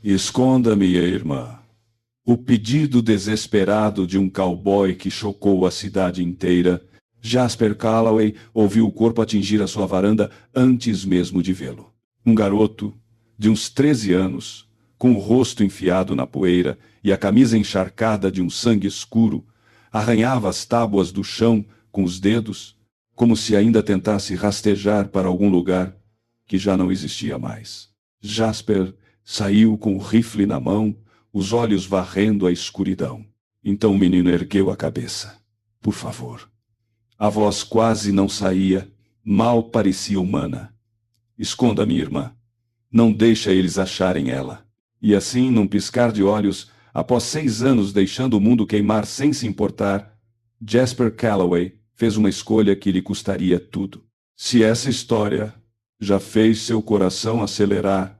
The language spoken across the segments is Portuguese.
Esconda minha irmã. O pedido desesperado de um cowboy que chocou a cidade inteira. Jasper Calloway ouviu o corpo atingir a sua varanda antes mesmo de vê-lo. Um garoto, de uns 13 anos, com o rosto enfiado na poeira e a camisa encharcada de um sangue escuro, arranhava as tábuas do chão com os dedos, como se ainda tentasse rastejar para algum lugar que já não existia mais. Jasper saiu com o rifle na mão, os olhos varrendo a escuridão. Então o menino ergueu a cabeça. Por favor. A voz quase não saía, mal parecia humana. Esconda minha irmã. Não deixa eles acharem ela. E assim, num piscar de olhos, após 6 anos deixando o mundo queimar sem se importar, Jasper Calloway fez uma escolha que lhe custaria tudo. Se essa história já fez seu coração acelerar,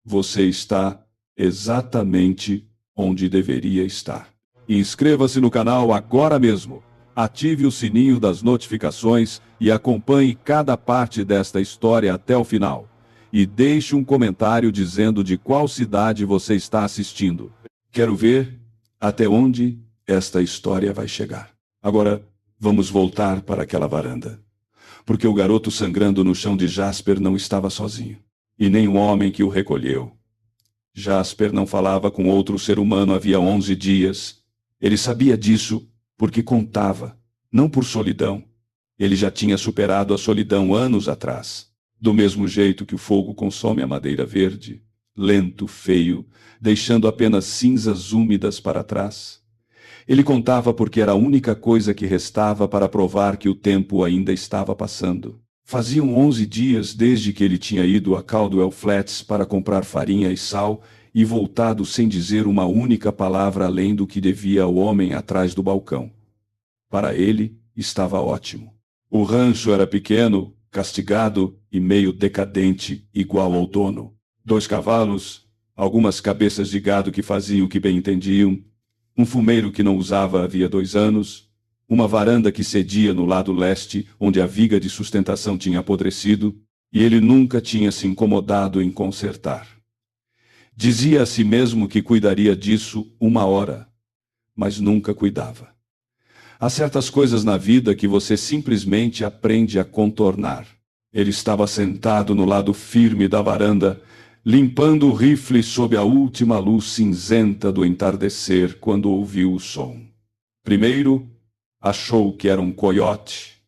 você está exatamente onde deveria estar. Inscreva-se no canal agora mesmo. Ative o sininho das notificações e acompanhe cada parte desta história até o final. E deixe um comentário dizendo de qual cidade você está assistindo. Quero ver até onde esta história vai chegar. Agora, vamos voltar para aquela varanda. Porque o garoto sangrando no chão de Jasper não estava sozinho. E nem o homem que o recolheu. Jasper não falava com outro ser humano havia 11 dias. Ele sabia disso porque contava, não por solidão. Ele já tinha superado a solidão anos atrás. Do mesmo jeito que o fogo consome a madeira verde, lento, feio, deixando apenas cinzas úmidas para trás. Ele contava porque era a única coisa que restava para provar que o tempo ainda estava passando. Faziam 11 dias desde que ele tinha ido a Caldwell Flats para comprar farinha e sal e voltado sem dizer uma única palavra além do que devia ao homem atrás do balcão. Para ele, estava ótimo. O rancho era pequeno, castigado e meio decadente, igual ao dono. 2 cavalos, algumas cabeças de gado que faziam o que bem entendiam, um fumeiro que não usava havia 2 anos, uma varanda que cedia no lado leste, onde a viga de sustentação tinha apodrecido, e ele nunca tinha se incomodado em consertar. Dizia a si mesmo que cuidaria disso 1 hora, mas nunca cuidava. Há certas coisas na vida que você simplesmente aprende a contornar. Ele estava sentado no lado firme da varanda, limpando o rifle sob a última luz cinzenta do entardecer quando ouviu o som. Primeiro, achou que era um coiote.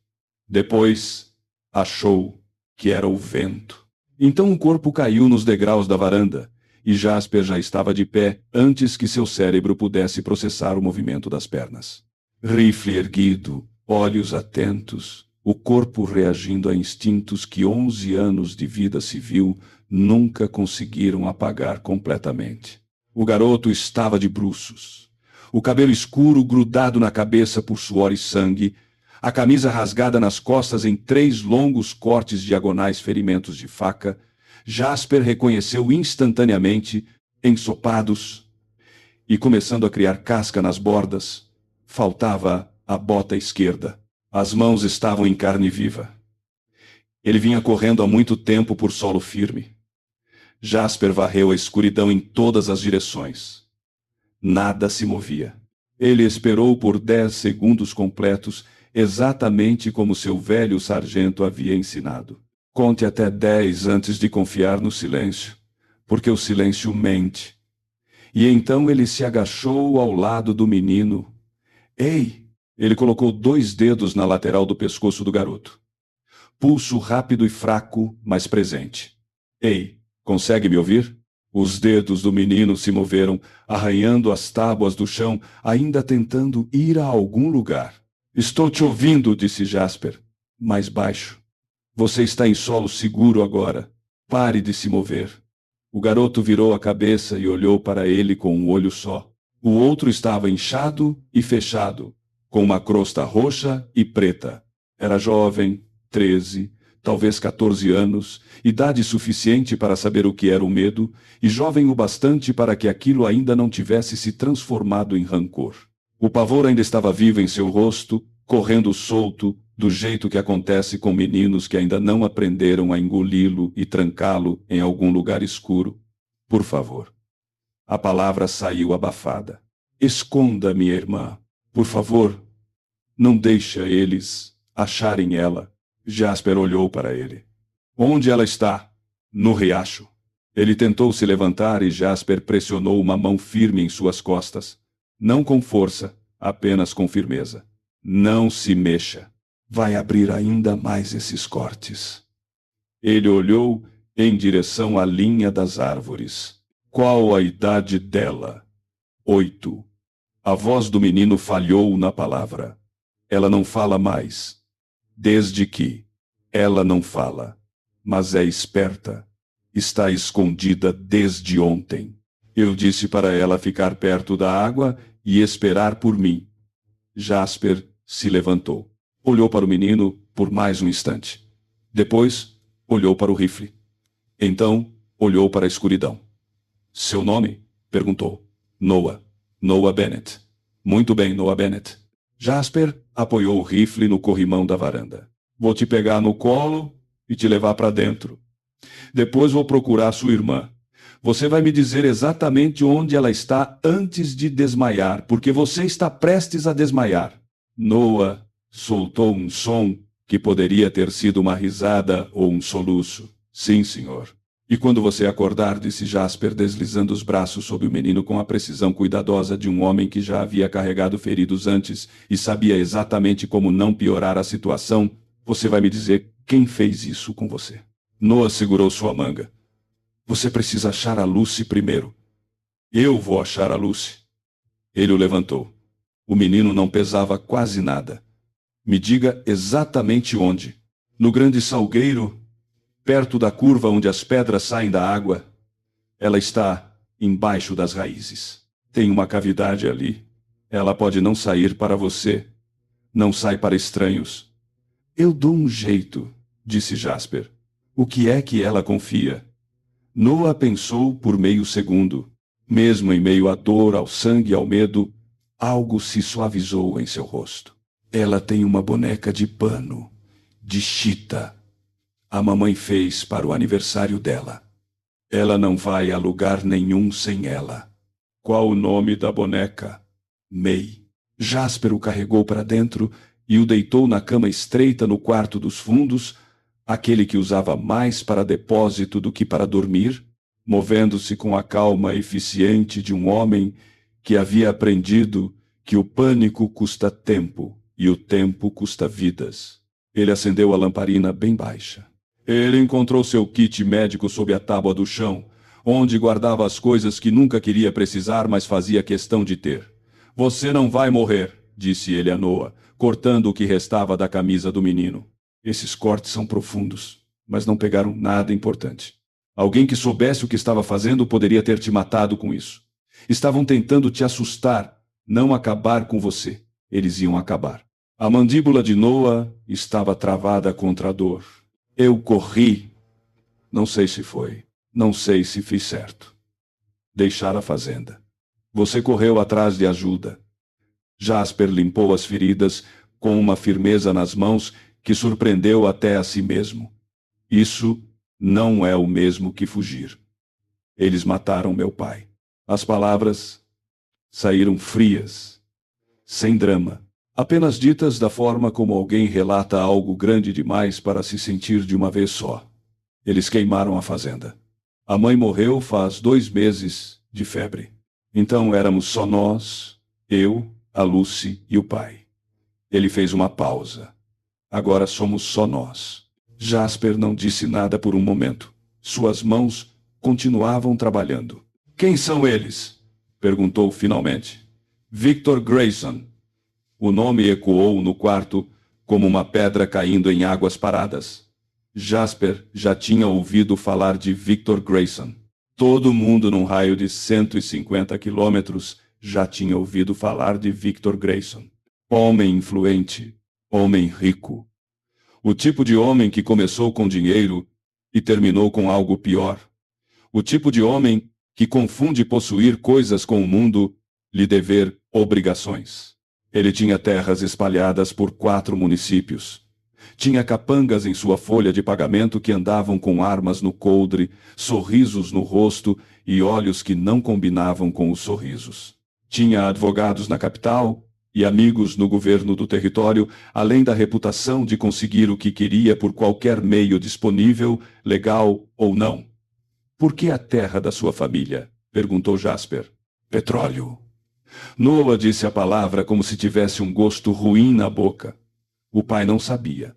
Depois, achou que era o vento. Então o corpo caiu nos degraus da varanda, e Jasper já estava de pé antes que seu cérebro pudesse processar o movimento das pernas. Rifle erguido, olhos atentos, o corpo reagindo a instintos que 11 anos de vida civil nunca conseguiram apagar completamente. O garoto estava de bruços. O cabelo escuro grudado na cabeça por suor e sangue, a camisa rasgada nas costas em 3 longos cortes diagonais ferimentos de faca. Jasper reconheceu instantaneamente, ensopados, e começando a criar casca nas bordas. Faltava a bota esquerda. As mãos estavam em carne viva. Ele vinha correndo há muito tempo por solo firme. Jasper varreu a escuridão em todas as direções. Nada se movia. Ele esperou por 10 segundos completos, exatamente como seu velho sargento havia ensinado. Conte até 10 antes de confiar no silêncio, porque o silêncio mente. E então ele se agachou ao lado do menino. Ei! Ele colocou 2 dedos na lateral do pescoço do garoto. Pulso rápido e fraco, mas presente. Ei, consegue me ouvir? Os dedos do menino se moveram, arranhando as tábuas do chão, ainda tentando ir a algum lugar. Estou te ouvindo, disse Jasper, mais baixo. Você está em solo seguro agora. Pare de se mover. O garoto virou a cabeça e olhou para ele com um olho só. O outro estava inchado e fechado, com uma crosta roxa e preta. Era jovem, 13, talvez 14 anos, idade suficiente para saber o que era o medo, e jovem o bastante para que aquilo ainda não tivesse se transformado em rancor. O pavor ainda estava vivo em seu rosto, correndo solto, do jeito que acontece com meninos que ainda não aprenderam a engoli-lo e trancá-lo em algum lugar escuro. Por favor, A palavra saiu abafada. Esconda minha irmã, por favor. Não deixa eles acharem ela. Jasper olhou para ele. Onde ela está? No riacho. Ele tentou se levantar e Jasper pressionou uma mão firme em suas costas. Não com força, apenas com firmeza. Não se mexa. Vai abrir ainda mais esses cortes. Ele olhou em direção à linha das árvores. Qual a idade dela? 8. A voz do menino falhou na palavra. Ela não fala mais. Desde que. Ela não fala. Mas é esperta. Está escondida desde ontem. Eu disse para ela ficar perto da água e esperar por mim. Jasper se levantou. Olhou para o menino por mais um instante. Depois, olhou para o rifle. Então, olhou para a escuridão. Seu nome? Perguntou. Noah. Noah Bennett. Muito bem, Noah Bennett. Jasper apoiou o rifle no corrimão da varanda. Vou te pegar no colo e te levar para dentro. Depois vou procurar sua irmã. Você vai me dizer exatamente onde ela está antes de desmaiar, porque você está prestes a desmaiar. Noah soltou um som que poderia ter sido uma risada ou um soluço. Sim, senhor. E quando você acordar, disse Jasper, deslizando os braços sobre o menino com a precisão cuidadosa de um homem que já havia carregado feridos antes e sabia exatamente como não piorar a situação, você vai me dizer quem fez isso com você. Noah segurou sua manga. Você precisa achar a Lucy primeiro. Eu vou achar a Lucy. Ele o levantou. O menino não pesava quase nada. Me diga exatamente onde. No grande salgueiro, perto da curva onde as pedras saem da água. Ela está embaixo das raízes. Tem uma cavidade ali. Ela pode não sair para você. Não sai para estranhos. Eu dou um jeito, disse Jasper. O que é que ela confia? Noah pensou por meio segundo. Mesmo em meio à dor, ao sangue e ao medo, algo se suavizou em seu rosto. Ela tem uma boneca de pano, de chita. A mamãe fez para o aniversário dela. Ela não vai a lugar nenhum sem ela. Qual o nome da boneca? May. Jasper o carregou para dentro e o deitou na cama estreita no quarto dos fundos, aquele que usava mais para depósito do que para dormir, movendo-se com a calma eficiente de um homem que havia aprendido que o pânico custa tempo e o tempo custa vidas. Ele acendeu a lamparina bem baixa. Ele encontrou seu kit médico sob a tábua do chão, onde guardava as coisas que nunca queria precisar, mas fazia questão de ter. Você não vai morrer, disse ele a Noah, cortando o que restava da camisa do menino. Esses cortes são profundos, mas não pegaram nada importante. Alguém que soubesse o que estava fazendo poderia ter te matado com isso. Estavam tentando te assustar, não acabar com você. Eles iam acabar. A mandíbula de Noah estava travada contra a dor. Eu corri. Não sei se foi. Não sei se fiz certo. Deixar a fazenda. Você correu atrás de ajuda. Jasper limpou as feridas com uma firmeza nas mãos que surpreendeu até a si mesmo. Isso não é o mesmo que fugir. Eles mataram meu pai. As palavras saíram frias, sem drama, apenas ditas da forma como alguém relata algo grande demais para se sentir de uma vez só. Eles queimaram a fazenda. A mãe morreu faz 2 meses de febre. Então éramos só nós, eu, a Lucy e o pai. Ele fez uma pausa. Agora somos só nós. Jasper não disse nada por um momento. Suas mãos continuavam trabalhando. Quem são eles? Perguntou finalmente. Victor Grayson. O nome ecoou no quarto como uma pedra caindo em águas paradas. Jasper já tinha ouvido falar de Victor Grayson. Todo mundo num raio de 150 quilômetros já tinha ouvido falar de Victor Grayson. Homem influente, homem rico. O tipo de homem que começou com dinheiro e terminou com algo pior. O tipo de homem que confunde possuir coisas com o mundo, lhe dever obrigações. Ele tinha terras espalhadas por 4 municípios. Tinha capangas em sua folha de pagamento que andavam com armas no coldre, sorrisos no rosto e olhos que não combinavam com os sorrisos. Tinha advogados na capital e amigos no governo do território, além da reputação de conseguir o que queria por qualquer meio disponível, legal ou não. Por que a terra da sua família? Perguntou Jasper. Petróleo. Noah disse a palavra como se tivesse um gosto ruim na boca. O pai não sabia.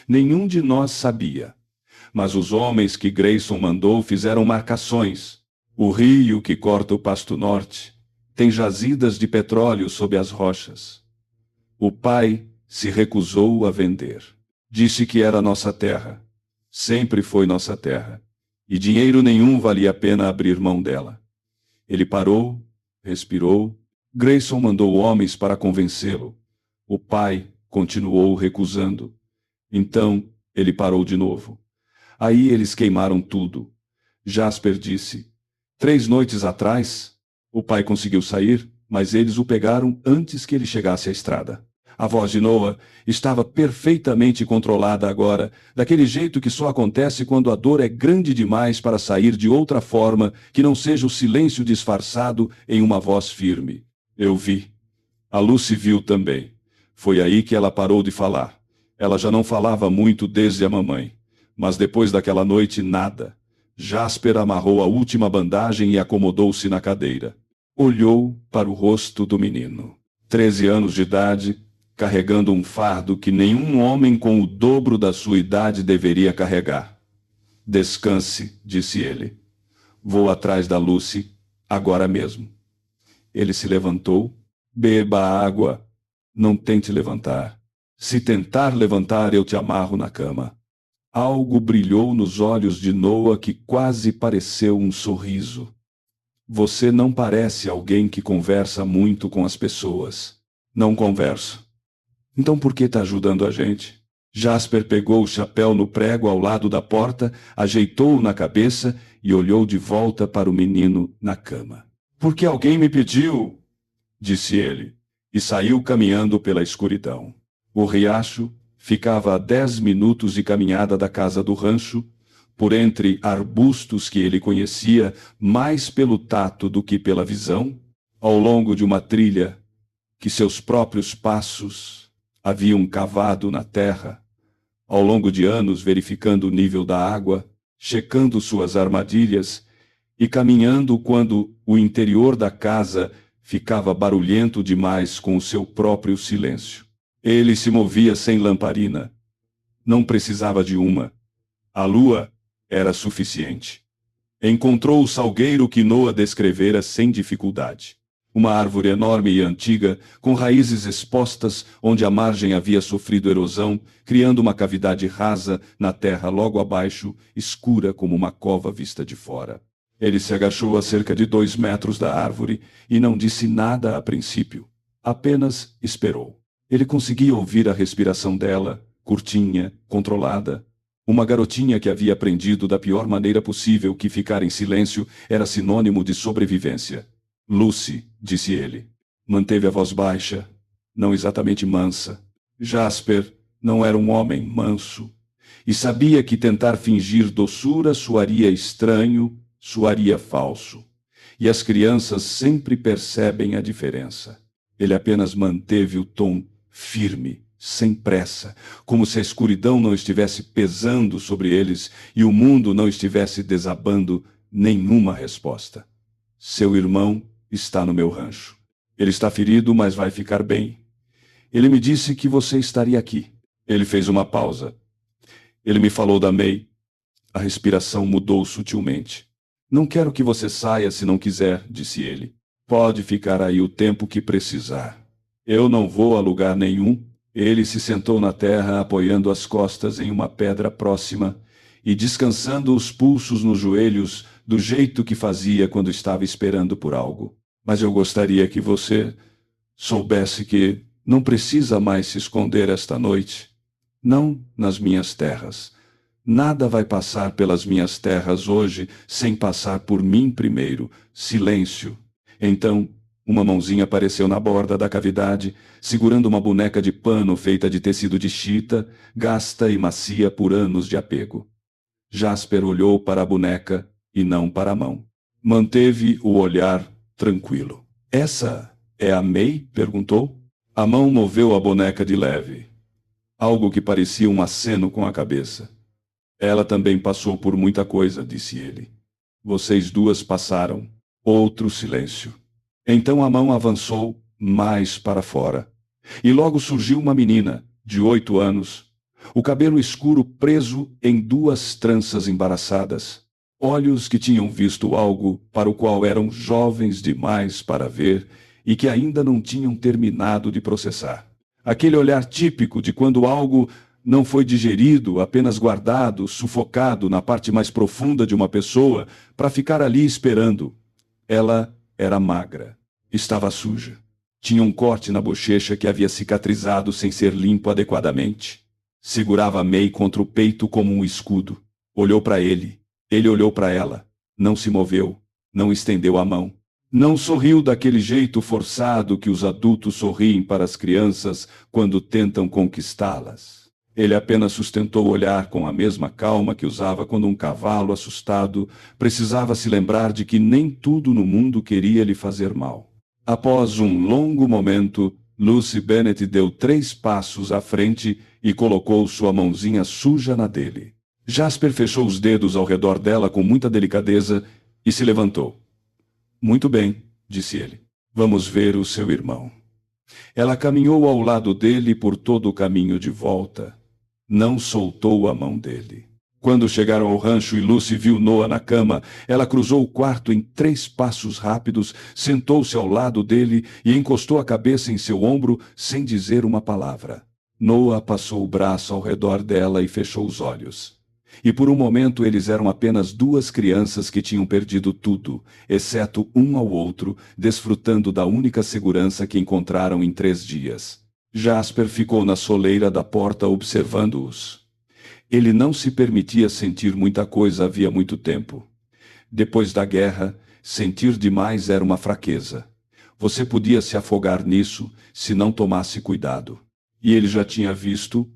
Nenhum de nós sabia. Mas os homens que Grayson mandou fizeram marcações. O rio que corta o Pasto Norte tem jazidas de petróleo sob as rochas. O pai se recusou a vender. Disse que era nossa terra. Sempre foi nossa terra. E dinheiro nenhum valia a pena abrir mão dela. Ele parou, respirou. Grayson mandou homens para convencê-lo. O pai continuou recusando. Então, ele parou de novo. Aí eles queimaram tudo. Jasper disse: 3 noites atrás, o pai conseguiu sair, mas eles o pegaram antes que ele chegasse à estrada. A voz de Noah estava perfeitamente controlada agora, daquele jeito que só acontece quando a dor é grande demais para sair de outra forma que não seja o silêncio disfarçado em uma voz firme. Eu vi. A Lucy viu também. Foi aí que ela parou de falar. Ela já não falava muito desde a mamãe. Mas depois daquela noite, nada. Jasper amarrou a última bandagem e acomodou-se na cadeira. Olhou para o rosto do menino. 13 anos de idade, carregando um fardo que nenhum homem com o dobro da sua idade deveria carregar. Descanse, disse ele. Vou atrás da Lucy, agora mesmo. Ele se levantou. Beba água. Não tente levantar. Se tentar levantar, eu te amarro na cama. Algo brilhou nos olhos de Noah que quase pareceu um sorriso. Você não parece alguém que conversa muito com as pessoas. Não converso. Então por que está ajudando a gente? Jasper pegou o chapéu no prego ao lado da porta, ajeitou-o na cabeça e olhou de volta para o menino na cama. Porque alguém me pediu, disse ele, e saiu caminhando pela escuridão. O riacho ficava a 10 minutos de caminhada da casa do rancho, por entre arbustos que ele conhecia mais pelo tato do que pela visão, ao longo de uma trilha que seus próprios passos haviam cavado na terra, ao longo de anos verificando o nível da água, checando suas armadilhas e caminhando quando o interior da casa ficava barulhento demais com o seu próprio silêncio. Ele se movia sem lamparina. Não precisava de uma. A lua era suficiente. Encontrou o salgueiro que Noah descrevera sem dificuldade. Uma árvore enorme e antiga, com raízes expostas onde a margem havia sofrido erosão, criando uma cavidade rasa na terra logo abaixo, escura como uma cova vista de fora. Ele se agachou a cerca de 2 metros da árvore e não disse nada a princípio. Apenas esperou. Ele conseguia ouvir a respiração dela, curtinha, controlada. Uma garotinha que havia aprendido da pior maneira possível que ficar em silêncio era sinônimo de sobrevivência. Lucy, disse ele. Manteve a voz baixa, não exatamente mansa. Jasper não era um homem manso. E sabia que tentar fingir doçura soaria estranho, soaria falso. E as crianças sempre percebem a diferença. Ele apenas manteve o tom firme, sem pressa, como se a escuridão não estivesse pesando sobre eles e o mundo não estivesse desabando nenhuma resposta. Seu irmão está no meu rancho. Ele está ferido, mas vai ficar bem. Ele me disse que você estaria aqui. Ele fez uma pausa. Ele me falou da May. A respiração mudou sutilmente. Não quero que você saia se não quiser, disse ele. Pode ficar aí o tempo que precisar. Eu não vou a lugar nenhum. Ele se sentou na terra, apoiando as costas em uma pedra próxima e descansando os pulsos nos joelhos do jeito que fazia quando estava esperando por algo. Mas eu gostaria que você soubesse que não precisa mais se esconder esta noite. Não nas minhas terras. Nada vai passar pelas minhas terras hoje sem passar por mim primeiro. Silêncio. Então, uma mãozinha apareceu na borda da cavidade, segurando uma boneca de pano feita de tecido de chita, gasta e macia por anos de apego. Jasper olhou para a boneca e não para a mão. Manteve o olhar tranquilo. Essa é a May? Perguntou. A mão moveu a boneca de leve. Algo que parecia um aceno com a cabeça. Ela também passou por muita coisa, disse ele. Vocês duas passaram. Outro silêncio. Então a mão avançou mais para fora. E logo surgiu uma menina, de 8 anos. O cabelo escuro preso em 2 tranças embaraçadas. Olhos que tinham visto algo para o qual eram jovens demais para ver e que ainda não tinham terminado de processar. Aquele olhar típico de quando algo não foi digerido, apenas guardado, sufocado na parte mais profunda de uma pessoa, para ficar ali esperando. Ela era magra. Estava suja. Tinha um corte na bochecha que havia cicatrizado sem ser limpo adequadamente. Segurava May contra o peito como um escudo. Olhou para ele. Ele olhou para ela. Não se moveu. Não estendeu a mão. Não sorriu daquele jeito forçado que os adultos sorriem para as crianças quando tentam conquistá-las. Ele apenas sustentou o olhar com a mesma calma que usava quando um cavalo assustado precisava se lembrar de que nem tudo no mundo queria lhe fazer mal. Após um longo momento, Lucy Bennet deu 3 passos à frente e colocou sua mãozinha suja na dele. Jasper fechou os dedos ao redor dela com muita delicadeza e se levantou. Muito bem, disse ele. Vamos ver o seu irmão. Ela caminhou ao lado dele por todo o caminho de volta. Não soltou a mão dele. Quando chegaram ao rancho e Lucy viu Noah na cama, ela cruzou o quarto em 3 passos rápidos, sentou-se ao lado dele e encostou a cabeça em seu ombro sem dizer uma palavra. Noah passou o braço ao redor dela e fechou os olhos. E por um momento eles eram apenas 2 crianças que tinham perdido tudo, exceto um ao outro, desfrutando da única segurança que encontraram em 3 dias. Jasper ficou na soleira da porta observando-os. Ele não se permitia sentir muita coisa havia muito tempo. Depois da guerra, sentir demais era uma fraqueza. Você podia se afogar nisso se não tomasse cuidado. E ele já tinha visto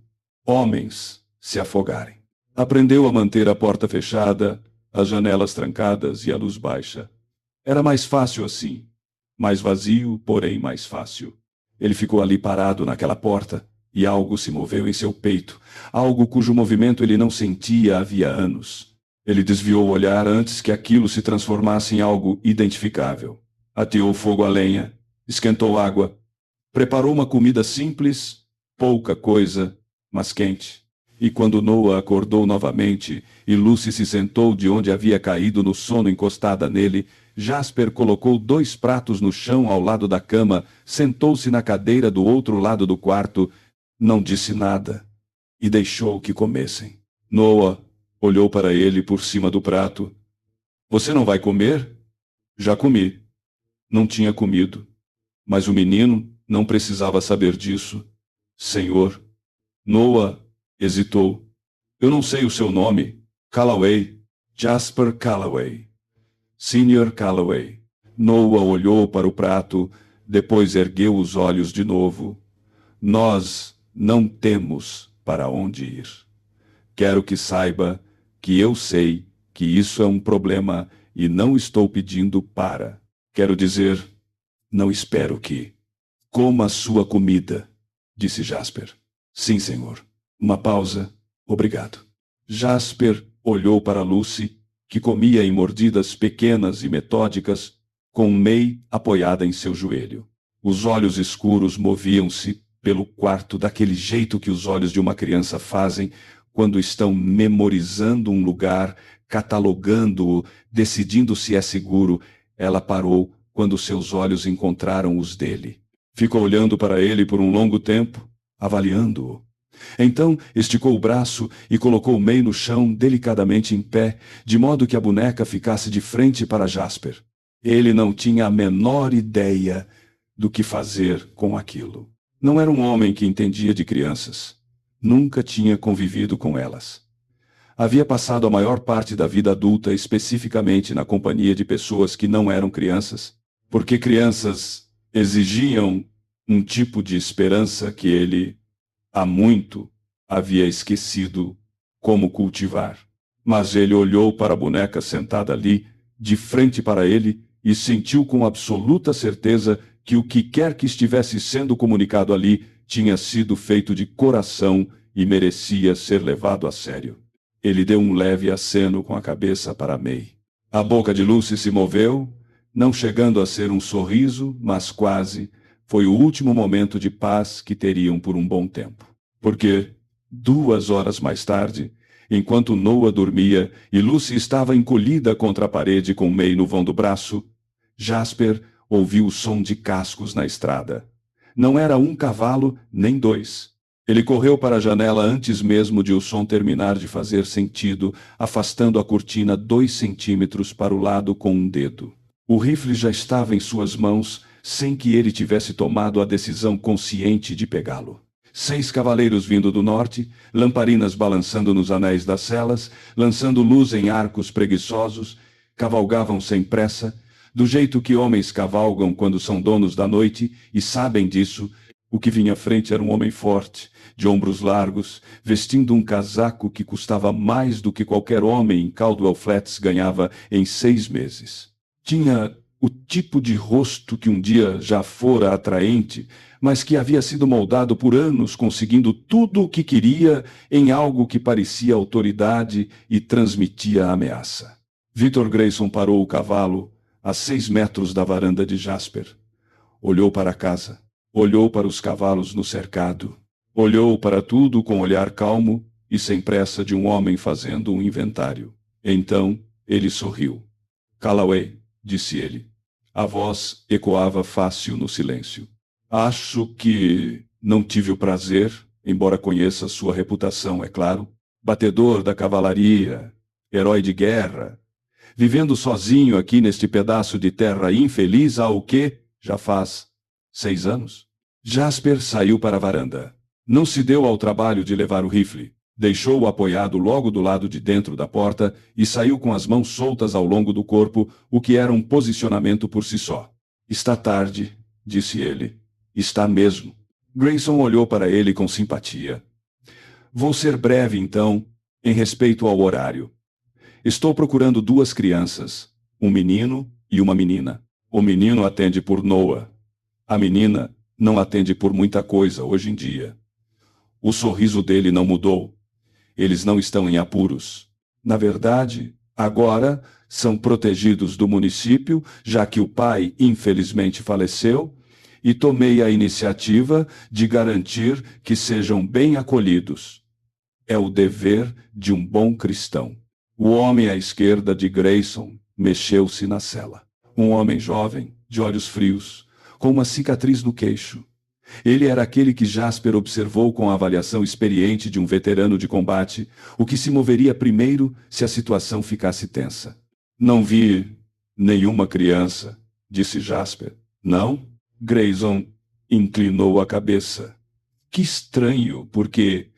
homens se afogarem. Aprendeu a manter a porta fechada, as janelas trancadas e a luz baixa. Era mais fácil assim. Mais vazio, porém mais fácil. Ele ficou ali parado naquela porta, e algo se moveu em seu peito, algo cujo movimento ele não sentia havia anos. Ele desviou o olhar antes que aquilo se transformasse em algo identificável. Ateou fogo à lenha, esquentou água, preparou uma comida simples, pouca coisa, mas quente. E quando Noah acordou novamente e Lucy se sentou de onde havia caído no sono encostada nele, Jasper colocou 2 pratos no chão ao lado da cama, sentou-se na cadeira do outro lado do quarto, não disse nada e deixou que comessem. Noah olhou para ele por cima do prato. Você não vai comer? Já comi. Não tinha comido. Mas o menino não precisava saber disso. Senhor. Noah hesitou. Eu não sei o seu nome. Calloway. Jasper Calloway. Sr. Calloway. Noah olhou para o prato, depois ergueu os olhos de novo. Nós não temos para onde ir. Quero que saiba que eu sei que isso é um problema e não estou pedindo para. Quero dizer, não espero que. Coma a sua comida, disse Jasper. Sim, senhor. Uma pausa. Obrigado. Jasper olhou para Lucy, que comia em mordidas pequenas e metódicas, com May apoiada em seu joelho. Os olhos escuros moviam-se pelo quarto daquele jeito que os olhos de uma criança fazem quando estão memorizando um lugar, catalogando-o, decidindo se é seguro. Ela parou quando seus olhos encontraram os dele. Ficou olhando para ele por um longo tempo, avaliando-o. Então esticou o braço e colocou May no chão delicadamente em pé, de modo que a boneca ficasse de frente para Jasper. Ele não tinha a menor ideia do que fazer com aquilo. Não era um homem que entendia de crianças. Nunca tinha convivido com elas. Havia passado a maior parte da vida adulta especificamente na companhia de pessoas que não eram crianças, porque crianças exigiam um tipo de esperança que ele, há muito, havia esquecido como cultivar. Mas ele olhou para a boneca sentada ali, de frente para ele, e sentiu com absoluta certeza que o que quer que estivesse sendo comunicado ali tinha sido feito de coração e merecia ser levado a sério. Ele deu um leve aceno com a cabeça para May. A boca de Lucy se moveu, não chegando a ser um sorriso, mas quase. Foi o último momento de paz que teriam por um bom tempo. Porque, 2 horas mais tarde, enquanto Noah dormia e Lucy estava encolhida contra a parede com May no vão do braço, Jasper ouviu o som de cascos na estrada. Não era um cavalo, nem 2. Ele correu para a janela antes mesmo de o som terminar de fazer sentido, afastando a cortina 2 centímetros para o lado com um dedo. O rifle já estava em suas mãos, sem que ele tivesse tomado a decisão consciente de pegá-lo. 6 cavaleiros vindo do norte, lamparinas balançando nos anéis das celas, lançando luz em arcos preguiçosos, cavalgavam sem pressa, do jeito que homens cavalgam quando são donos da noite e sabem disso. O que vinha à frente era um homem forte, de ombros largos, vestindo um casaco que custava mais do que qualquer homem em Caldwell Flats ganhava em 6 meses. Tinha o tipo de rosto que um dia já fora atraente, mas que havia sido moldado por anos, conseguindo tudo o que queria em algo que parecia autoridade e transmitia ameaça. Victor Grayson parou o cavalo a 6 metros da varanda de Jasper. Olhou para a casa, olhou para os cavalos no cercado, olhou para tudo com olhar calmo e sem pressa de um homem fazendo um inventário. Então ele sorriu. "Calloway", disse ele. A voz ecoava fácil no silêncio. "Acho que não tive o prazer, embora conheça sua reputação, é claro. Batedor da cavalaria, herói de guerra, vivendo sozinho aqui neste pedaço de terra infeliz há o quê? Já faz 6 anos?" Jasper saiu para a varanda. Não se deu ao trabalho de levar o rifle. Deixou-o apoiado logo do lado de dentro da porta e saiu com as mãos soltas ao longo do corpo, o que era um posicionamento por si só. "Está tarde", disse ele. "Está mesmo." Grayson olhou para ele com simpatia. "Vou ser breve, então, em respeito ao horário. Estou procurando 2 crianças, um menino e uma menina. O menino atende por Noah. A menina não atende por muita coisa hoje em dia." O sorriso dele não mudou. "Eles não estão em apuros. Na verdade, agora são protegidos do município, já que o pai infelizmente faleceu, e tomei a iniciativa de garantir que sejam bem acolhidos. É o dever de um bom cristão." O homem à esquerda de Grayson mexeu-se na cela. Um homem jovem, de olhos frios, com uma cicatriz no queixo. Ele era aquele que Jasper observou com a avaliação experiente de um veterano de combate, o que se moveria primeiro se a situação ficasse tensa. "Não vi nenhuma criança", disse Jasper. "Não?" Grayson inclinou a cabeça. "Que estranho, porque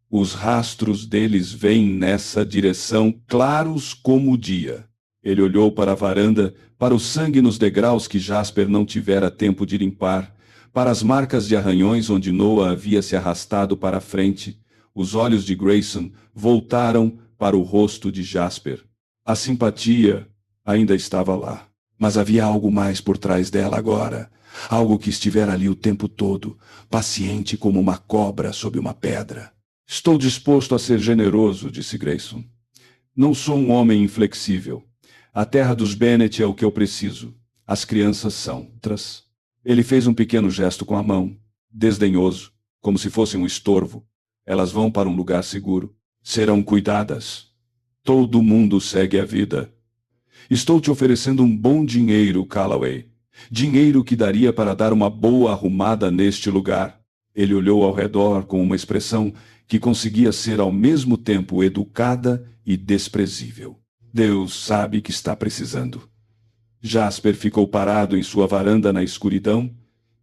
os rastros deles vêm nessa direção claros como o dia." Ele olhou para a varanda, para o sangue nos degraus que Jasper não tivera tempo de limpar, para as marcas de arranhões onde Noah havia se arrastado para a frente. Os olhos de Grayson voltaram para o rosto de Jasper. A simpatia ainda estava lá, mas havia algo mais por trás dela agora. Algo que estivera ali o tempo todo, paciente como uma cobra sob uma pedra. "Estou disposto a ser generoso", disse Grayson. "Não sou um homem inflexível. A terra dos Bennett é o que eu preciso. As crianças são outras." Ele fez um pequeno gesto com a mão, desdenhoso, como se fosse um estorvo. "Elas vão para um lugar seguro. Serão cuidadas. Todo mundo segue a vida. Estou te oferecendo um bom dinheiro, Calloway. Dinheiro que daria para dar uma boa arrumada neste lugar." Ele olhou ao redor com uma expressão que conseguia ser ao mesmo tempo educada e desprezível. "Deus sabe que está precisando." Jasper ficou parado em sua varanda na escuridão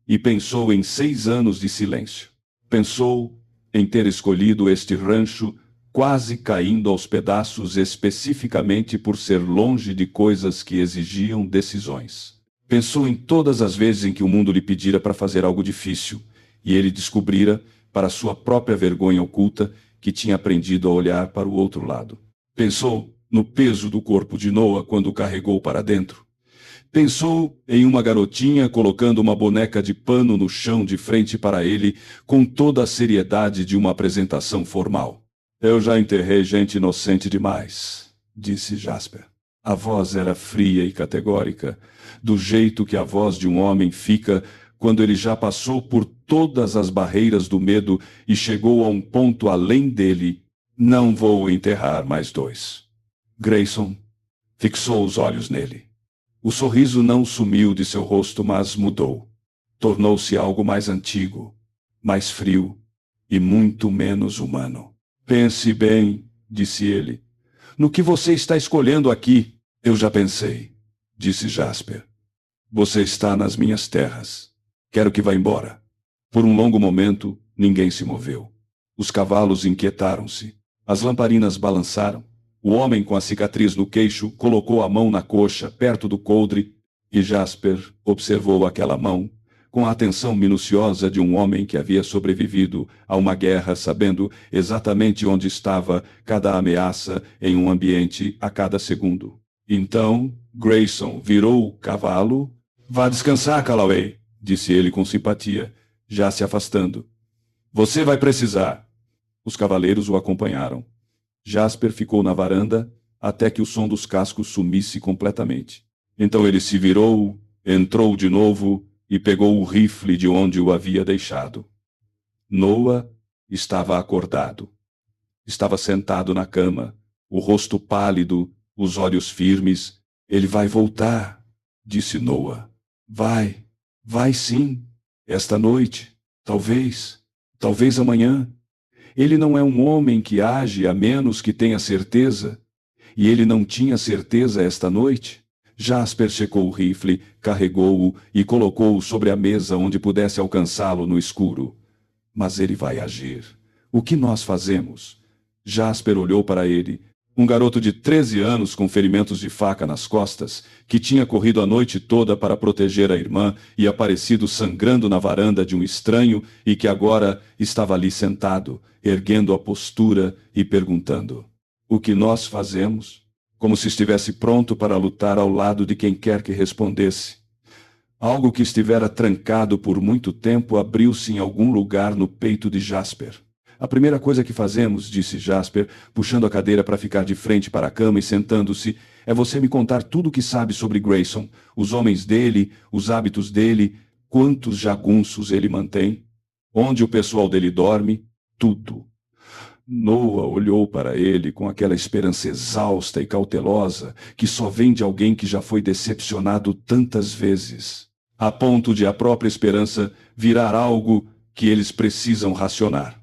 e pensou em 6 anos de silêncio. Pensou em ter escolhido este rancho quase caindo aos pedaços especificamente por ser longe de coisas que exigiam decisões. Pensou em todas as vezes em que o mundo lhe pedira para fazer algo difícil, e ele descobrira, para sua própria vergonha oculta, que tinha aprendido a olhar para o outro lado. Pensou no peso do corpo de Noa quando o carregou para dentro. Pensou em uma garotinha colocando uma boneca de pano no chão de frente para ele, com toda a seriedade de uma apresentação formal. Eu já enterrei gente inocente demais, disse Jasper. A voz era fria e categórica, do jeito que a voz de um homem fica quando ele já passou por todas as barreiras do medo e chegou a um ponto além dele. Não vou enterrar mais dois. Grayson fixou os olhos nele. O sorriso não sumiu de seu rosto, mas mudou. Tornou-se algo mais antigo, mais frio e muito menos humano. Pense bem, disse ele. No que você está escolhendo aqui? Eu já pensei, disse Jasper. Você está nas minhas terras. Quero que vá embora. Por um longo momento, ninguém se moveu. Os cavalos inquietaram-se. As lamparinas balançaram. O homem com a cicatriz no queixo colocou a mão na coxa, perto do coldre, e Jasper observou aquela mão, com a atenção minuciosa de um homem que havia sobrevivido a uma guerra, sabendo exatamente onde estava cada ameaça em um ambiente a cada segundo. Então, Grayson virou o cavalo. Vá descansar, Calloway, disse ele com simpatia, já se afastando. Você vai precisar. Os cavaleiros o acompanharam. Jasper ficou na varanda até que o som dos cascos sumisse completamente. Então ele se virou, entrou de novo e pegou o rifle de onde o havia deixado. Noa estava acordado. Estava sentado na cama, o rosto pálido, os olhos firmes. Ele vai voltar, disse Noa. Vai sim. Esta noite, talvez amanhã. Ele não é um homem que age a menos que tenha certeza. E ele não tinha certeza esta noite. Jasper checou o rifle, carregou-o e colocou-o sobre a mesa onde pudesse alcançá-lo no escuro. Mas ele vai agir. O que nós fazemos? Jasper olhou para ele. Um garoto de 13 anos com ferimentos de faca nas costas, que tinha corrido a noite toda para proteger a irmã e aparecido sangrando na varanda de um estranho e que agora estava ali sentado, erguendo a postura e perguntando: o que nós fazemos? Como se estivesse pronto para lutar ao lado de quem quer que respondesse. Algo que estivera trancado por muito tempo abriu-se em algum lugar no peito de Jasper. A primeira coisa que fazemos, disse Jasper, puxando a cadeira para ficar de frente para a cama e sentando-se, é você me contar tudo o que sabe sobre Grayson, os homens dele, os hábitos dele, quantos jagunços ele mantém, onde o pessoal dele dorme, tudo. Noa olhou para ele com aquela esperança exausta e cautelosa que só vem de alguém que já foi decepcionado tantas vezes, a ponto de a própria esperança virar algo que eles precisam racionar.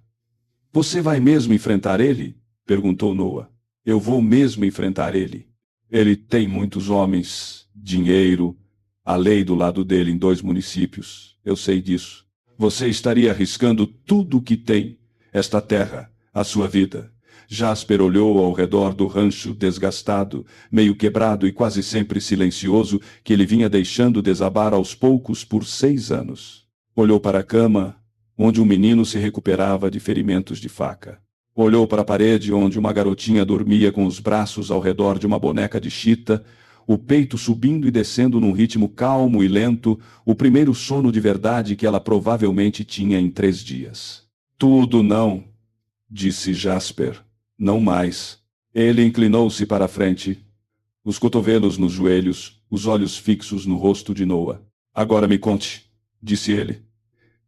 Você vai mesmo enfrentar ele? Perguntou Noa. Eu vou mesmo enfrentar ele. Ele tem muitos homens, dinheiro, a lei do lado dele em 2 municípios. Eu sei disso. Você estaria arriscando tudo o que tem, esta terra, a sua vida. Jasper olhou ao redor do rancho desgastado, meio quebrado e quase sempre silencioso, que ele vinha deixando desabar aos poucos por 6 anos. Olhou para a cama, onde um menino se recuperava de ferimentos de faca. Olhou para a parede onde uma garotinha dormia com os braços ao redor de uma boneca de chita, o peito subindo e descendo num ritmo calmo e lento, o primeiro sono de verdade que ela provavelmente tinha em 3 dias. Tudo não, disse Jasper. Não mais. Ele inclinou-se para a frente, os cotovelos nos joelhos, os olhos fixos no rosto de Noa. Agora me conte, disse ele.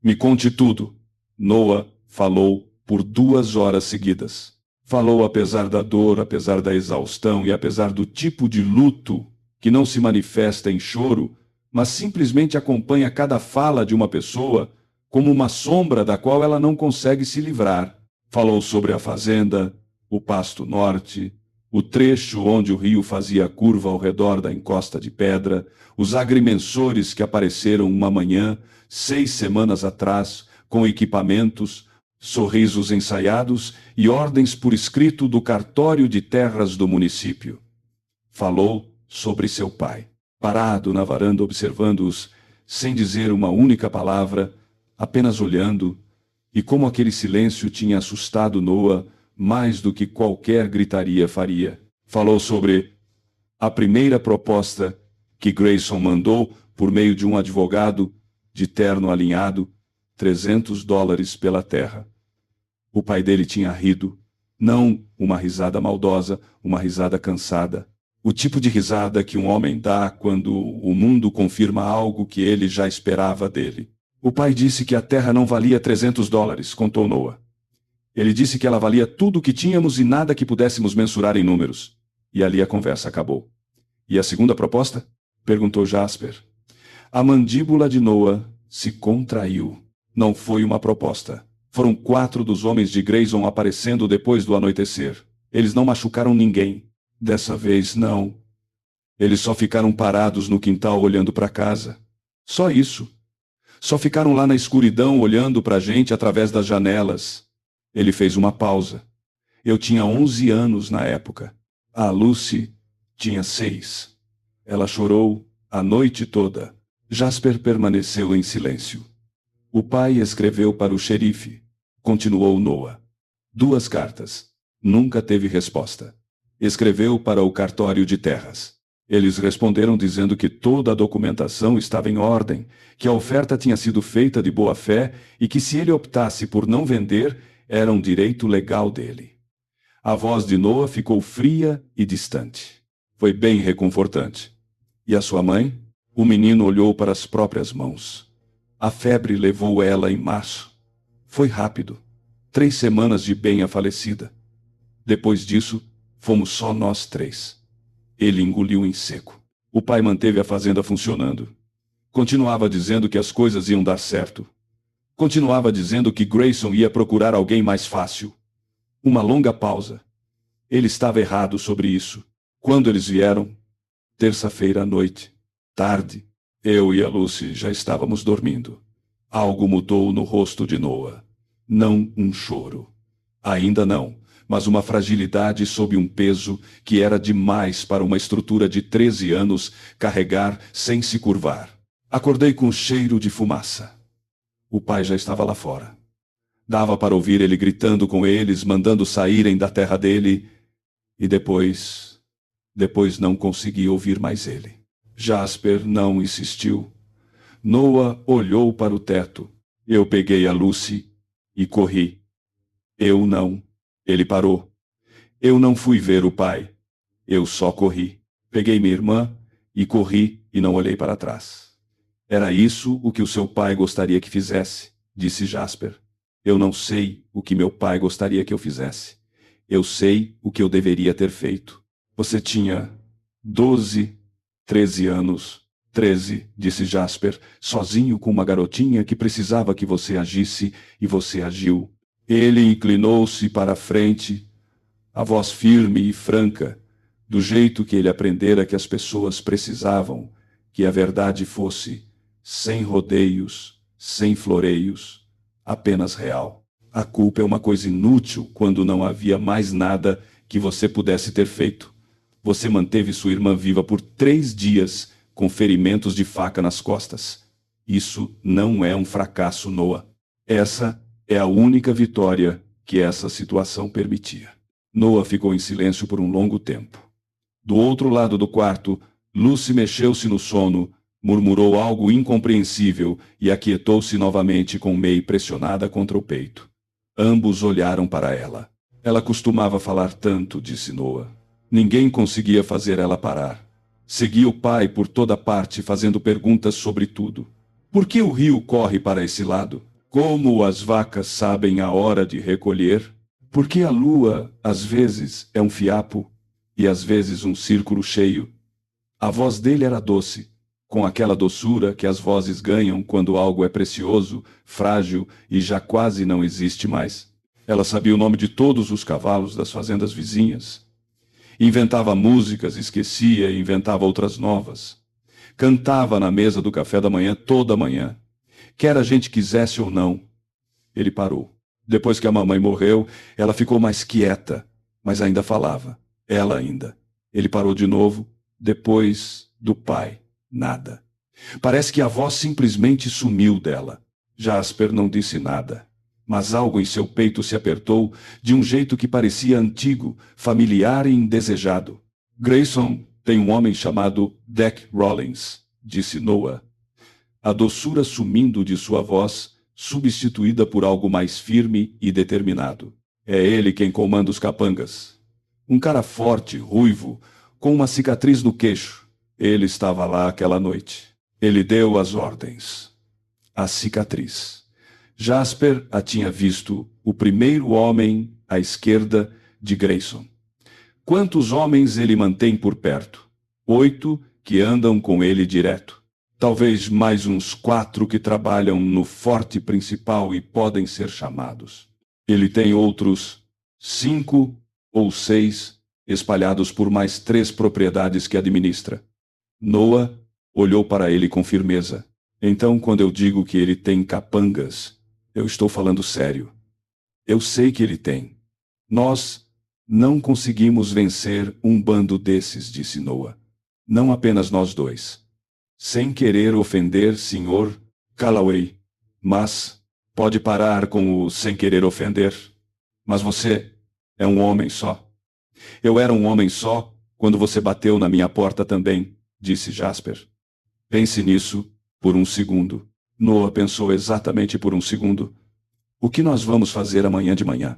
Me conte tudo. Noa falou por 2 horas seguidas. Falou apesar da dor, apesar da exaustão e apesar do tipo de luto que não se manifesta em choro, mas simplesmente acompanha cada fala de uma pessoa como uma sombra da qual ela não consegue se livrar. Falou sobre a fazenda, o pasto norte, o trecho onde o rio fazia curva ao redor da encosta de pedra, os agrimensores que apareceram uma manhã, 6 semanas atrás, com equipamentos, sorrisos ensaiados e ordens por escrito do cartório de terras do município. Falou sobre seu pai, parado na varanda observando-os, sem dizer uma única palavra, apenas olhando, e como aquele silêncio tinha assustado Noa mais do que qualquer gritaria faria. Falou sobre a primeira proposta que Grayson mandou por meio de um advogado de terno alinhado, $300 pela terra. O pai dele tinha rido, não uma risada maldosa, uma risada cansada. O tipo de risada que um homem dá quando o mundo confirma algo que ele já esperava dele. O pai disse que a terra não valia $300, contou Noah. Ele disse que ela valia tudo o que tínhamos e nada que pudéssemos mensurar em números. E ali a conversa acabou. E a segunda proposta? Perguntou Jasper. A mandíbula de Noah se contraiu. Não foi uma proposta. Foram 4 dos homens de Grayson aparecendo depois do anoitecer. Eles não machucaram ninguém. Dessa vez, não. Eles só ficaram parados no quintal olhando para casa. Só isso. Só ficaram lá na escuridão olhando para a gente através das janelas. Ele fez uma pausa. Eu tinha 11 anos na época. A Lucy tinha 6. Ela chorou a noite toda. Jasper permaneceu em silêncio. O pai escreveu para o xerife. Continuou Noah. 2 cartas. Nunca teve resposta. Escreveu para o cartório de terras. Eles responderam dizendo que toda a documentação estava em ordem, que a oferta tinha sido feita de boa fé e que se ele optasse por não vender, era um direito legal dele. A voz de Noah ficou fria e distante. Foi bem reconfortante. E a sua mãe? O menino olhou para as próprias mãos. A febre levou ela em março. Foi rápido. 3 semanas de bem a falecida. Depois disso, fomos só nós 3. Ele engoliu em seco. O pai manteve a fazenda funcionando. Continuava dizendo que as coisas iam dar certo. Continuava dizendo que Grayson ia procurar alguém mais fácil. Uma longa pausa. Ele estava errado sobre isso. Quando eles vieram? Terça-feira à noite. Tarde. Eu e a Lucy já estávamos dormindo. Algo mudou no rosto de Noah. Não um choro. Ainda não, mas uma fragilidade sob um peso que era demais para uma estrutura de 13 anos carregar sem se curvar. Acordei com cheiro de fumaça. O pai já estava lá fora. Dava para ouvir ele gritando com eles, mandando saírem da terra dele, e depois não consegui ouvir mais ele. Jasper não insistiu. Noah olhou para o teto. Eu peguei a Lucy e corri. Eu não. Ele parou. Eu não fui ver o pai. Eu só corri. Peguei minha irmã e corri e não olhei para trás. Era isso o que o seu pai gostaria que fizesse, disse Jasper. Eu não sei o que meu pai gostaria que eu fizesse. Eu sei o que eu deveria ter feito. Você tinha 12, 13 anos. 13, disse Jasper, sozinho com uma garotinha que precisava que você agisse, e você agiu. Ele inclinou-se para a frente, a voz firme e franca, do jeito que ele aprendera que as pessoas precisavam, que a verdade fosse, sem rodeios, sem floreios, apenas real. A culpa é uma coisa inútil quando não havia mais nada que você pudesse ter feito. Você manteve sua irmã viva por 3 dias, com ferimentos de faca nas costas. Isso não é um fracasso, Noah. Essa é a única vitória que essa situação permitia. Noah ficou em silêncio por um longo tempo. Do outro lado do quarto, Lucy mexeu-se no sono, murmurou algo incompreensível e aquietou-se novamente com May pressionada contra o peito. Ambos olharam para ela. Ela costumava falar tanto, disse Noah. Ninguém conseguia fazer ela parar. Seguia o pai por toda parte fazendo perguntas sobre tudo. Por que o rio corre para esse lado? Como as vacas sabem a hora de recolher? Por que a lua, às vezes, é um fiapo e às vezes um círculo cheio? A voz dele era doce, com aquela doçura que as vozes ganham quando algo é precioso, frágil e já quase não existe mais. Ela sabia o nome de todos os cavalos das fazendas vizinhas. Inventava músicas, esquecia e inventava outras novas. Cantava na mesa do café da manhã toda manhã. Quer a gente quisesse ou não. Ele parou. Depois que a mamãe morreu, ela ficou mais quieta, mas ainda falava. Ela ainda. Ele parou de novo. Depois do pai, nada. Parece que a voz simplesmente sumiu dela. Jasper não disse nada. Mas algo em seu peito se apertou de um jeito que parecia antigo, familiar e indesejado. Grayson tem um homem chamado Deck Rollins, disse Noah. A doçura sumindo de sua voz, substituída por algo mais firme e determinado. É ele quem comanda os capangas. Um cara forte, ruivo, com uma cicatriz no queixo. Ele estava lá aquela noite. Ele deu as ordens. A cicatriz. Jasper a tinha visto, o primeiro homem à esquerda de Grayson. Quantos homens ele mantém por perto? 8 que andam com ele direto. Talvez mais uns 4 que trabalham no forte principal e podem ser chamados. Ele tem outros 5 ou 6 espalhados por mais 3 propriedades que administra. Noah olhou para ele com firmeza. Então, quando eu digo que ele tem capangas, eu estou falando sério. Eu sei que ele tem. Nós não conseguimos vencer um bando desses, disse Noah. Não apenas nós dois. Sem querer ofender, Sr. Calloway. Mas pode parar com o sem querer ofender. Mas você é um homem só. Eu era um homem só quando você bateu na minha porta também, disse Jasper. Pense nisso por um segundo. Noah pensou exatamente por um segundo. O que nós vamos fazer amanhã de manhã?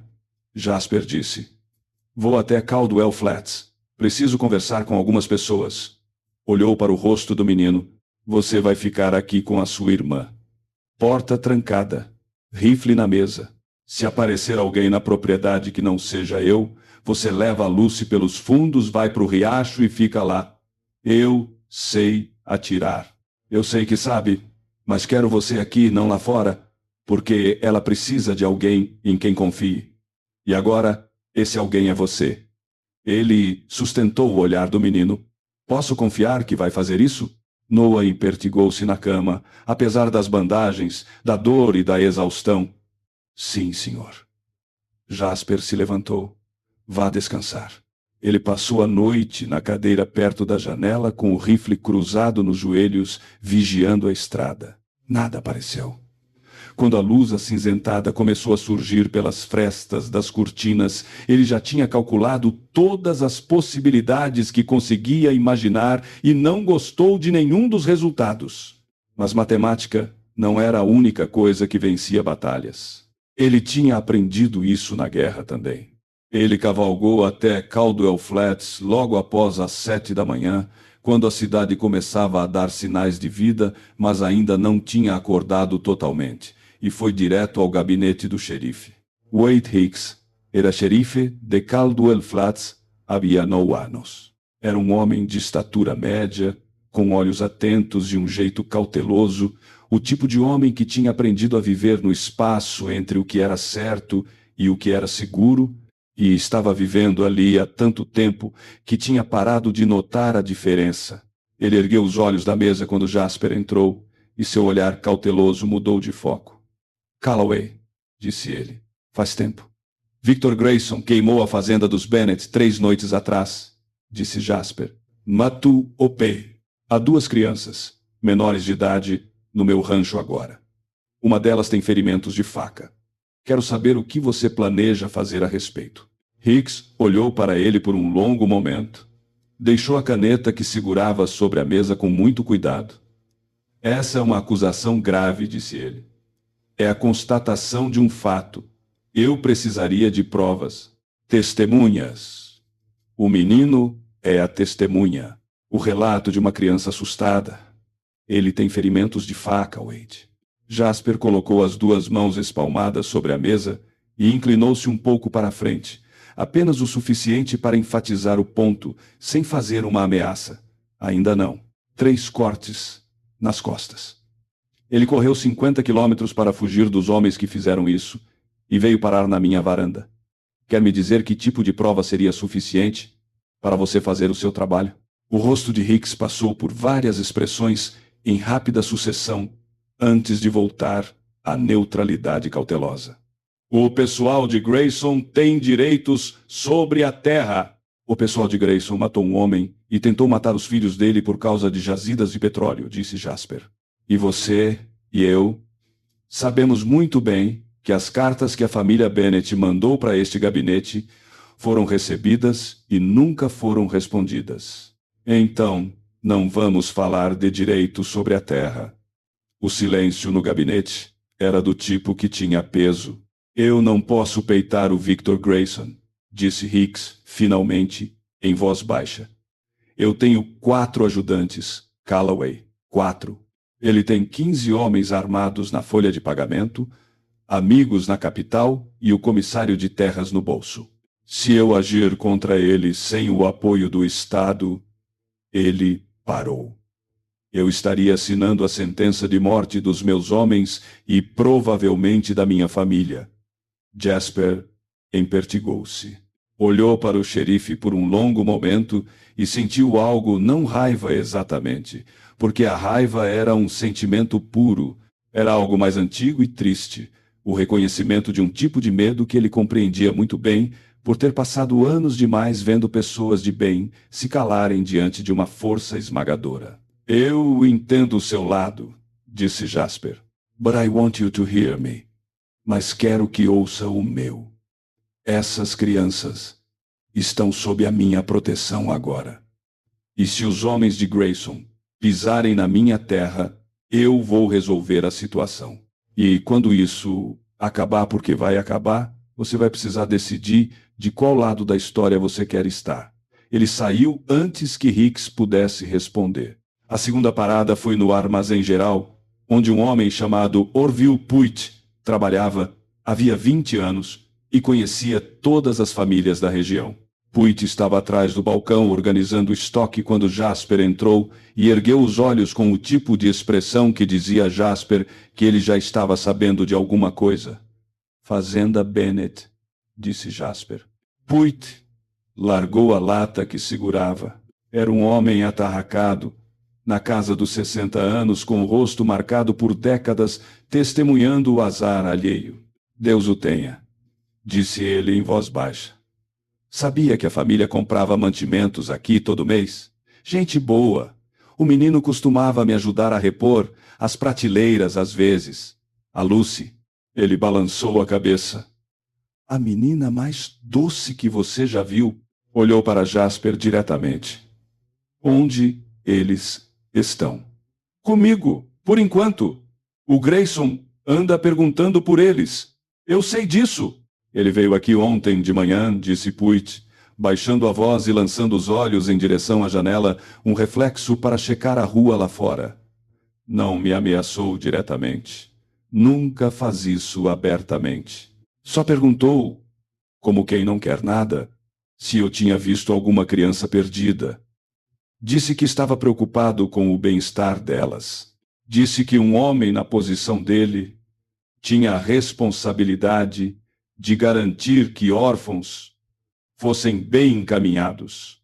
Jasper disse. Vou até Caldwell Flats. Preciso conversar com algumas pessoas. Olhou para o rosto do menino. Você vai ficar aqui com a sua irmã. Porta trancada. Rifle na mesa. Se aparecer alguém na propriedade que não seja eu, você leva a Lucy pelos fundos, vai para o riacho e fica lá. Eu sei atirar. Eu sei que sabe, mas quero você aqui, não lá fora, porque ela precisa de alguém em quem confie. E agora, esse alguém é você. Ele sustentou o olhar do menino. Posso confiar que vai fazer isso? Noah empertigou-se na cama, apesar das bandagens, da dor e da exaustão. Sim, senhor. Jasper se levantou. Vá descansar. Ele passou a noite na cadeira perto da janela com o rifle cruzado nos joelhos, vigiando a estrada. Nada apareceu. Quando a luz acinzentada começou a surgir pelas frestas das cortinas, ele já tinha calculado todas as possibilidades que conseguia imaginar e não gostou de nenhum dos resultados. Mas matemática não era a única coisa que vencia batalhas. Ele tinha aprendido isso na guerra também. Ele cavalgou até Caldwell Flats logo após as 7 da manhã, quando a cidade começava a dar sinais de vida, mas ainda não tinha acordado totalmente, e foi direto ao gabinete do xerife. Wade Hicks era xerife de Caldwell Flats havia 9 anos. Era um homem de estatura média, com olhos atentos e um jeito cauteloso, o tipo de homem que tinha aprendido a viver no espaço entre o que era certo e o que era seguro, e estava vivendo ali há tanto tempo que tinha parado de notar a diferença. Ele ergueu os olhos da mesa quando Jasper entrou, e seu olhar cauteloso mudou de foco. Calloway, disse ele, faz tempo. Victor Grayson queimou a fazenda dos Bennett 3 noites atrás, disse Jasper. Matu Opey. Há 2 crianças, menores de idade, no meu rancho agora. Uma delas tem ferimentos de faca. Quero saber o que você planeja fazer a respeito. Hicks olhou para ele por um longo momento. Deixou a caneta que segurava sobre a mesa com muito cuidado. Essa é uma acusação grave, disse ele. É a constatação de um fato. Eu precisaria de provas. Testemunhas. O menino é a testemunha. O relato de uma criança assustada. Ele tem ferimentos de faca, Wade. Jasper colocou as 2 mãos espalmadas sobre a mesa e inclinou-se um pouco para a frente, apenas o suficiente para enfatizar o ponto, sem fazer uma ameaça. Ainda não. 3 cortes nas costas. Ele correu 50 quilômetros para fugir dos homens que fizeram isso e veio parar na minha varanda. Quer me dizer que tipo de prova seria suficiente para você fazer o seu trabalho? O rosto de Hicks passou por várias expressões em rápida sucessão, antes de voltar à neutralidade cautelosa. O pessoal de Grayson tem direitos sobre a terra. O pessoal de Grayson matou um homem e tentou matar os filhos dele por causa de jazidas de petróleo, disse Jasper. E você e eu sabemos muito bem que as cartas que a família Bennet mandou para este gabinete foram recebidas e nunca foram respondidas. Então, não vamos falar de direito sobre a terra. O silêncio no gabinete era do tipo que tinha peso. Eu não posso peitar o Victor Grayson, disse Hicks, finalmente, em voz baixa. Eu tenho 4 ajudantes, Calloway, 4. Ele tem 15 homens armados na folha de pagamento, amigos na capital e o comissário de terras no bolso. Se eu agir contra ele sem o apoio do Estado, ele parou. Eu estaria assinando a sentença de morte dos meus homens e provavelmente da minha família. Jasper empertigou-se. Olhou para o xerife por um longo momento e sentiu algo, não raiva exatamente, porque a raiva era um sentimento puro, era algo mais antigo e triste, o reconhecimento de um tipo de medo que ele compreendia muito bem, por ter passado anos demais vendo pessoas de bem se calarem diante de uma força esmagadora. Eu entendo o seu lado, disse Jasper. But I want you to hear me. Mas quero que ouça o meu. Essas crianças estão sob a minha proteção agora. E se os homens de Grayson pisarem na minha terra, eu vou resolver a situação. E quando isso acabar, porque vai acabar, você vai precisar decidir de qual lado da história você quer estar. Ele saiu antes que Hicks pudesse responder. A segunda parada foi no armazém geral, onde um homem chamado Orville Puit trabalhava havia 20 anos e conhecia todas as famílias da região. Puit estava atrás do balcão organizando o estoque quando Jasper entrou e ergueu os olhos com o tipo de expressão que dizia a Jasper que ele já estava sabendo de alguma coisa. Fazenda Bennet, disse Jasper. Puit largou a lata que segurava. Era um homem atarracado, na casa dos 60 anos, com o rosto marcado por décadas, testemunhando o azar alheio. Deus o tenha, disse ele em voz baixa. Sabia que a família comprava mantimentos aqui todo mês? Gente boa. O menino costumava me ajudar a repor as prateleiras às vezes. A Lucy. Ele balançou a cabeça. A menina mais doce que você já viu. Olhou para Jasper diretamente. Onde eles estão? Comigo, por enquanto. O Grayson anda perguntando por eles. Eu sei disso. Ele veio aqui ontem de manhã, disse Puit, baixando a voz e lançando os olhos em direção à janela, um reflexo para checar a rua lá fora. Não me ameaçou diretamente. Nunca faz isso abertamente. Só perguntou, como quem não quer nada, se eu tinha visto alguma criança perdida. Disse que estava preocupado com o bem-estar delas. Disse que um homem na posição dele tinha a responsabilidade de garantir que órfãos fossem bem encaminhados.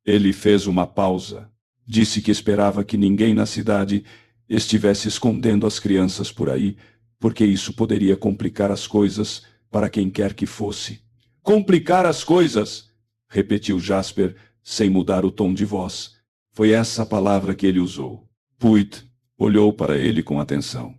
Ele fez uma pausa. Disse que esperava que ninguém na cidade estivesse escondendo as crianças por aí, porque isso poderia complicar as coisas para quem quer que fosse. Complicar as coisas, repetiu Jasper, sem mudar o tom de voz. Foi essa a palavra que ele usou. Puit olhou para ele com atenção.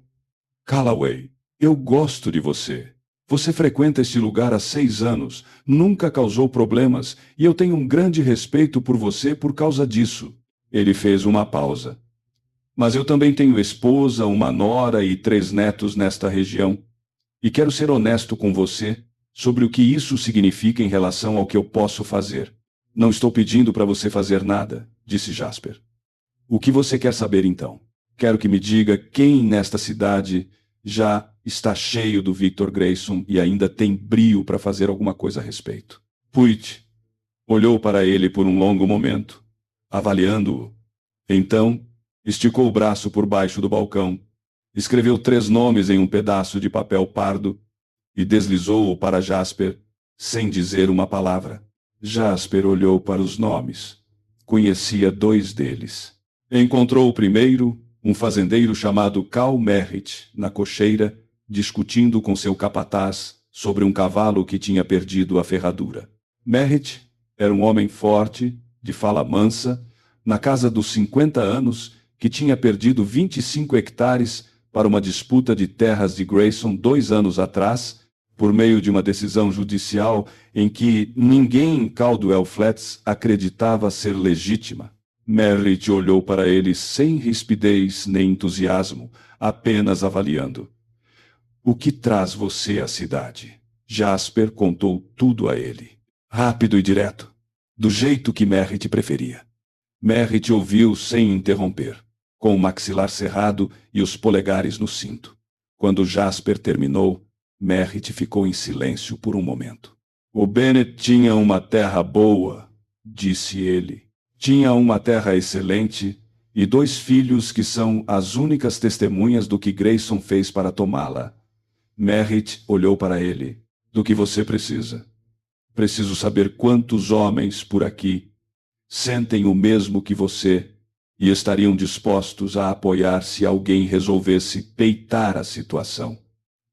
Calloway, eu gosto de você. Você frequenta este lugar há 6 anos, nunca causou problemas, e eu tenho um grande respeito por você por causa disso. Ele fez uma pausa. Mas eu também tenho esposa, uma nora e 3 netos nesta região. E quero ser honesto com você sobre o que isso significa em relação ao que eu posso fazer. Não estou pedindo para você fazer nada, disse Jasper. O que você quer saber então? Quero que me diga quem nesta cidade já está cheio do Victor Grayson e ainda tem brio para fazer alguma coisa a respeito. Puit olhou para ele por um longo momento, avaliando-o. Então, esticou o braço por baixo do balcão, escreveu 3 nomes em um pedaço de papel pardo e deslizou-o para Jasper, sem dizer uma palavra. Jasper olhou para os nomes. Conhecia 2 deles. Encontrou o primeiro, um fazendeiro chamado Cal Merritt, na cocheira, discutindo com seu capataz sobre um cavalo que tinha perdido a ferradura. Merritt era um homem forte, de fala mansa, na casa dos 50 anos, que tinha perdido 25 hectares para uma disputa de terras de Grayson 2 anos atrás, por meio de uma decisão judicial em que ninguém em Caldwell Flats acreditava ser legítima. Merritt olhou para ele sem rispidez nem entusiasmo, apenas avaliando. O que traz você à cidade? Jasper contou tudo a ele. Rápido e direto, do jeito que Merritt preferia. Merritt ouviu sem interromper, com o maxilar cerrado e os polegares no cinto. Quando Jasper terminou, Merritt ficou em silêncio por um momento. O Bennett tinha uma terra boa, disse ele. Tinha uma terra excelente e 2 filhos que são as únicas testemunhas do que Grayson fez para tomá-la. Merritt olhou para ele. Do que você precisa? Preciso saber quantos homens por aqui sentem o mesmo que você e estariam dispostos a apoiar se alguém resolvesse peitar a situação.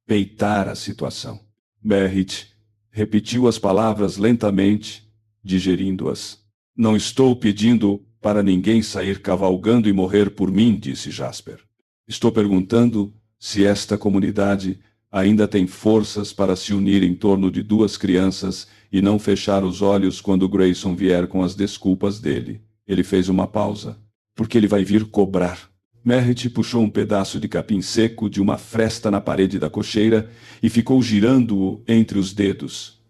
Peitar a situação. Merritt repetiu as palavras lentamente, digerindo-as. Não estou pedindo para ninguém sair cavalgando e morrer por mim, disse Jasper. Estou perguntando se esta comunidade ainda tem forças para se unir em torno de 2 crianças e não fechar os olhos quando Grayson vier com as desculpas dele. Ele fez uma pausa. Porque ele vai vir cobrar. Merritt puxou um pedaço de capim seco de uma fresta na parede da cocheira e ficou girando-o entre os dedos.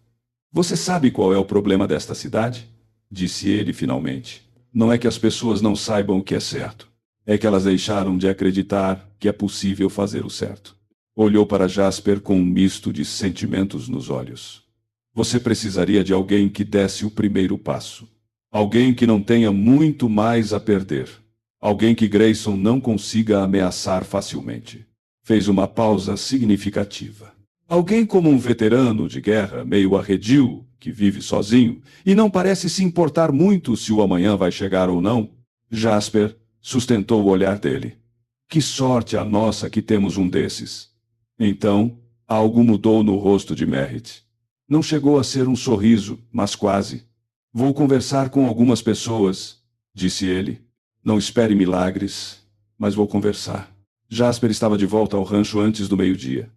Você sabe qual é o problema desta cidade? Disse ele finalmente. Não é que as pessoas não saibam o que é certo. É que elas deixaram de acreditar que é possível fazer o certo. Olhou para Jasper com um misto de sentimentos nos olhos. Você precisaria de alguém que desse o primeiro passo. Alguém que não tenha muito mais a perder. Alguém que Grayson não consiga ameaçar facilmente. Fez uma pausa significativa. Alguém como um veterano de guerra, meio arredio, que vive sozinho, e não parece se importar muito se o amanhã vai chegar ou não. Jasper sustentou o olhar dele. Que sorte a nossa que temos um desses. Então, algo mudou no rosto de Merritt. Não chegou a ser um sorriso, mas quase. Vou conversar com algumas pessoas, disse ele. Não espere milagres, mas vou conversar. Jasper estava de volta ao rancho antes do meio-dia.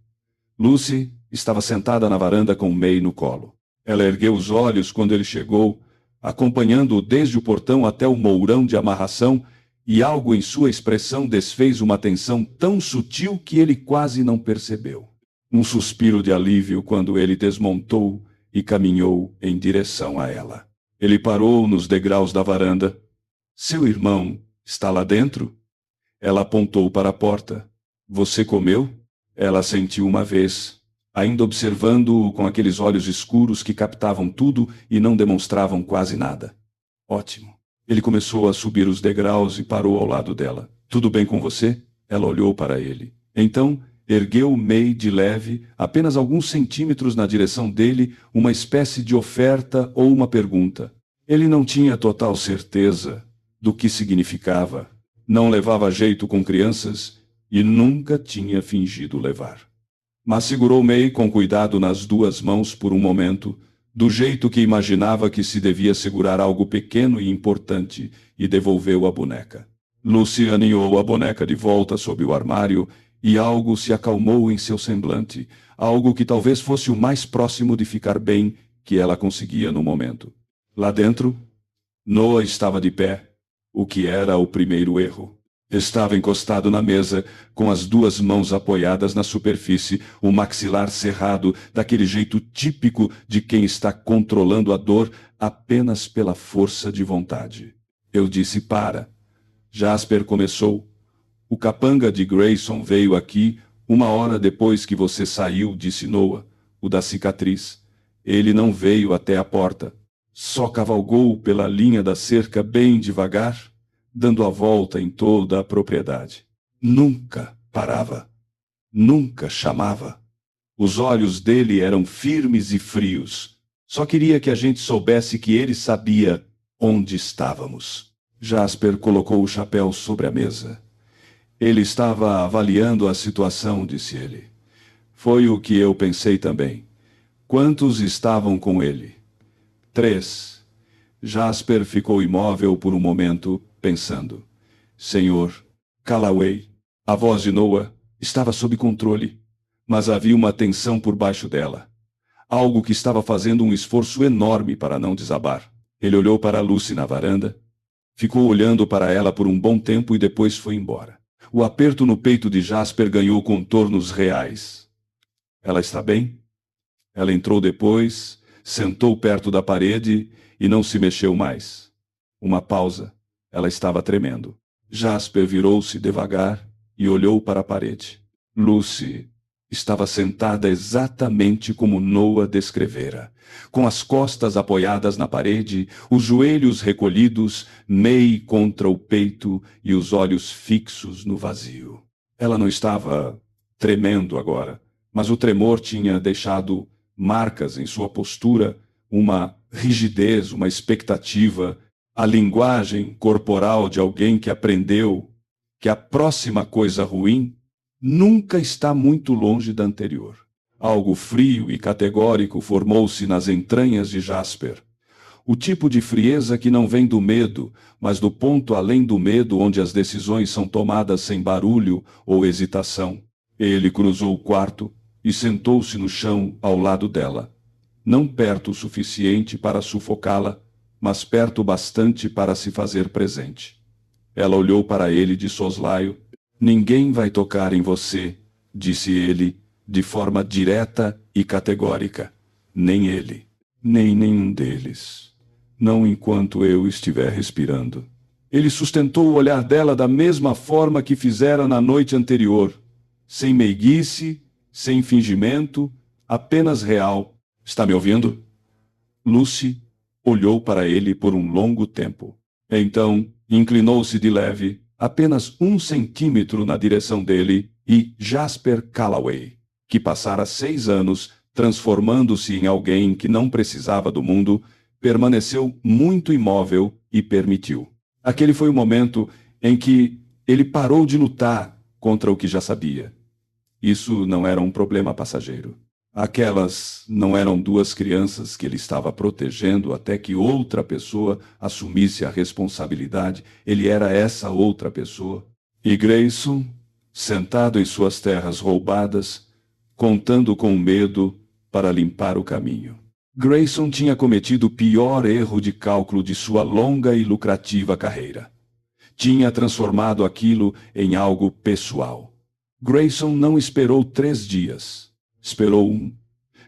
Lucy estava sentada na varanda com May no colo. Ela ergueu os olhos quando ele chegou, acompanhando-o desde o portão até o mourão de amarração, e algo em sua expressão desfez uma tensão tão sutil que ele quase não percebeu. Um suspiro de alívio quando ele desmontou e caminhou em direção a ela. Ele parou nos degraus da varanda. Seu irmão está lá dentro? Ela apontou para a porta. Você comeu? Ela assentiu uma vez, ainda observando-o com aqueles olhos escuros que captavam tudo e não demonstravam quase nada. Ótimo. Ele começou a subir os degraus e parou ao lado dela. Tudo bem com você? Ela olhou para ele. Então, ergueu May de leve, apenas alguns centímetros na direção dele, uma espécie de oferta ou uma pergunta. Ele não tinha total certeza do que significava. Não levava jeito com crianças e nunca tinha fingido levar. Mas segurou May com cuidado nas 2 mãos por um momento, do jeito que imaginava que se devia segurar algo pequeno e importante, e devolveu a boneca. Lucy aninhou a boneca de volta sob o armário e algo se acalmou em seu semblante, algo que talvez fosse o mais próximo de ficar bem que ela conseguia no momento. Lá dentro, Noah estava de pé, o que era o primeiro erro. Estava encostado na mesa, com as 2 mãos apoiadas na superfície, o maxilar cerrado, daquele jeito típico de quem está controlando a dor apenas pela força de vontade. Eu disse para. Jasper começou. O capanga de Grayson veio aqui 1 hora depois que você saiu, disse Noah, o da cicatriz. Ele não veio até a porta. Só cavalgou pela linha da cerca bem devagar, dando a volta em toda a propriedade. Nunca parava. Nunca chamava. Os olhos dele eram firmes e frios. Só queria que a gente soubesse que ele sabia onde estávamos. Jasper colocou o chapéu sobre a mesa. Ele estava avaliando a situação, disse ele. Foi o que eu pensei também. Quantos estavam com ele? 3. Jasper ficou imóvel por um momento, pensando. Senhor, Callaway. A voz de Noah Estava sob controle, mas havia uma tensão por baixo dela. Algo que estava fazendo um esforço enorme para não desabar. Ele olhou para Lucy na varanda, ficou olhando para ela por um bom tempo e depois foi embora. O aperto no peito de Jasper ganhou contornos reais. Ela está bem? Ela entrou depois, sentou perto da parede e não se mexeu mais. Uma pausa. Ela estava tremendo. Jasper virou-se devagar e olhou para a parede. Lucy estava sentada exatamente como Noah descrevera, com as costas apoiadas na parede, os joelhos recolhidos, May contra o peito e os olhos fixos no vazio. Ela não estava tremendo agora, mas o tremor tinha deixado marcas em sua postura, uma rigidez, uma expectativa, a linguagem corporal de alguém que aprendeu que a próxima coisa ruim nunca está muito longe da anterior. Algo frio e categórico formou-se nas entranhas de Jasper. O tipo de frieza que não vem do medo, mas do ponto além do medo onde as decisões são tomadas sem barulho ou hesitação. Ele cruzou o quarto e sentou-se no chão ao lado dela. Não perto o suficiente para sufocá-la, mas perto o bastante para se fazer presente. Ela olhou para ele de soslaio. Ninguém vai tocar em você, disse ele, de forma direta e categórica. Nem ele, nem nenhum deles. Não enquanto eu estiver respirando. Ele sustentou o olhar dela da mesma forma que fizera na noite anterior. Sem meiguice, sem fingimento, apenas real. Está me ouvindo? Lucy olhou para ele por um longo tempo. Então, inclinou-se de leve, apenas 1 centímetro na direção dele, e Jasper Calloway, que passara 6 anos transformando-se em alguém que não precisava do mundo, permaneceu muito imóvel e permitiu. Aquele foi o momento em que ele parou de lutar contra o que já sabia. Isso não era um problema passageiro. Aquelas não eram 2 crianças que ele estava protegendo até que outra pessoa assumisse a responsabilidade. Ele era essa outra pessoa. E Grayson, sentado em suas terras roubadas, contando com medo para limpar o caminho. Grayson tinha cometido o pior erro de cálculo de sua longa e lucrativa carreira. Tinha transformado aquilo em algo pessoal. Grayson não esperou 3 dias. Esperou 1.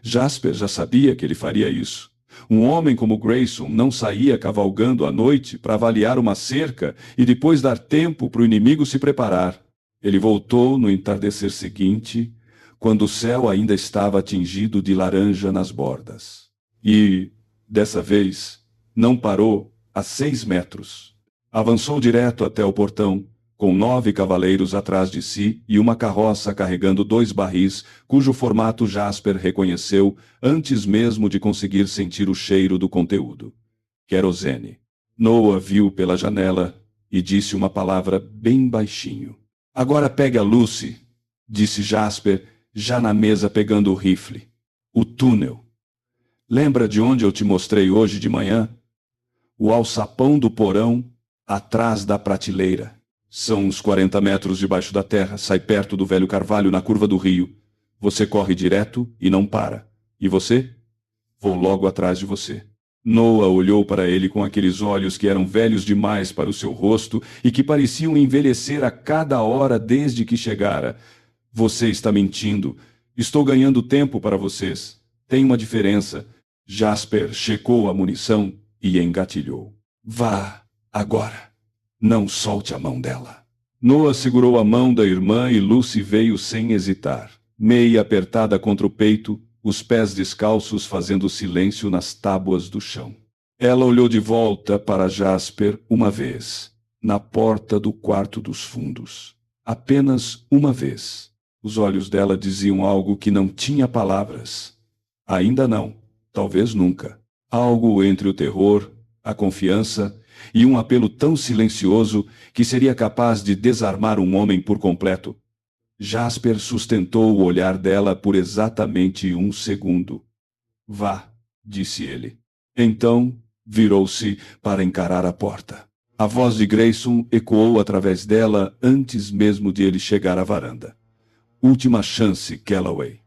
Jasper já sabia que ele faria isso. Um homem como Grayson não saía cavalgando à noite para avaliar uma cerca e depois dar tempo para o inimigo se preparar. Ele voltou no entardecer seguinte, quando o céu ainda estava tingido de laranja nas bordas. E, dessa vez, não parou a 6 metros. Avançou direto até o portão, com 9 cavaleiros atrás de si e uma carroça carregando 2 barris, cujo formato Jasper reconheceu antes mesmo de conseguir sentir o cheiro do conteúdo. Querosene. Noah viu pela janela e disse uma palavra bem baixinho. Agora pegue a Lucy, disse Jasper, já na mesa pegando o rifle. O túnel. Lembra de onde eu te mostrei hoje de manhã? O alçapão do porão, atrás da prateleira. São uns 40 metros debaixo da terra, sai perto do velho carvalho na curva do rio. Você corre direto e não para. E você? Vou logo atrás de você. Noah olhou para ele com aqueles olhos que eram velhos demais para o seu rosto e que pareciam envelhecer a cada hora desde que chegara. Você está mentindo. Estou ganhando tempo para vocês. Tem uma diferença. Jasper checou a munição e engatilhou. Vá, agora. Não solte a mão dela. Noah segurou a mão da irmã e Lucy veio sem hesitar. Meia apertada contra o peito, os pés descalços fazendo silêncio nas tábuas do chão. Ela olhou de volta para Jasper uma vez, na porta do quarto dos fundos. Apenas uma vez. Os olhos dela diziam algo que não tinha palavras. Ainda não, talvez nunca. Algo entre o terror, a confiança e um apelo tão silencioso que seria capaz de desarmar um homem por completo. Jasper sustentou o olhar dela por exatamente 1 segundo. Vá, disse ele. Então, virou-se para encarar a porta. A voz de Grayson ecoou através dela antes mesmo de ele chegar à varanda. Última chance, Calloway.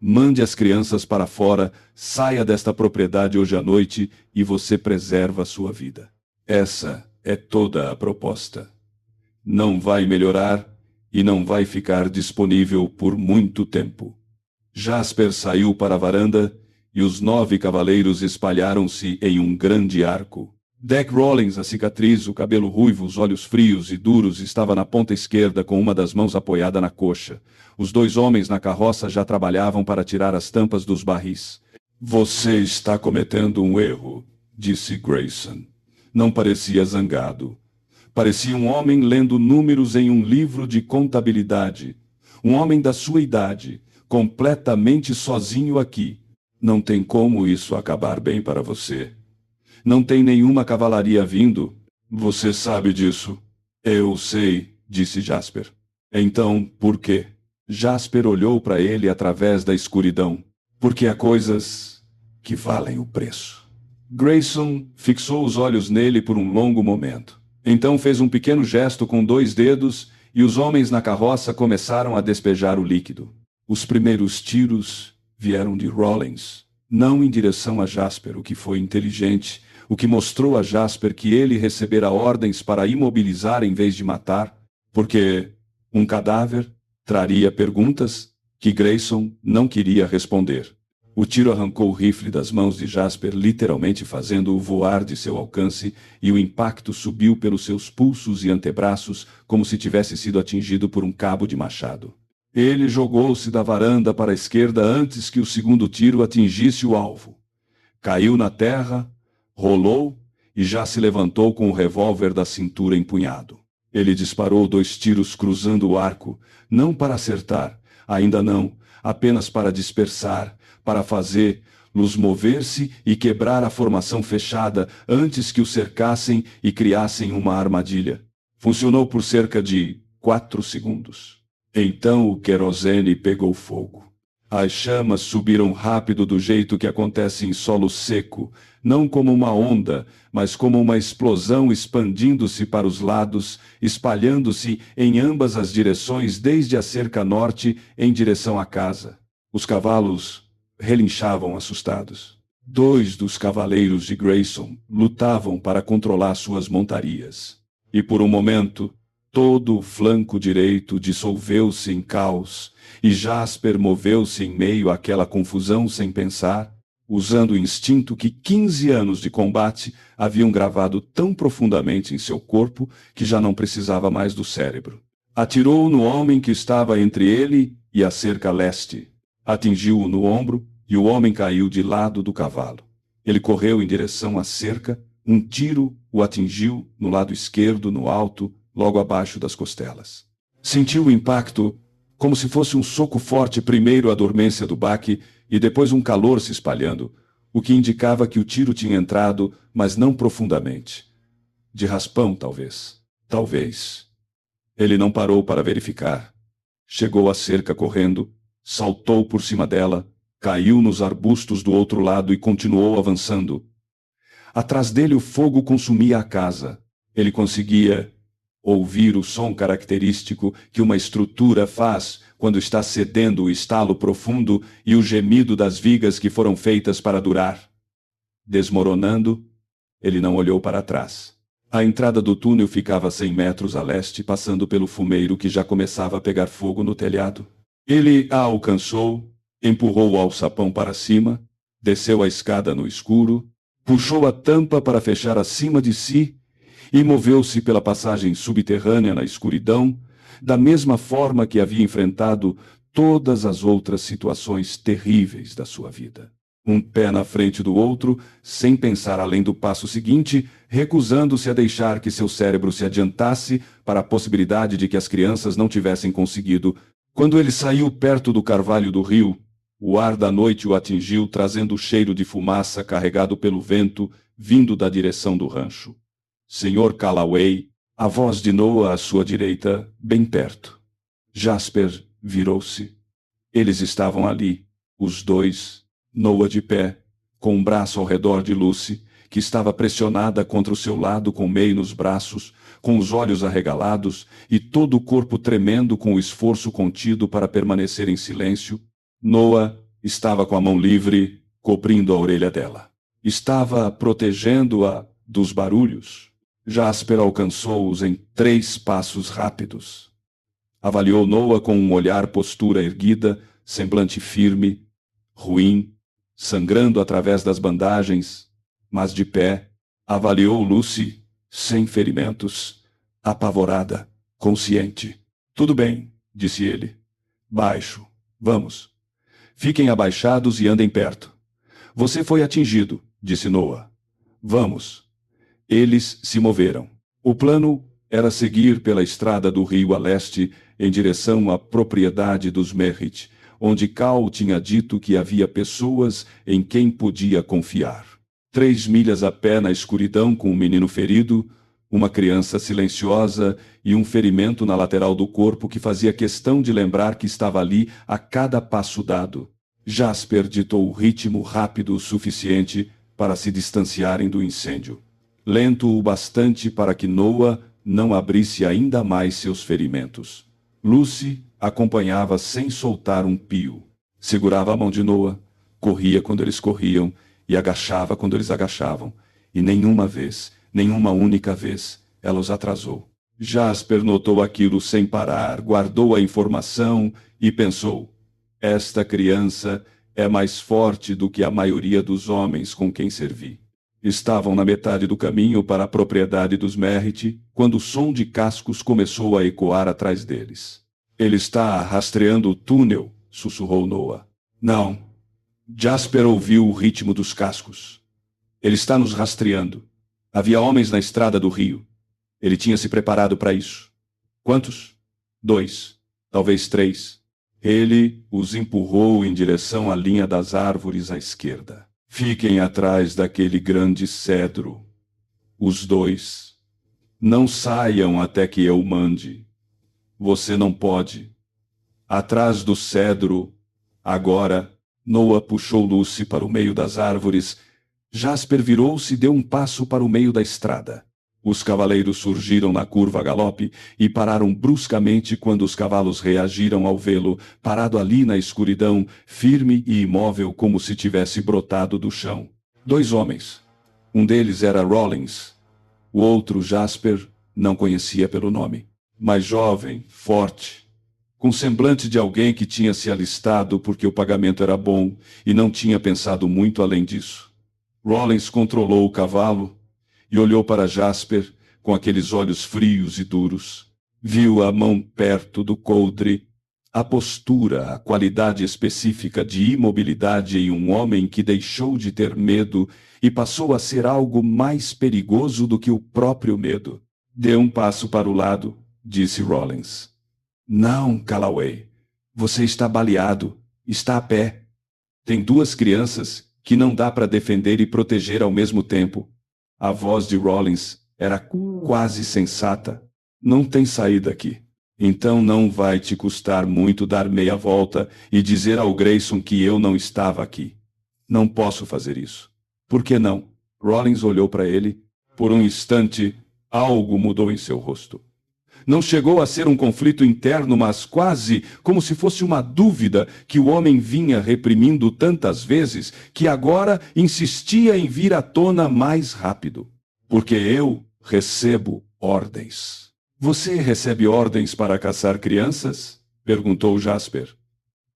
Mande as crianças para fora, saia desta propriedade hoje à noite e você preserva a sua vida. Essa é toda a proposta. Não vai melhorar e não vai ficar disponível por muito tempo. Jasper saiu para a varanda e os 9 cavaleiros espalharam-se em um grande arco. Deck Rollins, a cicatriz, o cabelo ruivo, os olhos frios e duros, estava na ponta esquerda com uma das mãos apoiada na coxa. Os 2 homens na carroça já trabalhavam para tirar as tampas dos barris. Você está cometendo um erro, disse Grayson. Não parecia zangado. Parecia um homem lendo números em um livro de contabilidade. Um homem da sua idade, completamente sozinho aqui. Não tem como isso acabar bem para você. Não tem nenhuma cavalaria vindo. Você sabe disso. Eu sei, disse Jasper. Então, por quê? Jasper olhou para ele através da escuridão. Porque há coisas que valem o preço. Grayson fixou os olhos nele por um longo momento. Então fez um pequeno gesto com 2 dedos e os homens na carroça começaram a despejar o líquido. Os primeiros tiros vieram de Rollins, não em direção a Jasper, o que foi inteligente, o que mostrou a Jasper que ele recebera ordens para imobilizar em vez de matar, porque um cadáver traria perguntas que Grayson não queria responder. O tiro arrancou o rifle das mãos de Jasper, literalmente fazendo-o voar de seu alcance, e o impacto subiu pelos seus pulsos e antebraços como se tivesse sido atingido por um cabo de machado. Ele jogou-se da varanda para a esquerda antes que o segundo tiro atingisse o alvo. Caiu na terra, rolou e já se levantou com o revólver da cintura empunhado. Ele disparou 2 tiros cruzando o arco, não para acertar, ainda não, apenas para dispersar, para fazer-los mover-se e quebrar a formação fechada antes que o cercassem e criassem uma armadilha. Funcionou por cerca de 4 segundos. Então o querosene pegou fogo. As chamas subiram rápido do jeito que acontece em solo seco, não como uma onda, mas como uma explosão expandindo-se para os lados, espalhando-se em ambas as direções desde a cerca norte em direção à casa. Os cavalos relinchavam assustados. 2 dos cavaleiros de Grayson lutavam para controlar suas montarias. E por um momento, todo o flanco direito dissolveu-se em caos, e Jasper moveu-se em meio àquela confusão sem pensar, usando o instinto que 15 anos de combate haviam gravado tão profundamente em seu corpo que já não precisava mais do cérebro. Atirou no homem que estava entre ele e a cerca leste. Atingiu-o no ombro e o homem caiu de lado do cavalo. Ele correu em direção à cerca, um tiro o atingiu no lado esquerdo, no alto, logo abaixo das costelas. Sentiu o impacto como se fosse um soco forte, primeiro a dormência do baque e depois um calor se espalhando, o que indicava que o tiro tinha entrado, mas não profundamente. De raspão, talvez. Talvez. Ele não parou para verificar. Chegou à cerca correndo, saltou por cima dela, caiu nos arbustos do outro lado e continuou avançando. Atrás dele o fogo consumia a casa. Ele conseguia ouvir o som característico que uma estrutura faz quando está cedendo o estalo profundo e o gemido das vigas que foram feitas para durar. Desmoronando, ele não olhou para trás. A entrada do túnel ficava 100 metros a leste, passando pelo fumeiro que já começava a pegar fogo no telhado. Ele a alcançou, empurrou o alçapão para cima, desceu a escada no escuro, puxou a tampa para fechar acima de si e moveu-se pela passagem subterrânea na escuridão, da mesma forma que havia enfrentado todas as outras situações terríveis da sua vida. Um pé na frente do outro, sem pensar além do passo seguinte, recusando-se a deixar que seu cérebro se adiantasse para a possibilidade de que as crianças não tivessem conseguido. Quando ele saiu perto do carvalho do rio, o ar da noite o atingiu, trazendo o cheiro de fumaça carregado pelo vento, vindo da direção do rancho. Senhor Calloway, a voz de Noah à sua direita, bem perto. Jasper virou-se. Eles estavam ali, os 2, Noah de pé, com um braço ao redor de Lucy, que estava pressionada contra o seu lado com May nos braços, com os olhos arregalados e todo o corpo tremendo com o esforço contido para permanecer em silêncio. Noah estava com a mão livre, cobrindo a orelha dela. Estava protegendo-a dos barulhos. Jasper alcançou-os em 3 passos rápidos. Avaliou Noah com um olhar, postura erguida, semblante firme, ruim, sangrando através das bandagens, mas de pé. Avaliou Lucy, sem ferimentos, apavorada, consciente. Tudo bem, disse ele. Baixo. Vamos. Fiquem abaixados e andem perto. Você foi atingido, disse Noah. Vamos. Eles se moveram. O plano era seguir pela estrada do rio a leste em direção à propriedade dos Merritt, onde Cal tinha dito que havia pessoas em quem podia confiar. 3 milhas a pé na escuridão com um menino ferido, uma criança silenciosa e um ferimento na lateral do corpo que fazia questão de lembrar que estava ali a cada passo dado. Jasper ditou o ritmo rápido o suficiente para se distanciarem do incêndio. Lento o bastante para que Noah não abrisse ainda mais seus ferimentos. Lucy acompanhava sem soltar um pio. Segurava a mão de Noah, corria quando eles corriam e agachava quando eles agachavam. E nenhuma vez, nenhuma única vez, ela os atrasou. Jasper notou aquilo sem parar, guardou a informação e pensou: esta criança é mais forte do que a maioria dos homens com quem servi. Estavam na metade do caminho para a propriedade dos Merritt, quando o som de cascos começou a ecoar atrás deles. Ele está rastreando o túnel, sussurrou Noah. Não. Jasper ouviu o ritmo dos cascos. Ele está nos rastreando. Havia homens na estrada do rio. Ele tinha se preparado para isso. Quantos? 2, talvez 3. Ele os empurrou em direção à linha das árvores à esquerda. Fiquem atrás daquele grande cedro. Os 2. Não saiam até que eu mande. Você não pode. Atrás do cedro. Agora. Noah puxou Lucy para o meio das árvores. Jasper virou-se e deu um passo para o meio da estrada. Os cavaleiros surgiram na curva a galope e pararam bruscamente quando os cavalos reagiram ao vê-lo, parado ali na escuridão, firme e imóvel como se tivesse brotado do chão. 2 homens. Um deles era Rollins. O outro, Jasper, não conhecia pelo nome. Mais jovem, forte, com semblante de alguém que tinha se alistado porque o pagamento era bom e não tinha pensado muito além disso. Rollins controlou o cavalo e olhou para Jasper com aqueles olhos frios e duros. Viu a mão perto do coldre, a postura, a qualidade específica de imobilidade em um homem que deixou de ter medo e passou a ser algo mais perigoso do que o próprio medo. Dê um passo para o lado, disse Rollins. Não, Calloway. Você está baleado. Está a pé. Tem 2 crianças que não dá para defender e proteger ao mesmo tempo. A voz de Rollins era quase sensata. Não tem saída aqui. Então não vai te custar muito dar meia volta e dizer ao Grayson que eu não estava aqui. Não posso fazer isso. Por que não? Rollins olhou para ele. Por um instante, algo mudou em seu rosto. Não chegou a ser um conflito interno, mas quase como se fosse uma dúvida que o homem vinha reprimindo tantas vezes que agora insistia em vir à tona mais rápido. Porque eu recebo ordens. Você recebe ordens para caçar crianças? Perguntou Jasper.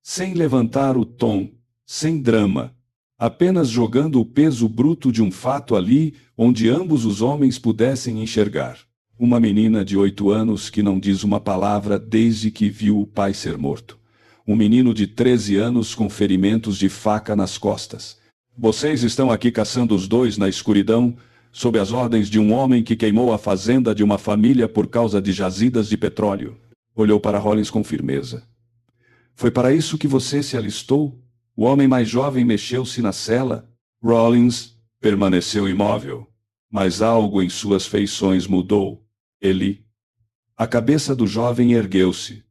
Sem levantar o tom, sem drama, apenas jogando o peso bruto de um fato ali onde ambos os homens pudessem enxergar. Uma menina de 8 anos que não diz uma palavra desde que viu o pai ser morto. Um menino de 13 anos com ferimentos de faca nas costas. Vocês estão aqui caçando os 2 na escuridão, sob as ordens de um homem que queimou a fazenda de uma família por causa de jazidas de petróleo. Olhou para Rollins com firmeza. Foi para isso que você se alistou? O homem mais jovem mexeu-se na cela. Rollins permaneceu imóvel, mas algo em suas feições mudou. A cabeça do jovem ergueu-se.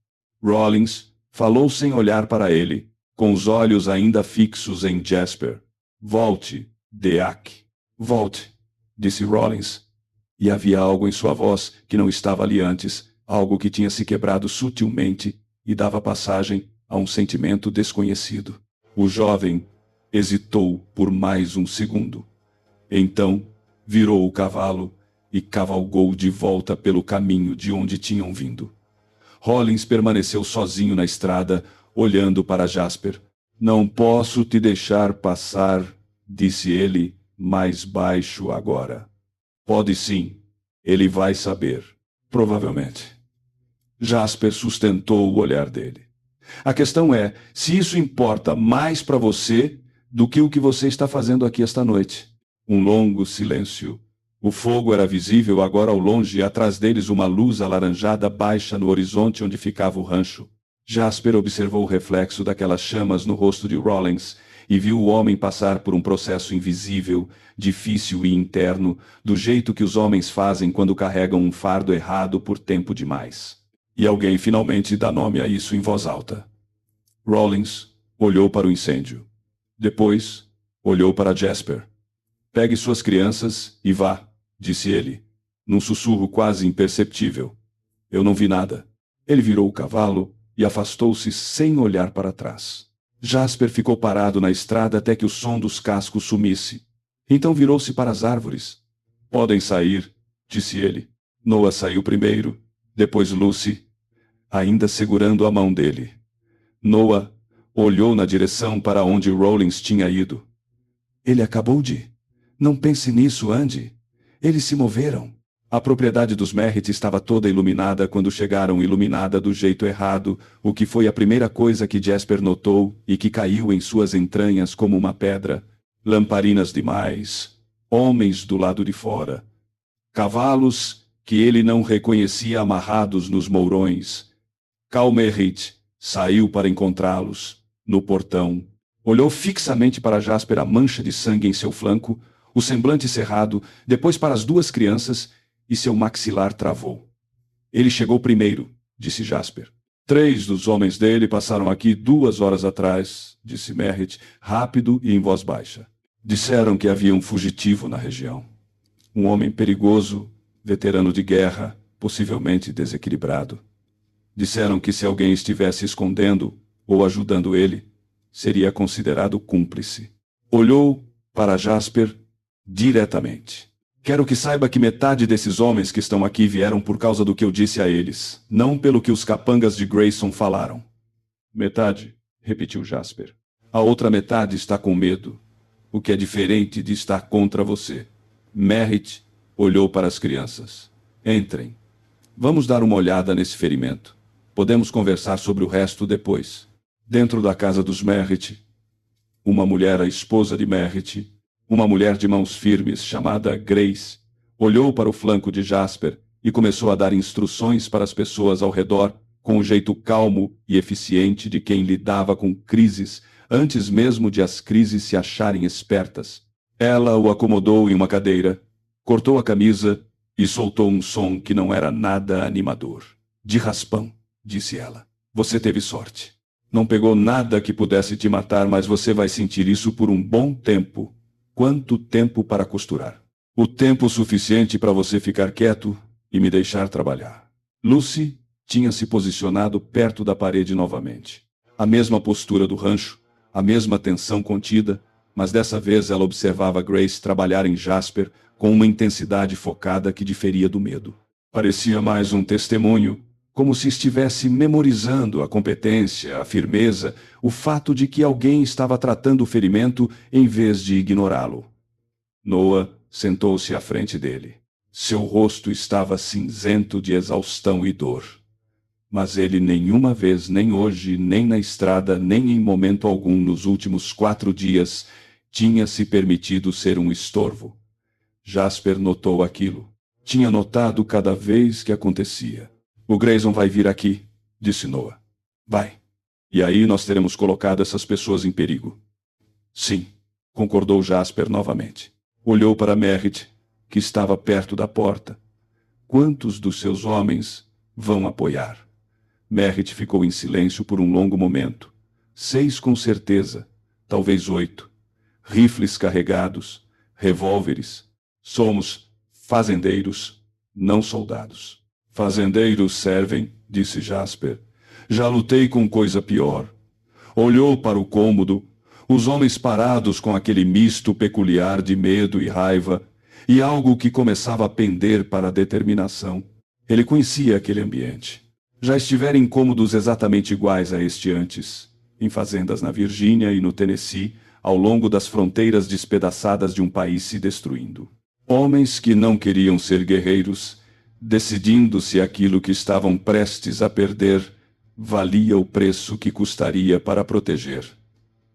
Rollins falou sem olhar para ele, com os olhos ainda fixos em Jasper. Volte, Deac. Volte, disse Rollins. E havia algo em sua voz que não estava ali antes, algo que tinha se quebrado sutilmente e dava passagem a um sentimento desconhecido. O jovem hesitou por mais um segundo. Então, virou o cavalo e cavalgou de volta pelo caminho de onde tinham vindo. Rollins permaneceu sozinho na estrada, olhando para Jasper. Não posso te deixar passar, disse ele, mais baixo agora. Pode sim. Ele vai saber. Provavelmente. Jasper sustentou o olhar dele. A questão é, se isso importa mais para você do que o que você está fazendo aqui esta noite. Um longo silêncio. O fogo era visível agora ao longe e atrás deles uma luz alaranjada baixa no horizonte onde ficava o rancho. Jasper observou o reflexo daquelas chamas no rosto de Rollins e viu o homem passar por um processo invisível, difícil e interno, do jeito que os homens fazem quando carregam um fardo errado por tempo demais. E alguém finalmente dá nome a isso em voz alta. Rollins olhou para o incêndio. Depois, olhou para Jasper. Pegue suas crianças e vá, disse ele, num sussurro quase imperceptível. Eu não vi nada. Ele virou o cavalo e afastou-se sem olhar para trás. Jasper ficou parado na estrada até que o som dos cascos sumisse. Então virou-se para as árvores. Podem sair, disse ele. Noah saiu primeiro, depois Lucy, ainda segurando a mão dele. Noah olhou na direção para onde Rollins tinha ido. Ele acabou de... Não pense nisso, Andy. Eles se moveram. A propriedade dos Merritt estava toda iluminada quando chegaram, iluminada do jeito errado, o que foi a primeira coisa que Jasper notou e que caiu em suas entranhas como uma pedra. Lamparinas demais. Homens do lado de fora. Cavalos que ele não reconhecia amarrados nos mourões. Cal Merritt saiu para encontrá-los, no portão. Olhou fixamente para Jasper, a mancha de sangue em seu flanco, o semblante cerrado, depois para as duas crianças, e seu maxilar travou. Ele chegou primeiro, disse Jasper. 3 dos homens dele passaram aqui 2 horas atrás, disse Merritt, rápido e em voz baixa. Disseram que havia um fugitivo na região. Um homem perigoso, veterano de guerra, possivelmente desequilibrado. Disseram que se alguém estivesse escondendo ou ajudando ele, seria considerado cúmplice. Olhou para Jasper diretamente. Quero que saiba que metade desses homens que estão aqui vieram por causa do que eu disse a eles, não pelo que os capangas de Grayson falaram. Metade, repetiu Jasper. A outra metade está com medo, o que é diferente de estar contra você. Merritt olhou para as crianças. Entrem. Vamos dar uma olhada nesse ferimento. Podemos conversar sobre o resto depois. Dentro da casa dos Merritt, uma mulher, a esposa de Merritt, uma mulher de mãos firmes chamada Grace, olhou para o flanco de Jasper e começou a dar instruções para as pessoas ao redor, com um jeito calmo e eficiente de quem lidava com crises, antes mesmo de as crises se acharem espertas. Ela o acomodou em uma cadeira, cortou a camisa e soltou um som que não era nada animador. De raspão, disse ela. Você teve sorte. Não pegou nada que pudesse te matar, mas você vai sentir isso por um bom tempo. Quanto tempo para costurar? O tempo suficiente para você ficar quieto e me deixar trabalhar. Lucy tinha se posicionado perto da parede novamente. A mesma postura do rancho, a mesma tensão contida, mas dessa vez ela observava Grace trabalhar em Jasper com uma intensidade focada que diferia do medo. Parecia mais um testemunho, como se estivesse memorizando a competência, a firmeza, o fato de que alguém estava tratando o ferimento em vez de ignorá-lo. Noah sentou-se à frente dele. Seu rosto estava cinzento de exaustão e dor. Mas ele nenhuma vez, nem hoje, nem na estrada, nem em momento algum nos últimos 4 dias, tinha se permitido ser um estorvo. Jasper notou aquilo. Tinha notado cada vez que acontecia. O Grayson vai vir aqui, disse Noah. Vai. E aí nós teremos colocado essas pessoas em perigo. Sim, concordou Jasper novamente. Olhou para Merritt, que estava perto da porta. Quantos dos seus homens vão apoiar? Merritt ficou em silêncio por um longo momento. 6 com certeza, talvez 8. Rifles carregados, revólveres. Somos Fazendeiros, não soldados. Fazendeiros servem, disse Jasper. Já lutei com coisa pior. Olhou para o cômodo, os homens parados com aquele misto peculiar de medo e raiva, e algo que começava a pender para a determinação. Ele conhecia aquele ambiente. Já estivera em cômodos exatamente iguais a este antes, em fazendas na Virgínia e no Tennessee, ao longo das fronteiras despedaçadas de um país se destruindo. Homens que não queriam ser guerreiros, decidindo se aquilo que estavam prestes a perder valia o preço que custaria para proteger.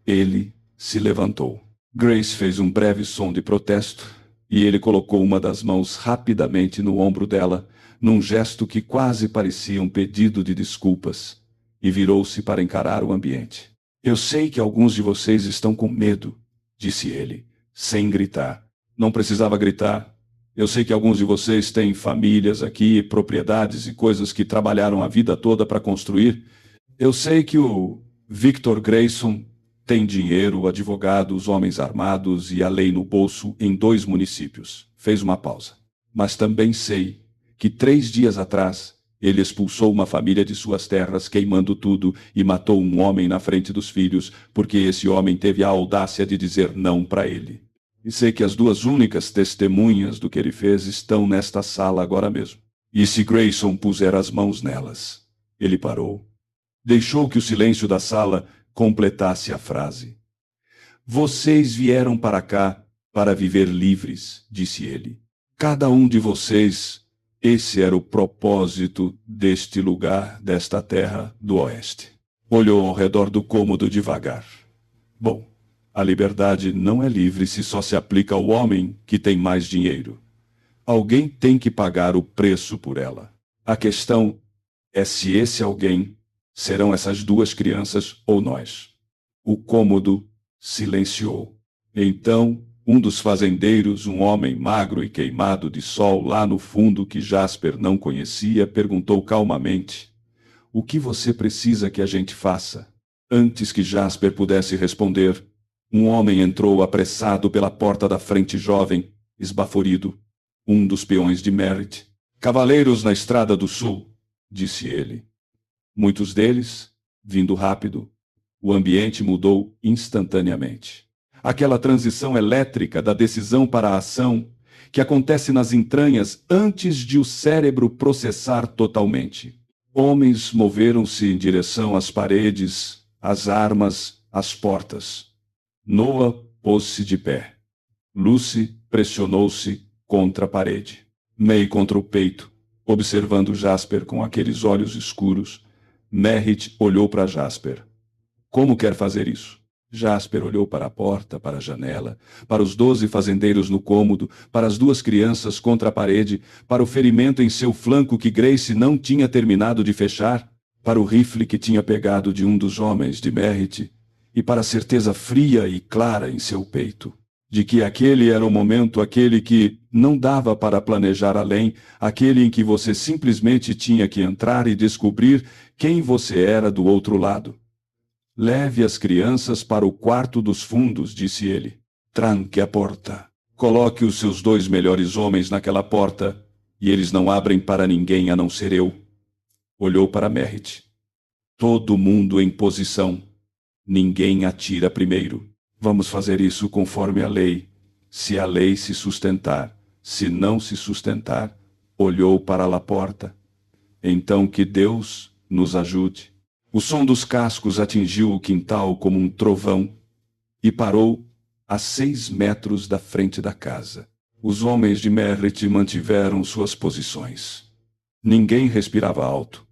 Ele se levantou. Grace fez um breve som de protesto, e ele colocou uma das mãos rapidamente no ombro dela, num gesto que quase parecia um pedido de desculpas, e virou-se para encarar o ambiente. Eu sei que alguns de vocês estão com medo, disse ele, sem gritar. Não precisava gritar. Eu sei que alguns de vocês têm famílias aqui, propriedades e coisas que trabalharam a vida toda para construir. Eu sei que o Victor Grayson tem dinheiro, advogados, homens armados e a lei no bolso em 2 municípios. Fez uma pausa. Mas também sei que 3 dias atrás ele expulsou uma família de suas terras, queimando tudo, e matou um homem na frente dos filhos, porque esse homem teve a audácia de dizer não para ele. E sei que as 2 únicas testemunhas do que ele fez estão nesta sala agora mesmo. E se Grayson puser as mãos nelas? Ele parou. Deixou que o silêncio da sala completasse a frase. Vocês vieram para cá para viver livres, disse ele. Cada um de vocês, esse era o propósito deste lugar, desta terra do oeste. Olhou ao redor do cômodo devagar. Bom, a liberdade não é livre se só se aplica ao homem que tem mais dinheiro. Alguém tem que pagar o preço por ela. A questão é se esse alguém serão essas 2 crianças ou nós. O cômodo silenciou. Então, um dos fazendeiros, um homem magro e queimado de sol lá no fundo que Jasper não conhecia, perguntou calmamente: o que você precisa que a gente faça? Antes que Jasper pudesse responder, um homem entrou apressado pela porta da frente jovem, esbaforido, um dos peões de Merritt. Cavaleiros na Estrada do Sul, disse ele. Muitos deles, vindo rápido, o ambiente mudou instantaneamente. Aquela transição elétrica da decisão para a ação que acontece nas entranhas antes de o cérebro processar totalmente. Homens moveram-se em direção às paredes, às armas, às portas. Noah pôs-se de pé. Lucy pressionou-se contra a parede. May contra o peito, observando Jasper com aqueles olhos escuros. Merritt olhou para Jasper. Como quer fazer isso? Jasper olhou para a porta, para a janela, para os 12 fazendeiros no cômodo, para as 2 crianças contra a parede, para o ferimento em seu flanco que Grace não tinha terminado de fechar, para o rifle que tinha pegado de um dos homens de Merritt, e para a certeza fria e clara em seu peito, de que aquele era o momento, aquele que não dava para planejar além, aquele em que você simplesmente tinha que entrar e descobrir quem você era do outro lado. Leve as crianças para o quarto dos fundos, disse ele. Tranque a porta. Coloque os seus 2 melhores homens naquela porta, e eles não abrem para ninguém a não ser eu. Olhou para Merritt. Todo mundo em posição. Ninguém atira primeiro. Vamos fazer isso conforme a lei. Se a lei se sustentar. Se não se sustentar, olhou para a porta. Então que Deus nos ajude. O som dos cascos atingiu o quintal como um trovão e parou a 6 metros da frente da casa. Os homens de Merritt mantiveram suas posições. Ninguém respirava alto.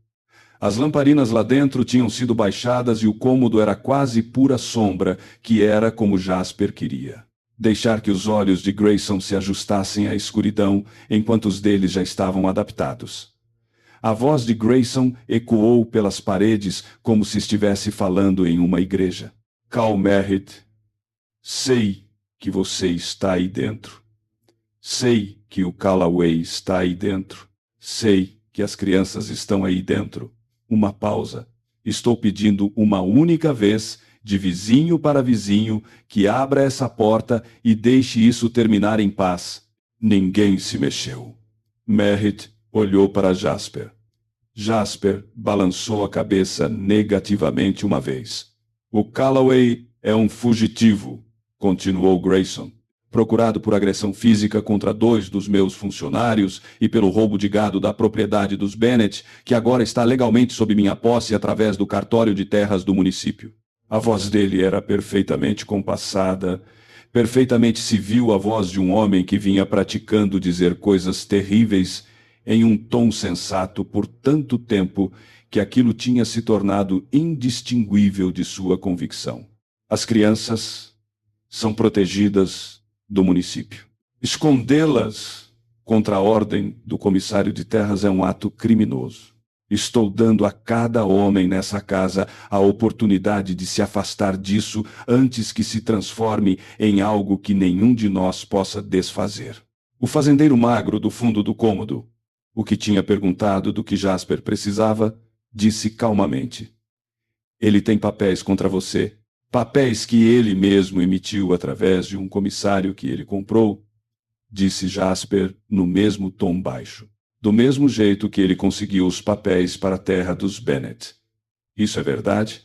As lamparinas lá dentro tinham sido baixadas e o cômodo era quase pura sombra, que era como Jasper queria. Deixar que os olhos de Grayson se ajustassem à escuridão, enquanto os deles já estavam adaptados. A voz de Grayson ecoou pelas paredes como se estivesse falando em uma igreja. Cal Merritt, sei que você está aí dentro. Sei que o Callaway está aí dentro. Sei que as crianças estão aí dentro. Uma pausa. Estou pedindo uma única vez, de vizinho para vizinho, que abra essa porta e deixe isso terminar em paz. Ninguém se mexeu. Merritt olhou para Jasper. Jasper balançou a cabeça negativamente uma vez. O Calloway é um fugitivo, continuou Grayson, procurado por agressão física contra 2 dos meus funcionários e pelo roubo de gado da propriedade dos Bennett, que agora está legalmente sob minha posse através do cartório de terras do município. A voz dele era perfeitamente compassada, perfeitamente civil, a voz de um homem que vinha praticando dizer coisas terríveis em um tom sensato por tanto tempo que aquilo tinha se tornado indistinguível de sua convicção. As crianças são protegidas do município. Escondê-las contra a ordem do comissário de terras é um ato criminoso. Estou dando a cada homem nessa casa a oportunidade de se afastar disso antes que se transforme em algo que nenhum de nós possa desfazer. O fazendeiro magro do fundo do cômodo, o que tinha perguntado do que Jasper precisava, disse calmamente: ele tem papéis contra você, papéis que ele mesmo emitiu através de um comissário que ele comprou, disse Jasper no mesmo tom baixo. Do mesmo jeito que ele conseguiu os papéis para a terra dos Bennett. Isso é verdade?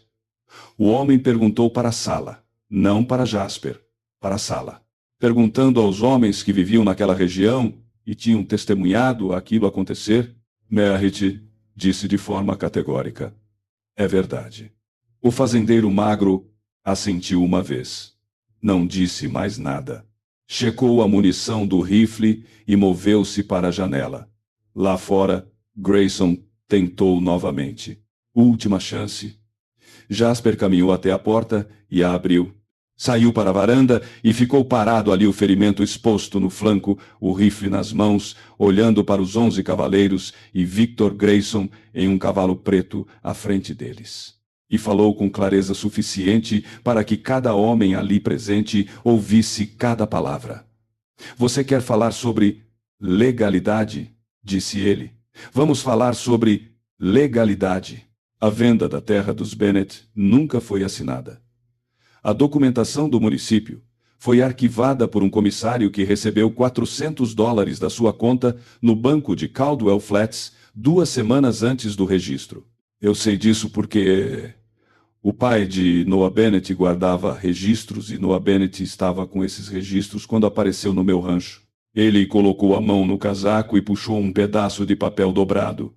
O homem perguntou para a sala, não para Jasper, para a sala. Perguntando aos homens que viviam naquela região e tinham testemunhado aquilo acontecer, Merritt disse de forma categórica: é verdade. O fazendeiro magro assentiu uma vez. Não disse mais nada. Checou a munição do rifle e moveu-se para a janela. Lá fora, Grayson tentou novamente. Última chance. Jasper caminhou até a porta e a abriu. Saiu para a varanda e ficou parado ali, o ferimento exposto no flanco, o rifle nas mãos, olhando para os 11 cavaleiros e Victor Grayson em um cavalo preto à frente deles. E falou com clareza suficiente para que cada homem ali presente ouvisse cada palavra. Você quer falar sobre legalidade? Disse ele. Vamos falar sobre legalidade. A venda da terra dos Bennett nunca foi assinada. A documentação do município foi arquivada por um comissário que recebeu $400 da sua conta no banco de Caldwell Flats 2 semanas antes do registro. Eu sei disso porque o pai de Noah Bennett guardava registros e Noah Bennett estava com esses registros quando apareceu no meu rancho. Ele colocou a mão no casaco e puxou um pedaço de papel dobrado.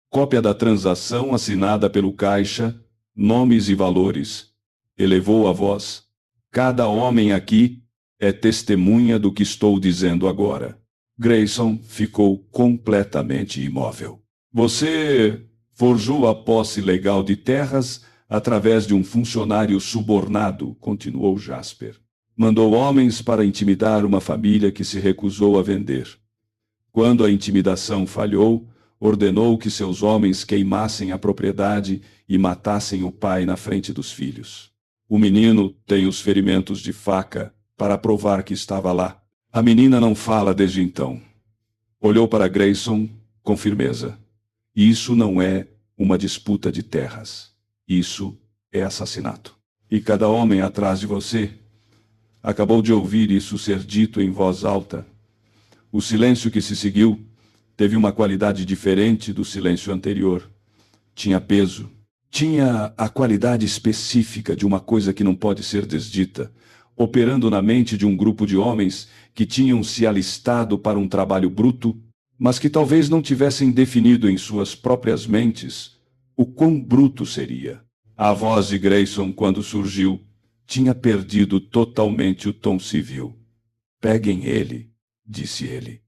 Cópia da transação assinada pelo caixa, nomes e valores. Elevou a voz. Cada homem aqui é testemunha do que estou dizendo agora. Grayson ficou completamente imóvel. Você forjou a posse legal de terras através de um funcionário subornado, continuou Jasper. Mandou homens para intimidar uma família que se recusou a vender. Quando a intimidação falhou, ordenou que seus homens queimassem a propriedade e matassem o pai na frente dos filhos. O menino tem os ferimentos de faca para provar que estava lá. A menina não fala desde então. Olhou para Grayson com firmeza. Isso não é uma disputa de terras. Isso é assassinato. E cada homem atrás de você acabou de ouvir isso ser dito em voz alta. O silêncio que se seguiu teve uma qualidade diferente do silêncio anterior. Tinha peso. Tinha a qualidade específica de uma coisa que não pode ser desdita, operando na mente de um grupo de homens que tinham se alistado para um trabalho bruto, mas que talvez não tivessem definido em suas próprias mentes o quão bruto seria. A voz de Grayson, quando surgiu, tinha perdido totalmente o tom civil. Peguem ele, disse ele.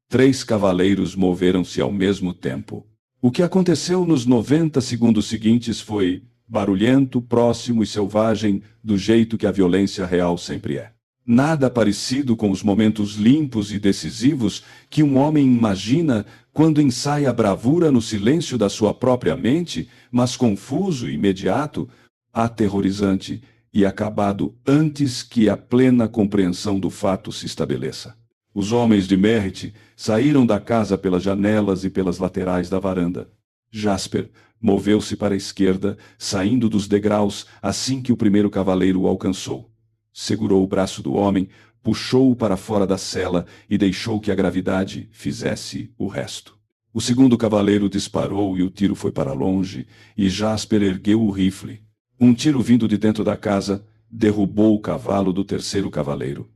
3 cavaleiros moveram-se ao mesmo tempo. O que aconteceu nos 90 segundos seguintes foi barulhento, próximo e selvagem, do jeito que a violência real sempre é. Nada parecido com os momentos limpos e decisivos que um homem imagina quando ensaia a bravura no silêncio da sua própria mente, mas confuso, imediato, aterrorizante e acabado antes que a plena compreensão do fato se estabeleça. Os homens de Merritt saíram da casa pelas janelas e pelas laterais da varanda. Jasper moveu-se para a esquerda, saindo dos degraus assim que o primeiro cavaleiro o alcançou. Segurou o braço do homem, puxou-o para fora da cela e deixou que a gravidade fizesse o resto. O segundo cavaleiro disparou e o tiro foi para longe, e Jasper ergueu o rifle. Um tiro vindo de dentro da casa derrubou o cavalo do terceiro cavaleiro.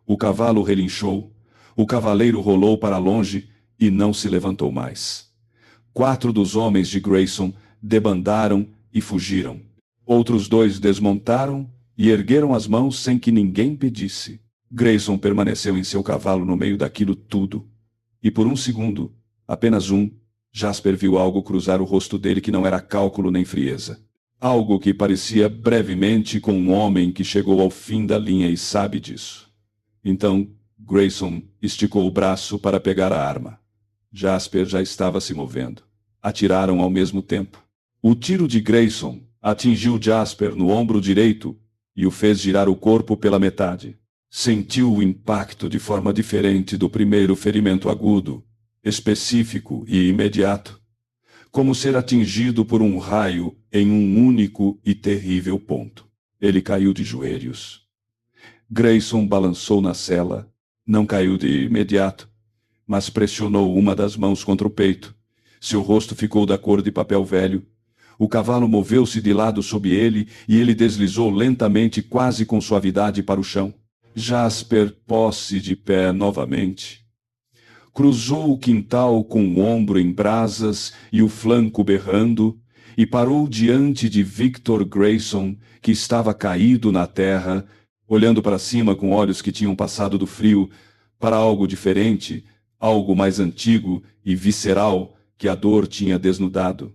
O cavalo relinchou, o cavaleiro rolou para longe e não se levantou mais. 4 dos homens de Grayson debandaram e fugiram. Outros 2 desmontaram e ergueram as mãos sem que ninguém pedisse. Grayson permaneceu em seu cavalo no meio daquilo tudo. E por um segundo, apenas um, Jasper viu algo cruzar o rosto dele que não era cálculo nem frieza. Algo que parecia brevemente com um homem que chegou ao fim da linha e sabe disso. Então, Grayson esticou o braço para pegar a arma. Jasper já estava se movendo. Atiraram ao mesmo tempo. O tiro de Grayson atingiu Jasper no ombro direito e o fez girar o corpo pela metade. Sentiu o impacto de forma diferente do primeiro ferimento agudo, específico e imediato, como ser atingido por um raio em um único e terrível ponto. Ele caiu de joelhos. Grayson balançou na cela, não caiu de imediato, mas pressionou uma das mãos contra o peito. Seu rosto ficou da cor de papel velho. O cavalo moveu-se de lado sob ele e ele deslizou lentamente, quase com suavidade, para o chão. Jasper pôs-se de pé novamente. Cruzou o quintal com o ombro em brasas e o flanco berrando, e parou diante de Victor Grayson, que estava caído na terra, olhando para cima com olhos que tinham passado do frio para algo diferente, algo mais antigo e visceral que a dor tinha desnudado.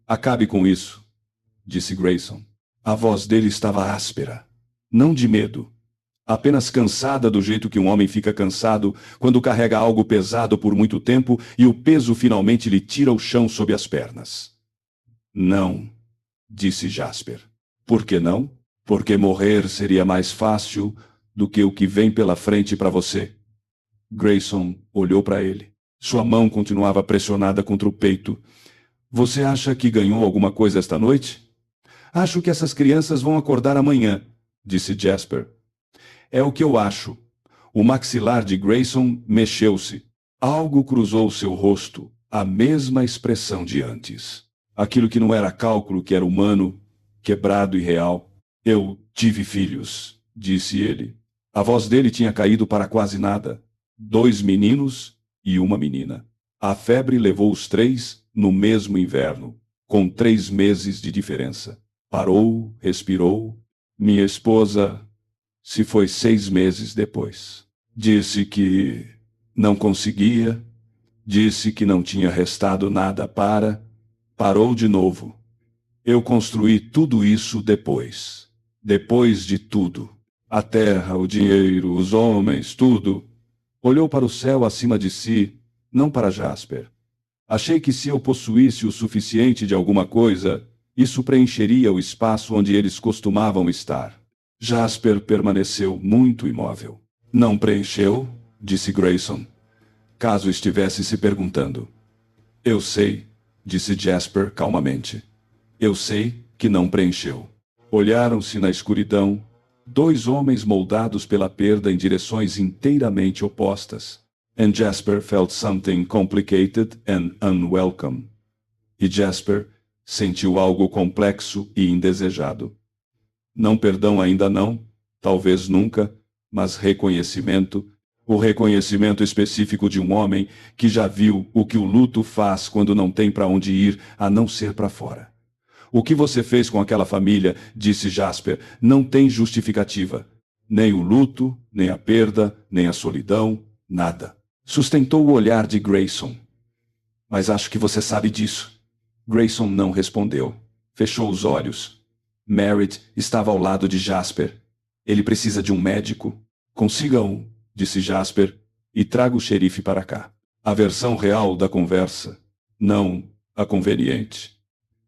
"Acabe com isso", disse Grayson. A voz dele estava áspera, não de medo, apenas cansada do jeito que um homem fica cansado quando carrega algo pesado por muito tempo e o peso finalmente lhe tira o chão sob as pernas. "Não", disse Jasper. "Por que não? Porque morrer seria mais fácil do que o que vem pela frente para você." Grayson olhou para ele. Sua mão continuava pressionada contra o peito. "Você acha que ganhou alguma coisa esta noite?" "Acho que essas crianças vão acordar amanhã", disse Jasper. "É o que eu acho." O maxilar de Grayson mexeu-se. Algo cruzou seu rosto, a mesma expressão de antes. Aquilo que não era cálculo, que era humano, quebrado e real. "Eu tive filhos", disse ele. A voz dele tinha caído para quase nada. 2 meninos e uma menina. A febre levou os 3 no mesmo inverno, com 3 meses de diferença. Parou, respirou. "Minha esposa se foi 6 meses depois. Disse que não conseguia, disse que não tinha restado nada para... Parou de novo. Eu construí tudo isso depois. Depois de tudo. A terra, o dinheiro, os homens, tudo." Olhou para o céu acima de si, não para Jasper. "Achei que se eu possuísse o suficiente de alguma coisa, isso preencheria o espaço onde eles costumavam estar." Jasper permaneceu muito imóvel. "Não preencheu?" disse Grayson, caso estivesse se perguntando. "Eu sei", disse Jasper calmamente. "Eu sei que não preencheu." Olharam-se na escuridão, 2 homens moldados pela perda em direções inteiramente opostas. And Jasper felt something complicated and unwelcome. E Jasper sentiu algo complexo e indesejado. Não perdão ainda não, talvez nunca, mas reconhecimento, o reconhecimento específico de um homem que já viu o que o luto faz quando não tem para onde ir a não ser para fora. "O que você fez com aquela família", disse Jasper, "não tem justificativa. Nem o luto, nem a perda, nem a solidão, nada." Sustentou o olhar de Grayson. "Mas acho que você sabe disso." Grayson não respondeu. Fechou os olhos. Merritt estava ao lado de Jasper. "Ele precisa de um médico." "Consiga um", disse Jasper, "e traga o xerife para cá." A versão real da conversa, não a conveniente.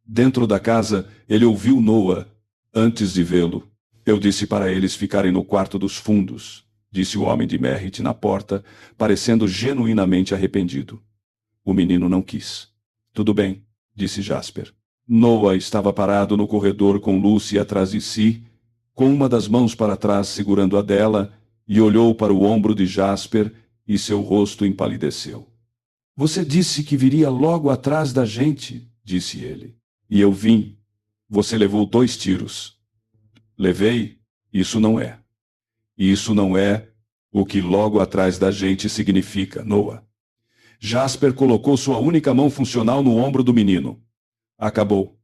Dentro da casa, ele ouviu Noah, antes de vê-lo. "Eu disse para eles ficarem no quarto dos fundos", disse o homem de Merritt na porta, parecendo genuinamente arrependido. O menino não quis. "Tudo bem", disse Jasper. Noah estava parado no corredor com Lucy atrás de si, com uma das mãos para trás segurando a dela e olhou para o ombro de Jasper e seu rosto empalideceu. Você disse que viria logo atrás da gente, disse ele. E eu vim. Você levou 2 tiros. Levei? Isso não é. Isso não é o que logo atrás da gente significa, Noah. Jasper colocou sua única mão funcional no ombro do menino. Acabou.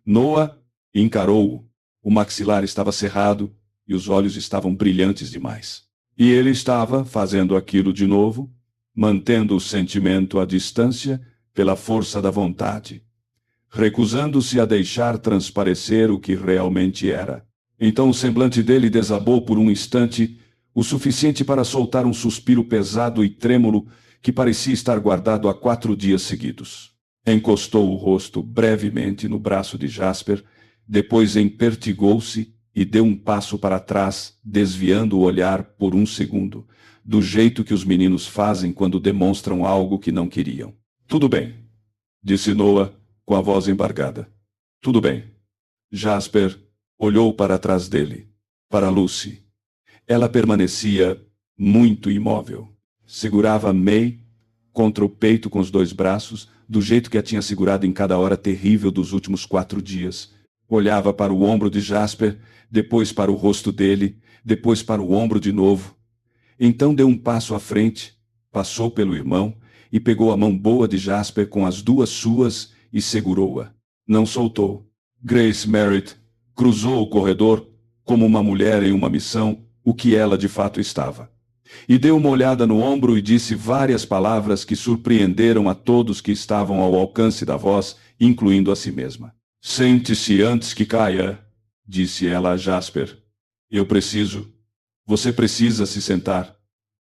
Noah encarou-o. O maxilar estava cerrado e os olhos estavam brilhantes demais. E ele estava fazendo aquilo de novo, mantendo o sentimento à distância pela força da vontade, recusando-se a deixar transparecer o que realmente era. Então o semblante dele desabou por um instante, o suficiente para soltar um suspiro pesado e trêmulo que parecia estar guardado há 4 dias seguidos. Encostou o rosto brevemente no braço de Jasper, depois empertigou-se e deu um passo para trás, desviando o olhar por um segundo, do jeito que os meninos fazem quando demonstram algo que não queriam. Tudo bem, disse Noah, com a voz embargada. Tudo bem. Jasper olhou para trás dele, para Lucy. Ela permanecia muito imóvel. Segurava May contra o peito com os 2 braços, do jeito que a tinha segurado em cada hora terrível dos últimos 4 dias. Olhava para o ombro de Jasper, depois para o rosto dele, depois para o ombro de novo. Então deu um passo à frente, passou pelo irmão e pegou a mão boa de Jasper com as 2 suas e segurou-a. Não soltou. Grace Merritt cruzou o corredor como uma mulher em uma missão, o que ela de fato estava. E deu uma olhada no ombro e disse várias palavras que surpreenderam a todos que estavam ao alcance da voz, incluindo a si mesma. Sente-se antes que caia, disse ela a Jasper. Eu preciso. Você precisa se sentar.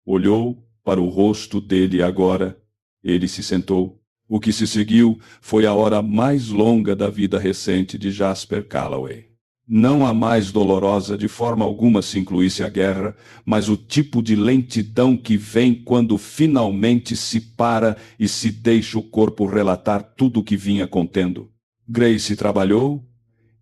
Olhou para o rosto dele agora. Ele se sentou. O que se seguiu foi a hora mais longa da vida recente de Jasper Calloway. Não a mais dolorosa de forma alguma se incluísse a guerra, mas o tipo de lentidão que vem quando finalmente se para e se deixa o corpo relatar tudo o que vinha contendo. Grace trabalhou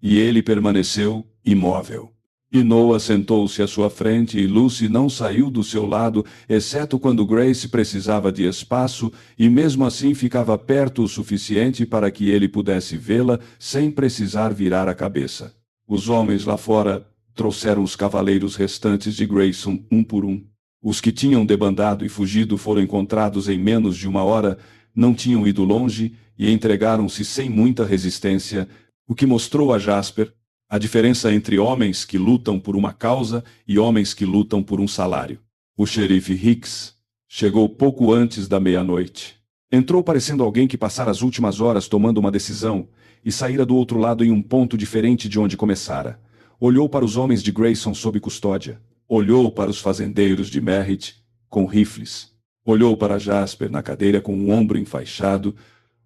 e ele permaneceu imóvel. E Noah sentou-se à sua frente e Lucy não saiu do seu lado, exceto quando Grace precisava de espaço e mesmo assim ficava perto o suficiente para que ele pudesse vê-la sem precisar virar a cabeça. Os homens lá fora trouxeram os cavaleiros restantes de Grayson um por um. Os que tinham debandado e fugido foram encontrados em menos de 1 hora, não tinham ido longe e entregaram-se sem muita resistência, o que mostrou a Jasper a diferença entre homens que lutam por uma causa e homens que lutam por um salário. O xerife Hicks chegou pouco antes da meia-noite. Entrou parecendo alguém que passara as últimas horas tomando uma decisão e saíra do outro lado em um ponto diferente de onde começara. Olhou para os homens de Grayson sob custódia. Olhou para os fazendeiros de Merritt com rifles. Olhou para Jasper na cadeira com um ombro enfaixado,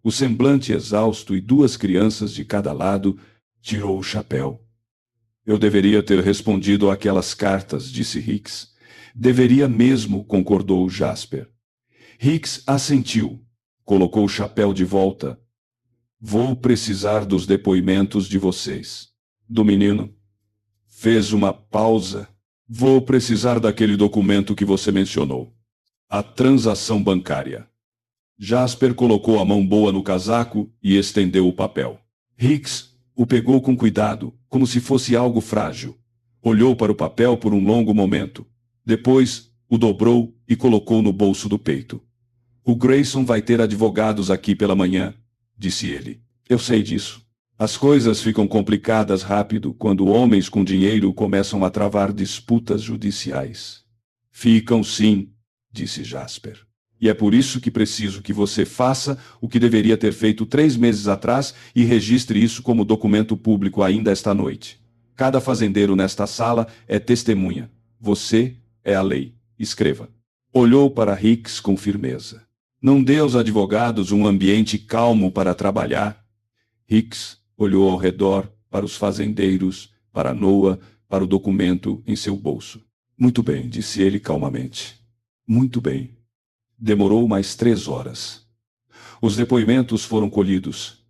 o semblante exausto e 2 crianças de cada lado. Tirou o chapéu. Eu deveria ter respondido àquelas cartas, disse Hicks. Deveria mesmo, concordou Jasper. Hicks assentiu. Colocou o chapéu de volta. Vou precisar dos depoimentos de vocês. Do menino. Fez uma pausa. Vou precisar daquele documento que você mencionou. A transação bancária. Jasper colocou a mão boa no casaco e estendeu o papel. Hicks o pegou com cuidado, como se fosse algo frágil. Olhou para o papel por um longo momento. Depois, o dobrou e colocou no bolso do peito. O Grayson vai ter advogados aqui pela manhã, disse ele. Eu sei disso. As coisas ficam complicadas rápido quando homens com dinheiro começam a travar disputas judiciais. Ficam sim, disse Jasper. E é por isso que preciso que você faça o que deveria ter feito 3 meses atrás e registre isso como documento público ainda esta noite. Cada fazendeiro nesta sala é testemunha. Você é a lei. Escreva. Olhou para Hicks com firmeza. Não dê aos advogados um ambiente calmo para trabalhar. Hicks olhou ao redor, para os fazendeiros, para Noah, para o documento em seu bolso. Muito bem, disse ele calmamente. Muito bem. Demorou mais 3 horas. Os depoimentos foram colhidos.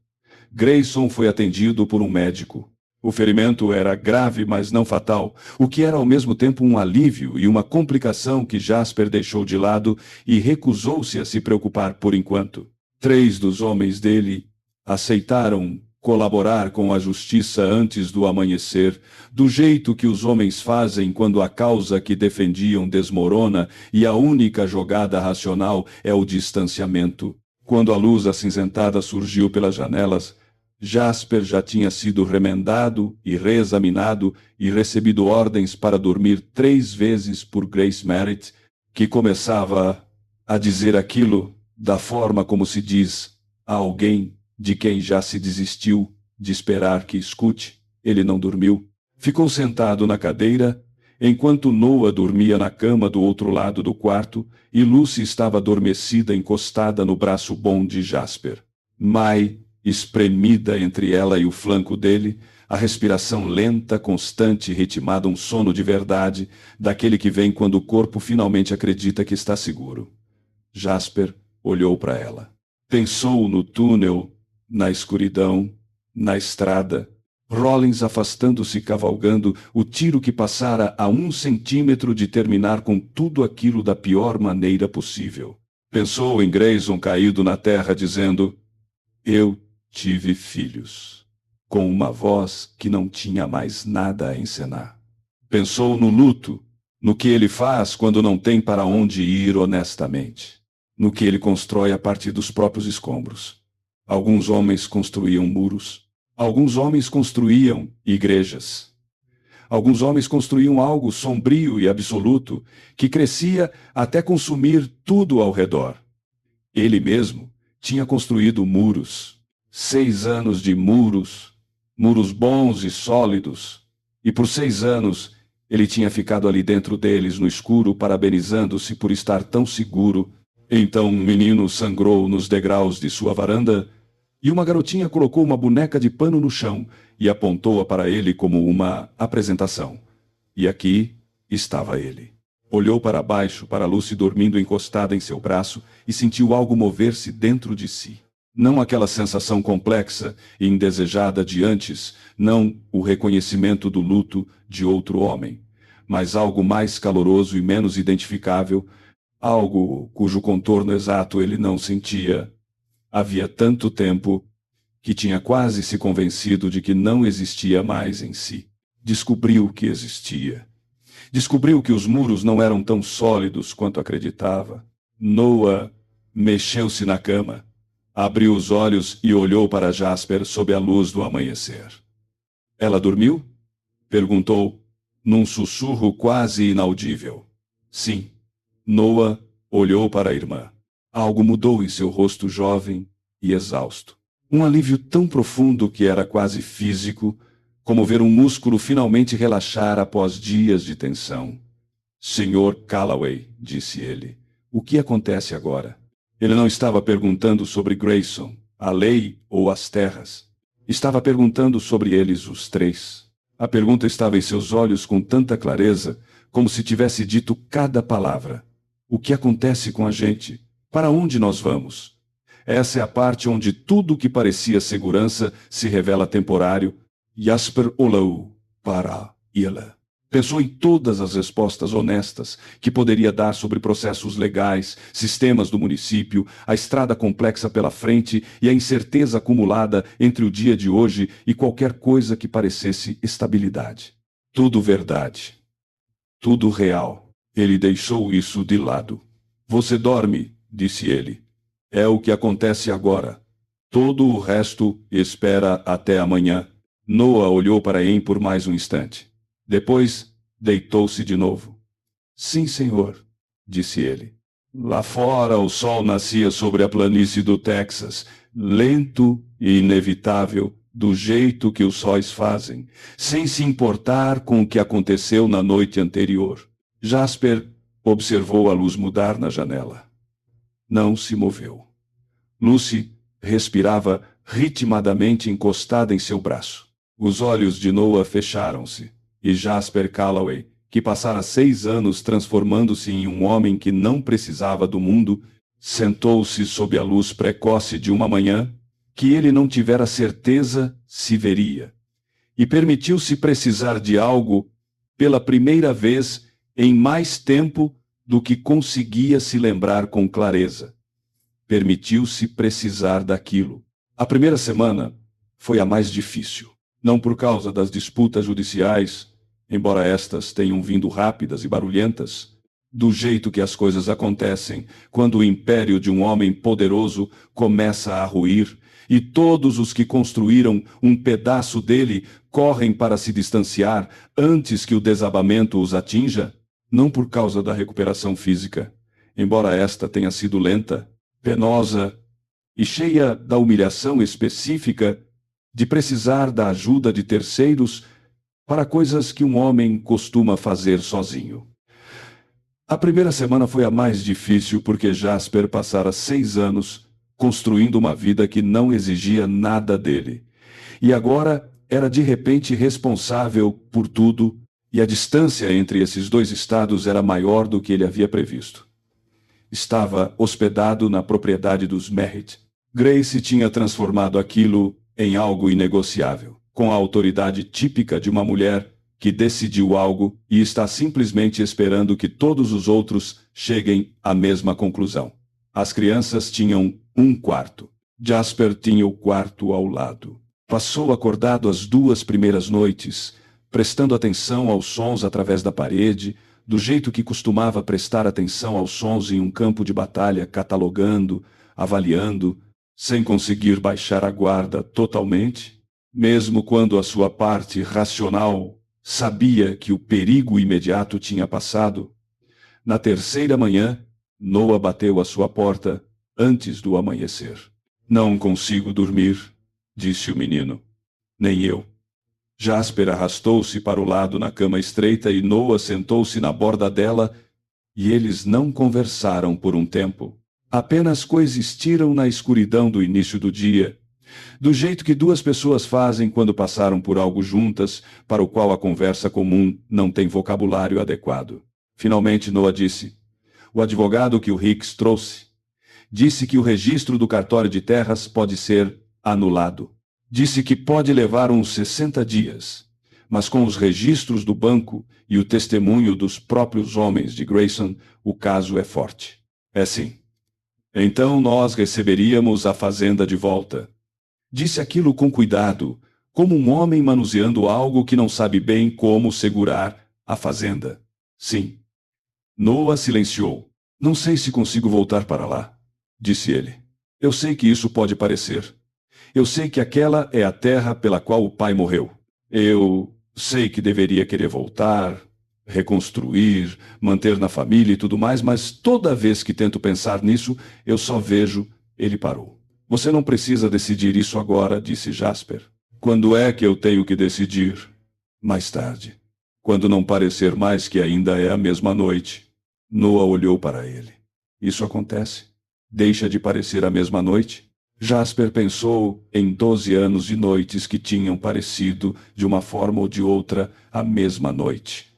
Grayson foi atendido por um médico. O ferimento era grave, mas não fatal, o que era ao mesmo tempo um alívio e uma complicação que Jasper deixou de lado e recusou-se a se preocupar por enquanto. 3 dos homens dele aceitaram colaborar com a justiça antes do amanhecer, do jeito que os homens fazem quando a causa que defendiam desmorona e a única jogada racional é o distanciamento. Quando a luz acinzentada surgiu pelas janelas, Jasper já tinha sido remendado e reexaminado e recebido ordens para dormir 3 vezes por Grace Merritt, que começava a dizer aquilo da forma como se diz a alguém de quem já se desistiu de esperar que escute. Ele não dormiu. Ficou sentado na cadeira, enquanto Noah dormia na cama do outro lado do quarto e Lucy estava adormecida encostada no braço bom de Jasper. Mai, espremida entre ela e o flanco dele, a respiração lenta, constante, ritmada, um sono de verdade, daquele que vem quando o corpo finalmente acredita que está seguro. Jasper olhou para ela. Pensou no túnel, na escuridão, na estrada, Rollins afastando-se cavalgando, o tiro que passara a 1 centímetro de terminar com tudo aquilo da pior maneira possível. Pensou em Grayson caído na terra dizendo: "Eu tive filhos", com uma voz que não tinha mais nada a encenar. Pensou no luto, no que ele faz quando não tem para onde ir honestamente, no que ele constrói a partir dos próprios escombros. Alguns homens construíam muros, alguns homens construíam igrejas. Alguns homens construíam algo sombrio e absoluto, que crescia até consumir tudo ao redor. Ele mesmo tinha construído muros. 6 anos de muros, muros bons e sólidos, e por 6 anos ele tinha ficado ali dentro deles no escuro, parabenizando-se por estar tão seguro. Então um menino sangrou nos degraus de sua varanda, e uma garotinha colocou uma boneca de pano no chão e apontou-a para ele como uma apresentação. E aqui estava ele. Olhou para baixo, para Lucy dormindo encostada em seu braço, e sentiu algo mover-se dentro de si. Não aquela sensação complexa e indesejada de antes, não o reconhecimento do luto de outro homem, mas algo mais caloroso e menos identificável, algo cujo contorno exato ele não sentia. Havia tanto tempo que tinha quase se convencido de que não existia mais em si. Descobriu que existia. Descobriu que os muros não eram tão sólidos quanto acreditava. Noah mexeu-se na cama, abriu os olhos e olhou para Jasper sob a luz do amanhecer. "Ela dormiu?" perguntou, num sussurro quase inaudível. Sim. Noah olhou para a irmã. Algo mudou em seu rosto jovem e exausto. Um alívio tão profundo que era quase físico, como ver um músculo finalmente relaxar após dias de tensão. "Sr. Calloway", disse ele, "o que acontece agora?" Ele não estava perguntando sobre Grayson, a lei ou as terras. Estava perguntando sobre eles os 3. A pergunta estava em seus olhos com tanta clareza, como se tivesse dito cada palavra. O que acontece com a gente? Para onde nós vamos? Essa é a parte onde tudo o que parecia segurança se revela temporário. Jasper olhou para ela. Pensou em todas as respostas honestas que poderia dar sobre processos legais, sistemas do município, a estrada complexa pela frente e a incerteza acumulada entre o dia de hoje e qualquer coisa que parecesse estabilidade. Tudo verdade. Tudo real. Ele deixou isso de lado. "Você dorme", disse ele. "É o que acontece agora. Todo o resto espera até amanhã." Noah olhou para Em por mais um instante. Depois, deitou-se de novo. "Sim, senhor", disse ele. Lá fora o sol nascia sobre a planície do Texas, lento e inevitável, do jeito que os sóis fazem, sem se importar com o que aconteceu na noite anterior. Jasper observou a luz mudar na janela. Não se moveu. Lucy respirava ritmadamente encostada em seu braço. Os olhos de Noah fecharam-se, e Jasper Calloway, que passara 6 anos transformando-se em um homem que não precisava do mundo, sentou-se sob a luz precoce de uma manhã que ele não tivera certeza se veria, e permitiu-se precisar de algo pela primeira vez em mais tempo do que conseguia se lembrar com clareza. Permitiu-se precisar daquilo. A primeira semana foi a mais difícil, não por causa das disputas judiciais, embora estas tenham vindo rápidas e barulhentas, do jeito que as coisas acontecem quando o império de um homem poderoso começa a ruir e todos os que construíram um pedaço dele correm para se distanciar antes que o desabamento os atinja, não por causa da recuperação física, embora esta tenha sido lenta, penosa e cheia da humilhação específica de precisar da ajuda de terceiros para coisas que um homem costuma fazer sozinho. A primeira semana foi a mais difícil porque Jasper passara 6 anos construindo uma vida que não exigia nada dele. E agora era de repente responsável por tudo, e a distância entre esses dois estados era maior do que ele havia previsto. Estava hospedado na propriedade dos Merritt. Grace tinha transformado aquilo em algo inegociável, com a autoridade típica de uma mulher que decidiu algo e está simplesmente esperando que todos os outros cheguem à mesma conclusão. As crianças tinham um quarto. Jasper tinha o quarto ao lado. Passou acordado as 2 primeiras noites, prestando atenção aos sons através da parede, do jeito que costumava prestar atenção aos sons em um campo de batalha, catalogando, avaliando, sem conseguir baixar a guarda totalmente, mesmo quando a sua parte racional sabia que o perigo imediato tinha passado. Na terceira manhã, Noah bateu à sua porta antes do amanhecer. Não consigo dormir, disse o menino. Nem eu. Jasper arrastou-se para o lado na cama estreita e Noah sentou-se na borda dela e eles não conversaram por um tempo. Apenas coexistiram na escuridão do início do dia, do jeito que 2 pessoas fazem quando passaram por algo juntas, para o qual a conversa comum não tem vocabulário adequado. Finalmente Noah disse: "O advogado que o Hicks trouxe disse que o registro do cartório de terras pode ser anulado. Disse que pode levar uns 60 dias, mas com os registros do banco e o testemunho dos próprios homens de Grayson, o caso é forte. É sim. Então nós receberíamos a fazenda de volta." Disse aquilo com cuidado, como um homem manuseando algo que não sabe bem como segurar a fazenda. Sim. Noah silenciou. "Não sei se consigo voltar para lá", disse ele. "Eu sei que isso pode parecer. Eu sei que aquela é a terra pela qual o pai morreu. Eu sei que deveria querer voltar, reconstruir, manter na família e tudo mais, mas toda vez que tento pensar nisso, eu só vejo..." Ele parou. "Você não precisa decidir isso agora", disse Jasper. "Quando é que eu tenho que decidir?" "Mais tarde. Quando não parecer mais que ainda é a mesma noite." Noah olhou para ele. "Isso acontece? Deixa de parecer a mesma noite?" Jasper pensou em 12 anos de noites que tinham parecido, de uma forma ou de outra, a mesma noite.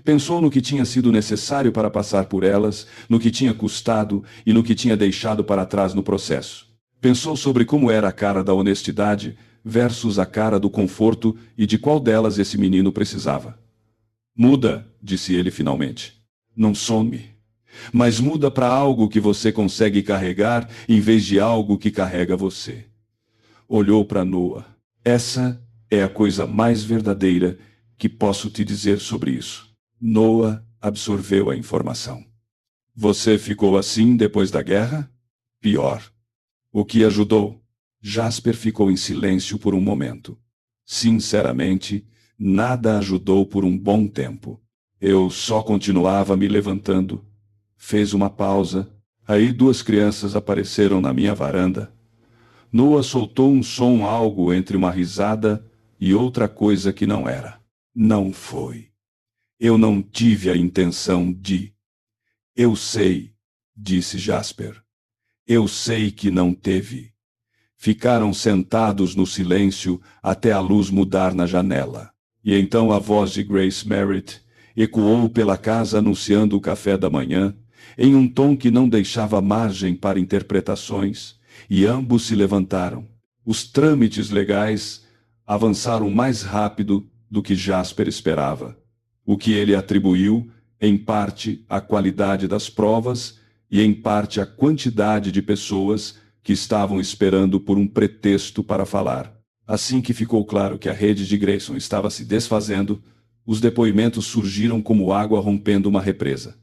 Pensou no que tinha sido necessário para passar por elas, no que tinha custado e no que tinha deixado para trás no processo. Pensou sobre como era a cara da honestidade versus a cara do conforto e de qual delas esse menino precisava. "Muda", disse ele finalmente. "Não some. Mas muda para algo que você consegue carregar em vez de algo que carrega você." Olhou para Noah. "Essa é a coisa mais verdadeira que posso te dizer sobre isso." Noah absorveu a informação. "Você ficou assim depois da guerra?" "Pior." "O que ajudou?" Jasper ficou em silêncio por um momento. "Sinceramente, nada ajudou por um bom tempo. Eu só continuava me levantando." Fez uma pausa. Aí 2 crianças apareceram na minha varanda. Noah soltou um som algo entre uma risada e outra coisa que não era. "Não foi. Eu não tive a intenção de..." "Eu sei", disse Jasper. "Eu sei que não teve." Ficaram sentados no silêncio até a luz mudar na janela. E então a voz de Grace Merritt ecoou pela casa anunciando o café da manhã, em um tom que não deixava margem para interpretações, e ambos se levantaram. Os trâmites legais avançaram mais rápido do que Jasper esperava, o que ele atribuiu, em parte, à qualidade das provas e, em parte, à quantidade de pessoas que estavam esperando por um pretexto para falar. Assim que ficou claro que a rede de Grayson estava se desfazendo, os depoimentos surgiram como água rompendo uma represa.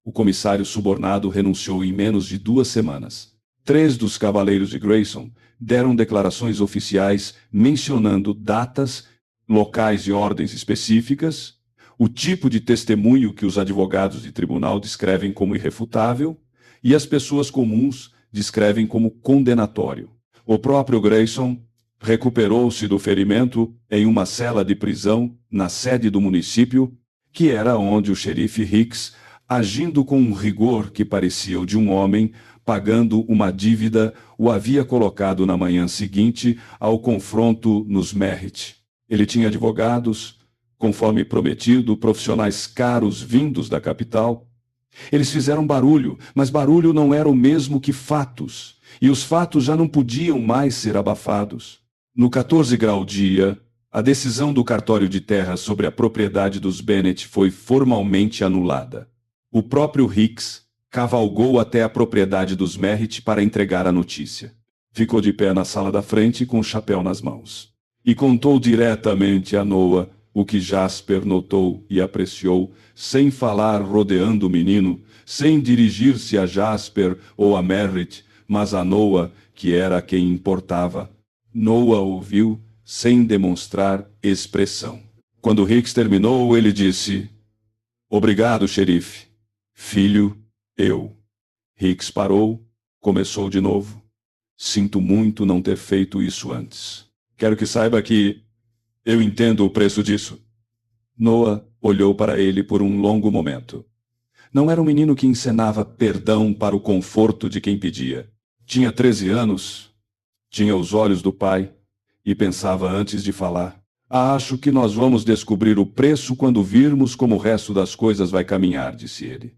O comissário subornado renunciou em menos de 2 semanas. 3 dos cavaleiros de Grayson deram declarações oficiais mencionando datas, locais e ordens específicas, o tipo de testemunho que os advogados de tribunal descrevem como irrefutável e as pessoas comuns descrevem como condenatório. O próprio Grayson recuperou-se do ferimento em uma cela de prisão na sede do município, que era onde o xerife Hicks, agindo com um rigor que parecia o de um homem, pagando uma dívida, o havia colocado na manhã seguinte ao confronto nos Merritt. Ele tinha advogados, conforme prometido, profissionais caros vindos da capital. Eles fizeram barulho, mas barulho não era o mesmo que fatos, e os fatos já não podiam mais ser abafados. No 14 grau dia, a decisão do cartório de terras sobre a propriedade dos Bennett foi formalmente anulada. O próprio Hicks cavalgou até a propriedade dos Merritt para entregar a notícia. Ficou de pé na sala da frente com o chapéu nas mãos. E contou diretamente a Noah o que Jasper notou e apreciou, sem falar rodeando o menino, sem dirigir-se a Jasper ou a Merritt, mas a Noah, que era a quem importava. Noah ouviu, sem demonstrar expressão. Quando Hicks terminou, ele disse: "Obrigado, xerife. Filho, eu." Hicks parou, começou de novo. "Sinto muito não ter feito isso antes. Quero que saiba que eu entendo o preço disso." Noah olhou para ele por um longo momento. Não era um menino que encenava perdão para o conforto de quem pedia. Tinha 13 anos, tinha os olhos do pai e pensava antes de falar. "Acho que nós vamos descobrir o preço quando virmos como o resto das coisas vai caminhar", disse ele.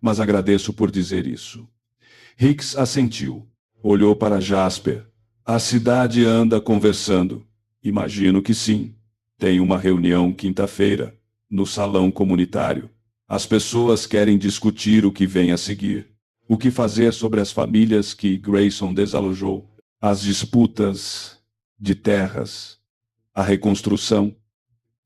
"Mas agradeço por dizer isso." Hicks assentiu. Olhou para Jasper. "A cidade anda conversando." "Imagino que sim. Tem uma reunião quinta-feira, no salão comunitário. As pessoas querem discutir o que vem a seguir. O que fazer sobre as famílias que Grayson desalojou. As disputas de terras. A reconstrução."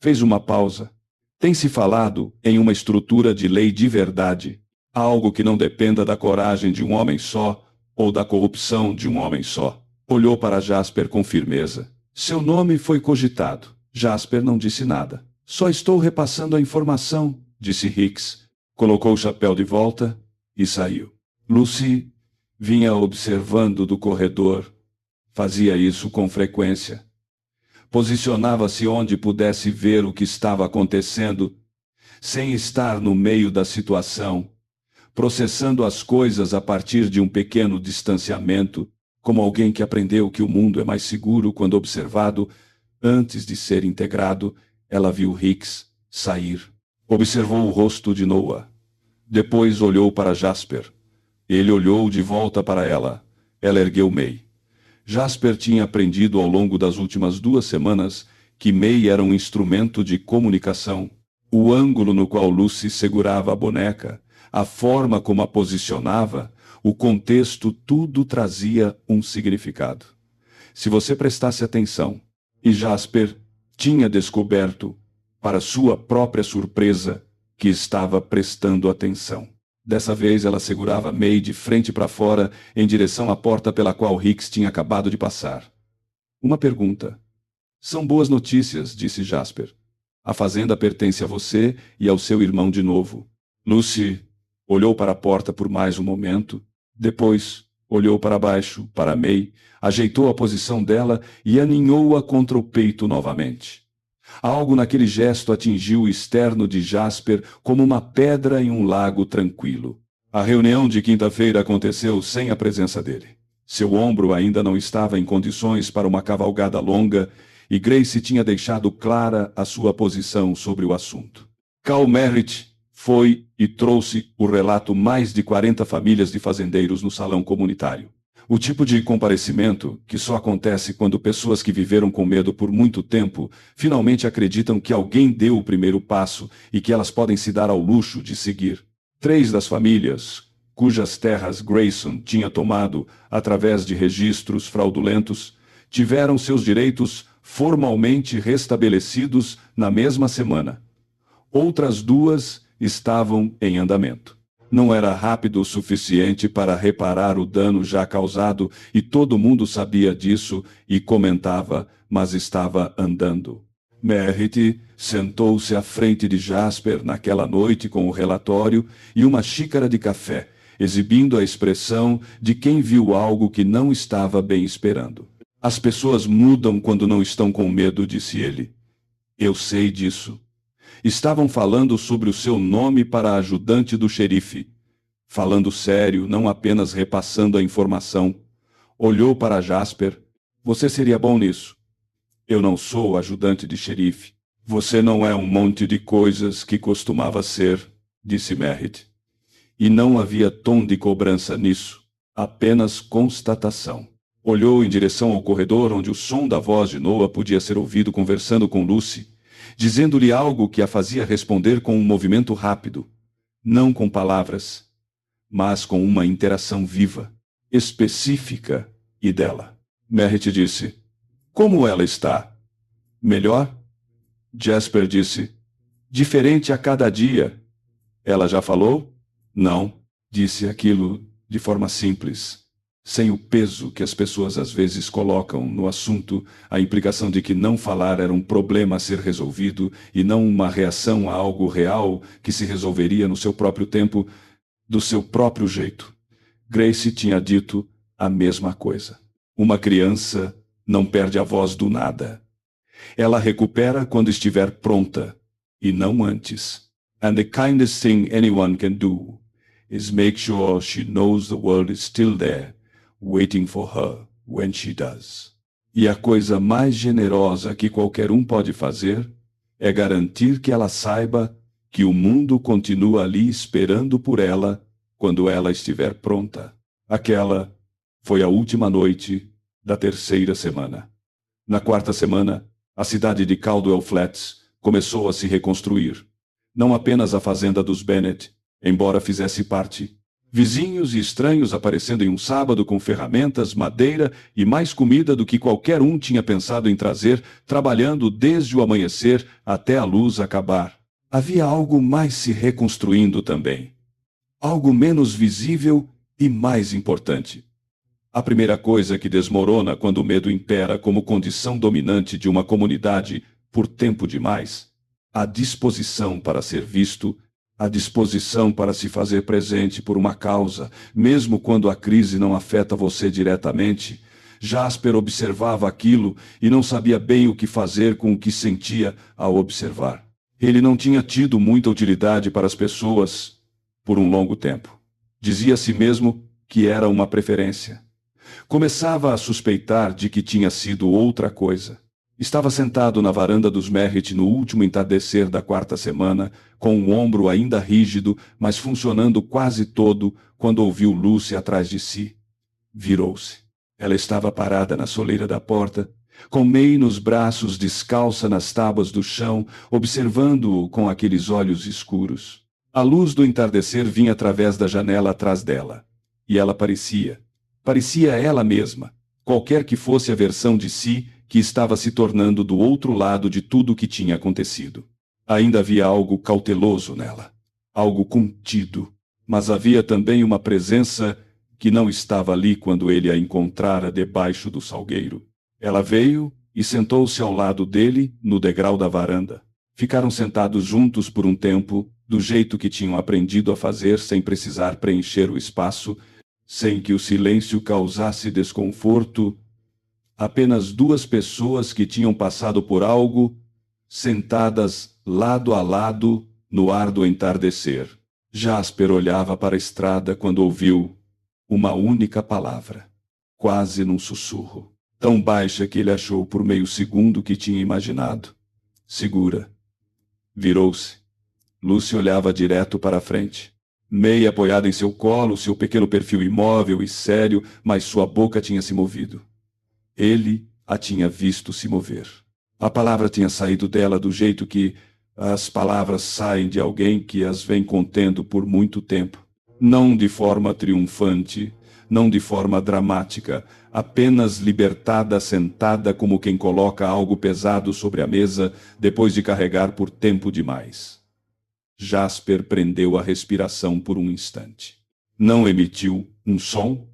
Fez uma pausa. "Tem-se falado em uma estrutura de lei de verdade. Algo que não dependa da coragem de um homem só, ou da corrupção de um homem só." Olhou para Jasper com firmeza. "Seu nome foi cogitado." Jasper não disse nada. "Só estou repassando a informação", disse Hicks. Colocou o chapéu de volta e saiu. Lucy vinha observando do corredor. Fazia isso com frequência. Posicionava-se onde pudesse ver o que estava acontecendo, sem estar no meio da situação, processando as coisas a partir de um pequeno distanciamento, como alguém que aprendeu que o mundo é mais seguro quando observado. Antes de ser integrado, ela viu Hicks sair. Observou o rosto de Noah. Depois olhou para Jasper. Ele olhou de volta para ela. Ela ergueu May. Jasper tinha aprendido ao longo das últimas 2 semanas que May era um instrumento de comunicação. O ângulo no qual Lucy segurava a boneca, a forma como a posicionava, o contexto, tudo trazia um significado. Se você prestasse atenção, e Jasper tinha descoberto, para sua própria surpresa, que estava prestando atenção. Dessa vez ela segurava May de frente para fora, em direção à porta pela qual Hicks tinha acabado de passar. "Uma pergunta." "São boas notícias", disse Jasper. "A fazenda pertence a você e ao seu irmão de novo." Lucy olhou para a porta por mais um momento. Depois olhou para baixo, para May, ajeitou a posição dela e aninhou-a contra o peito novamente. Algo naquele gesto atingiu o externo de Jasper como uma pedra em um lago tranquilo. A reunião de quinta-feira aconteceu sem a presença dele. Seu ombro ainda não estava em condições para uma cavalgada longa e Grace tinha deixado clara a sua posição sobre o assunto. Cal Merritt foi e trouxe o relato mais de 40 famílias de fazendeiros no salão comunitário. O tipo de comparecimento que só acontece quando pessoas que viveram com medo por muito tempo finalmente acreditam que alguém deu o primeiro passo e que elas podem se dar ao luxo de seguir. 3 das famílias, cujas terras Grayson tinha tomado através de registros fraudulentos, tiveram seus direitos formalmente restabelecidos na mesma semana. Outras 2 estavam em andamento. Não era rápido o suficiente para reparar o dano já causado e todo mundo sabia disso e comentava, mas estava andando. Merritt sentou-se à frente de Jasper naquela noite com o relatório e uma xícara de café, exibindo a expressão de quem viu algo que não estava bem esperando. As pessoas mudam quando não estão com medo, disse ele. Eu sei disso. Estavam falando sobre o seu nome para ajudante do xerife. Falando sério, não apenas repassando a informação. Olhou para Jasper. Você seria bom nisso. Eu não sou ajudante de xerife. Você não é um monte de coisas que costumava ser, disse Merritt. E não havia tom de cobrança nisso, apenas constatação. Olhou em direção ao corredor onde o som da voz de Noah podia ser ouvido conversando com Lucy, dizendo-lhe algo que a fazia responder com um movimento rápido, não com palavras, mas com uma interação viva, específica e dela. Merritt disse, como ela está? Melhor? Jasper disse, diferente a cada dia. Ela já falou? Não, disse aquilo de forma simples, sem o peso que as pessoas às vezes colocam no assunto, a implicação de que não falar era um problema a ser resolvido e não uma reação a algo real que se resolveria no seu próprio tempo, do seu próprio jeito. Grace tinha dito a mesma coisa. Uma criança não perde a voz do nada. Ela recupera quando estiver pronta, e não antes. And the kindest thing anyone can do is make sure she knows the world is still there, waiting for her when she does. E a coisa mais generosa que qualquer um pode fazer é garantir que ela saiba que o mundo continua ali esperando por ela quando ela estiver pronta. Aquela foi a última noite da 3ª semana. Na 4ª semana, a cidade de Caldwell Flats começou a se reconstruir. Não apenas a fazenda dos Bennett, embora fizesse parte. Vizinhos e estranhos aparecendo em um sábado com ferramentas, madeira e mais comida do que qualquer um tinha pensado em trazer, trabalhando desde o amanhecer até a luz acabar. Havia algo mais se reconstruindo também. Algo menos visível e mais importante. A primeira coisa que desmorona quando o medo impera como condição dominante de uma comunidade por tempo demais, a disposição para ser visto, a disposição para se fazer presente por uma causa, mesmo quando a crise não afeta você diretamente. Jasper observava aquilo e não sabia bem o que fazer com o que sentia ao observar. Ele não tinha tido muita utilidade para as pessoas por um longo tempo. Dizia a si mesmo que era uma preferência. Começava a suspeitar de que tinha sido outra coisa. Estava sentado na varanda dos Merritt no último entardecer da 4ª semana, com o ombro ainda rígido, mas funcionando quase todo, quando ouviu Lucy atrás de si. Virou-se. Ela estava parada na soleira da porta, com May nos braços, descalça nas tábuas do chão, observando-o com aqueles olhos escuros. A luz do entardecer vinha através da janela atrás dela. E ela parecia ela mesma, qualquer que fosse a versão de si que estava se tornando do outro lado de tudo o que tinha acontecido. Ainda havia algo cauteloso nela, algo contido, mas havia também uma presença que não estava ali quando ele a encontrara debaixo do salgueiro. Ela veio e sentou-se ao lado dele no degrau da varanda. Ficaram sentados juntos por um tempo, do jeito que tinham aprendido a fazer sem precisar preencher o espaço, sem que o silêncio causasse desconforto. Apenas 2 pessoas que tinham passado por algo, sentadas lado a lado no ar do entardecer. Jasper olhava para a estrada quando ouviu uma única palavra, quase num sussurro, tão baixa que ele achou por meio segundo que tinha imaginado. Segura. Virou-se. Lucy olhava direto para a frente. Meia apoiada em seu colo, seu pequeno perfil imóvel e sério, mas sua boca tinha se movido. Ele a tinha visto se mover. A palavra tinha saído dela do jeito que as palavras saem de alguém que as vem contendo por muito tempo. Não de forma triunfante, não de forma dramática, apenas libertada, sentada como quem coloca algo pesado sobre a mesa depois de carregar por tempo demais. Jasper prendeu a respiração por um instante. Não emitiu um som,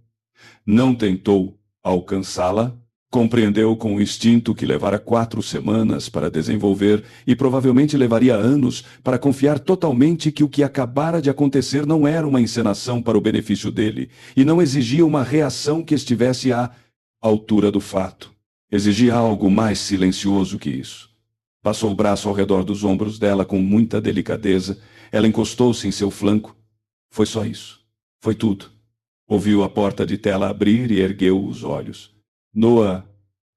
não tentou alcançá-la. Compreendeu com o instinto que levara 4 semanas para desenvolver e provavelmente levaria anos para confiar totalmente que o que acabara de acontecer não era uma encenação para o benefício dele e não exigia uma reação que estivesse à altura do fato. Exigia algo mais silencioso que isso. Passou o braço ao redor dos ombros dela com muita delicadeza. Ela encostou-se em seu flanco. Foi só isso. Foi tudo. Ouviu a porta de tela abrir e ergueu os olhos. Noah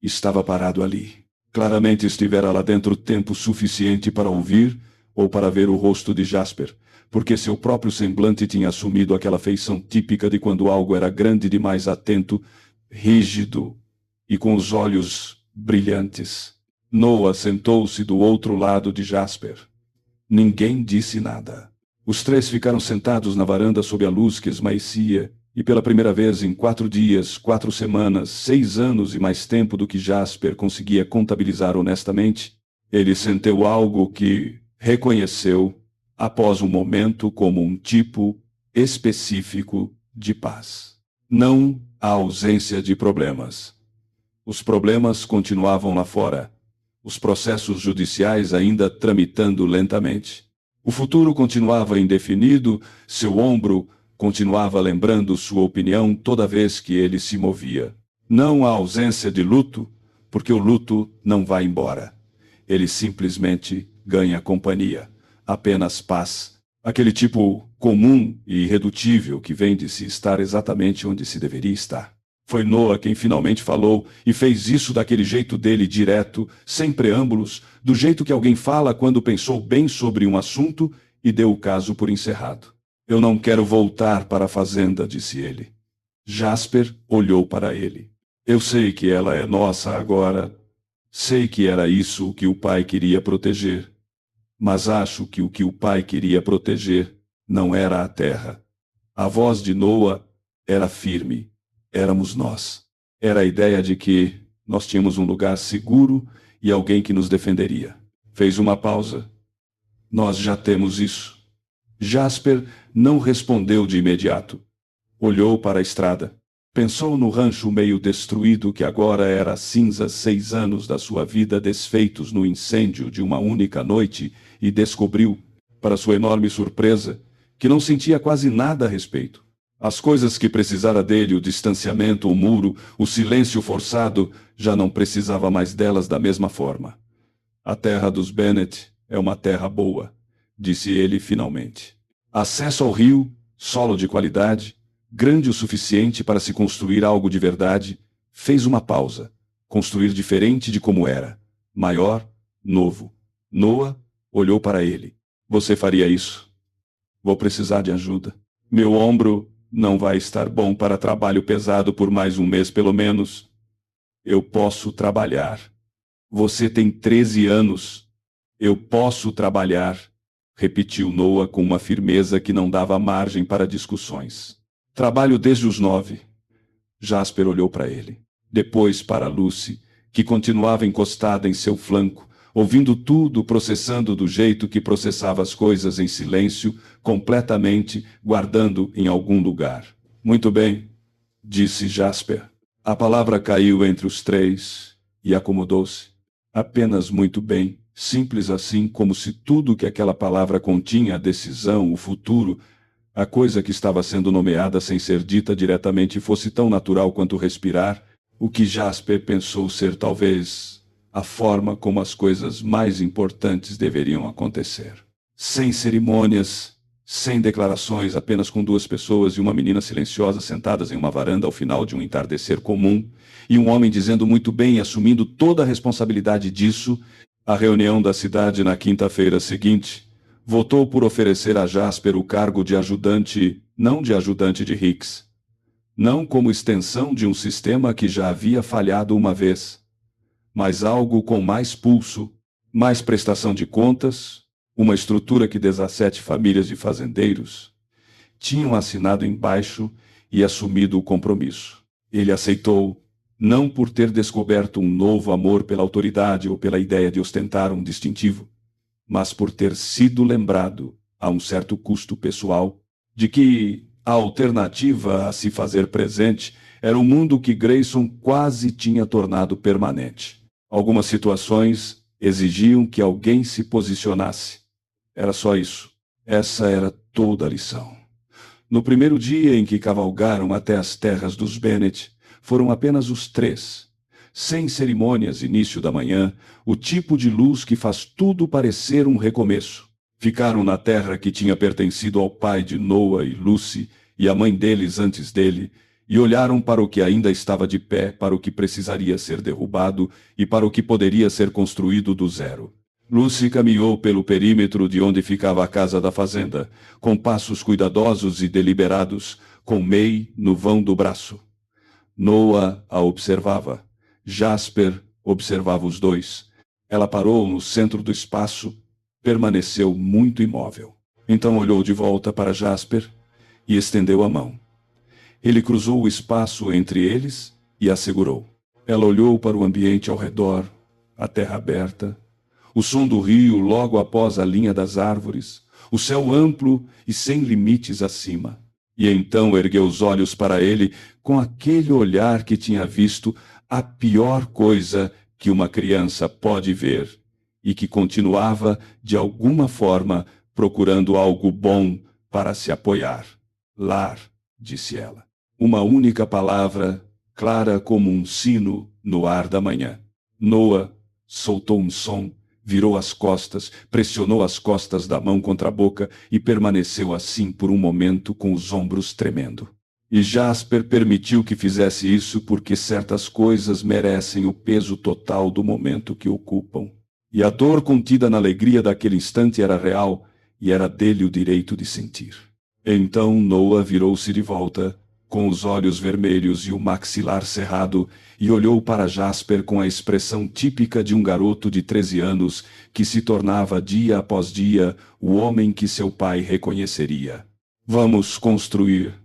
estava parado ali. Claramente estivera lá dentro tempo suficiente para ouvir ou para ver o rosto de Jasper, porque seu próprio semblante tinha assumido aquela feição típica de quando algo era grande demais, atento, rígido e com os olhos brilhantes. Noah sentou-se do outro lado de Jasper. Ninguém disse nada. Os 3 ficaram sentados na varanda sob a luz que esmaecia, e pela primeira vez em 4 dias, 4 semanas, 6 anos e mais tempo do que Jasper conseguia contabilizar honestamente, ele sentiu algo que reconheceu, após um momento, como um tipo específico de paz. Não a ausência de problemas. Os problemas continuavam lá fora. Os processos judiciais ainda tramitando lentamente. O futuro continuava indefinido, seu ombro continuava lembrando sua opinião toda vez que ele se movia. Não a ausência de luto, porque o luto não vai embora. Ele simplesmente ganha companhia. Apenas paz. Aquele tipo comum e irredutível que vem de se estar exatamente onde se deveria estar. Foi Noah quem finalmente falou, e fez isso daquele jeito dele direto, sem preâmbulos, do jeito que alguém fala quando pensou bem sobre um assunto e deu o caso por encerrado. Eu não quero voltar para a fazenda, disse ele. Jasper olhou para ele. Eu sei que ela é nossa agora. Sei que era isso o que o pai queria proteger. Mas acho que o que o pai queria proteger não era a terra. A voz de Noah era firme. Éramos nós. Era a ideia de que nós tínhamos um lugar seguro e alguém que nos defenderia. Fez uma pausa. Nós já temos isso. Jasper não respondeu de imediato. Olhou para a estrada. Pensou no rancho meio destruído que agora era cinza, 6 anos da sua vida desfeitos no incêndio de uma única noite e descobriu, para sua enorme surpresa, que não sentia quase nada a respeito. As coisas que precisara dele, o distanciamento, o muro, o silêncio forçado, já não precisava mais delas da mesma forma. A terra dos Bennett é uma terra boa, disse ele finalmente. Acesso ao rio, solo de qualidade, grande o suficiente para se construir algo de verdade. Fez uma pausa. Construir diferente de como era. Maior, novo. Noah olhou para ele. Você faria isso? Vou precisar de ajuda. Meu ombro não vai estar bom para trabalho pesado por mais um mês pelo menos. Eu posso trabalhar. Você tem 13 anos. Eu posso trabalhar, repetiu Noah com uma firmeza que não dava margem para discussões. Trabalho desde os 9. Jasper olhou para ele. Depois para Lucy, que continuava encostada em seu flanco, ouvindo tudo, processando do jeito que processava as coisas em silêncio, completamente, guardando em algum lugar. Muito bem, disse Jasper. A palavra caiu entre os 3 e acomodou-se. Apenas muito bem, simples assim, como se tudo que aquela palavra continha, a decisão, o futuro, a coisa que estava sendo nomeada sem ser dita diretamente, fosse tão natural quanto respirar, o que Jasper pensou ser talvez a forma como as coisas mais importantes deveriam acontecer. Sem cerimônias, sem declarações, apenas com 2 pessoas e uma menina silenciosa sentadas em uma varanda ao final de um entardecer comum, e um homem dizendo muito bem e assumindo toda a responsabilidade disso. A reunião da cidade na quinta-feira seguinte, Votou por oferecer a Jasper o cargo de ajudante, não de ajudante de Hicks. Não como extensão de um sistema que já havia falhado uma vez, mas algo com mais pulso, mais prestação de contas, uma estrutura que 17 famílias de fazendeiros tinham assinado embaixo e assumido o compromisso. Ele aceitou, não por ter descoberto um novo amor pela autoridade ou pela ideia de ostentar um distintivo, mas por ter sido lembrado, a um certo custo pessoal, de que a alternativa a se fazer presente era um mundo que Grayson quase tinha tornado permanente. Algumas situações exigiam que alguém se posicionasse. Era só isso. Essa era toda a lição. No primeiro dia em que cavalgaram até as terras dos Bennett, foram apenas os três. Sem cerimônias, início da manhã, o tipo de luz que faz tudo parecer um recomeço. Ficaram na terra que tinha pertencido ao pai de Noah e Lucy, e à mãe deles antes dele, e olharam para o que ainda estava de pé, para o que precisaria ser derrubado e para o que poderia ser construído do zero. Lucy caminhou pelo perímetro de onde ficava a casa da fazenda, com passos cuidadosos e deliberados, com May no vão do braço. Noah a observava. Jasper observava os dois. Ela parou no centro do espaço, permaneceu muito imóvel. Então olhou de volta para Jasper e estendeu a mão. Ele cruzou o espaço entre eles e a segurou. Ela olhou para o ambiente ao redor, a terra aberta, o som do rio logo após a linha das árvores, o céu amplo e sem limites acima. E então ergueu os olhos para ele com aquele olhar que tinha visto a pior coisa que uma criança pode ver e que continuava, de alguma forma, procurando algo bom para se apoiar. Lar, disse ela. Uma única palavra, clara como um sino no ar da manhã. Noah soltou um som, virou as costas, pressionou as costas da mão contra a boca e permaneceu assim por um momento com os ombros tremendo. E Jasper permitiu que fizesse isso porque certas coisas merecem o peso total do momento que ocupam. E a dor contida na alegria daquele instante era real e era dele o direito de sentir. Então Noah virou-se de volta, com os olhos vermelhos e o maxilar cerrado, e olhou para Jasper com a expressão típica de um garoto de 13 anos que se tornava dia após dia o homem que seu pai reconheceria. Vamos construir,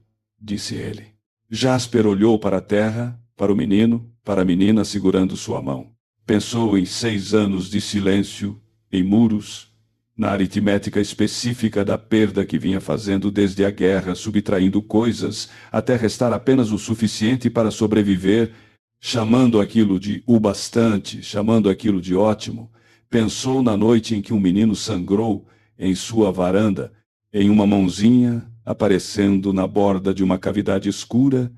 disse ele. Jasper olhou para a terra, para o menino, para a menina segurando sua mão. Pensou em 6 anos de silêncio, em muros, na aritmética específica da perda que vinha fazendo desde a guerra, subtraindo coisas, até restar apenas o suficiente para sobreviver, chamando aquilo de o bastante, chamando aquilo de ótimo. Pensou na noite em que um menino sangrou em sua varanda, em uma mãozinha aparecendo na borda de uma cavidade escura,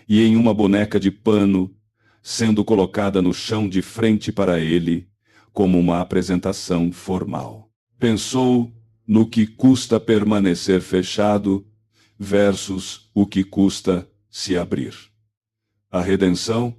e em uma boneca de pano sendo colocada no chão de frente para ele, como uma apresentação formal. Pensou no que custa permanecer fechado versus o que custa se abrir. A redenção,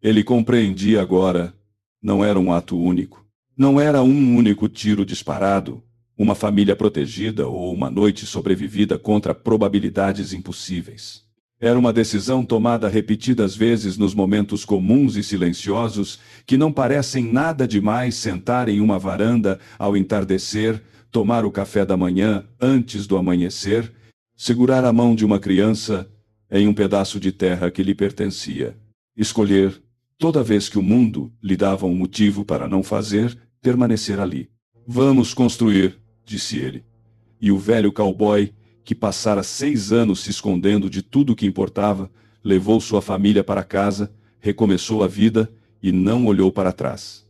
ele compreendia agora, não era um ato único. Não era um único tiro disparado, uma família protegida ou uma noite sobrevivida contra probabilidades impossíveis. Era uma decisão tomada repetidas vezes nos momentos comuns e silenciosos que não parecem nada demais sentar em uma varanda ao entardecer, tomar o café da manhã antes do amanhecer, segurar a mão de uma criança em um pedaço de terra que lhe pertencia. Escolher, toda vez que o mundo lhe dava um motivo para não fazer, permanecer ali. Vamos construir, disse ele. E o velho cowboy, que passara 6 anos se escondendo de tudo o que importava, levou sua família para casa, recomeçou a vida e não olhou para trás.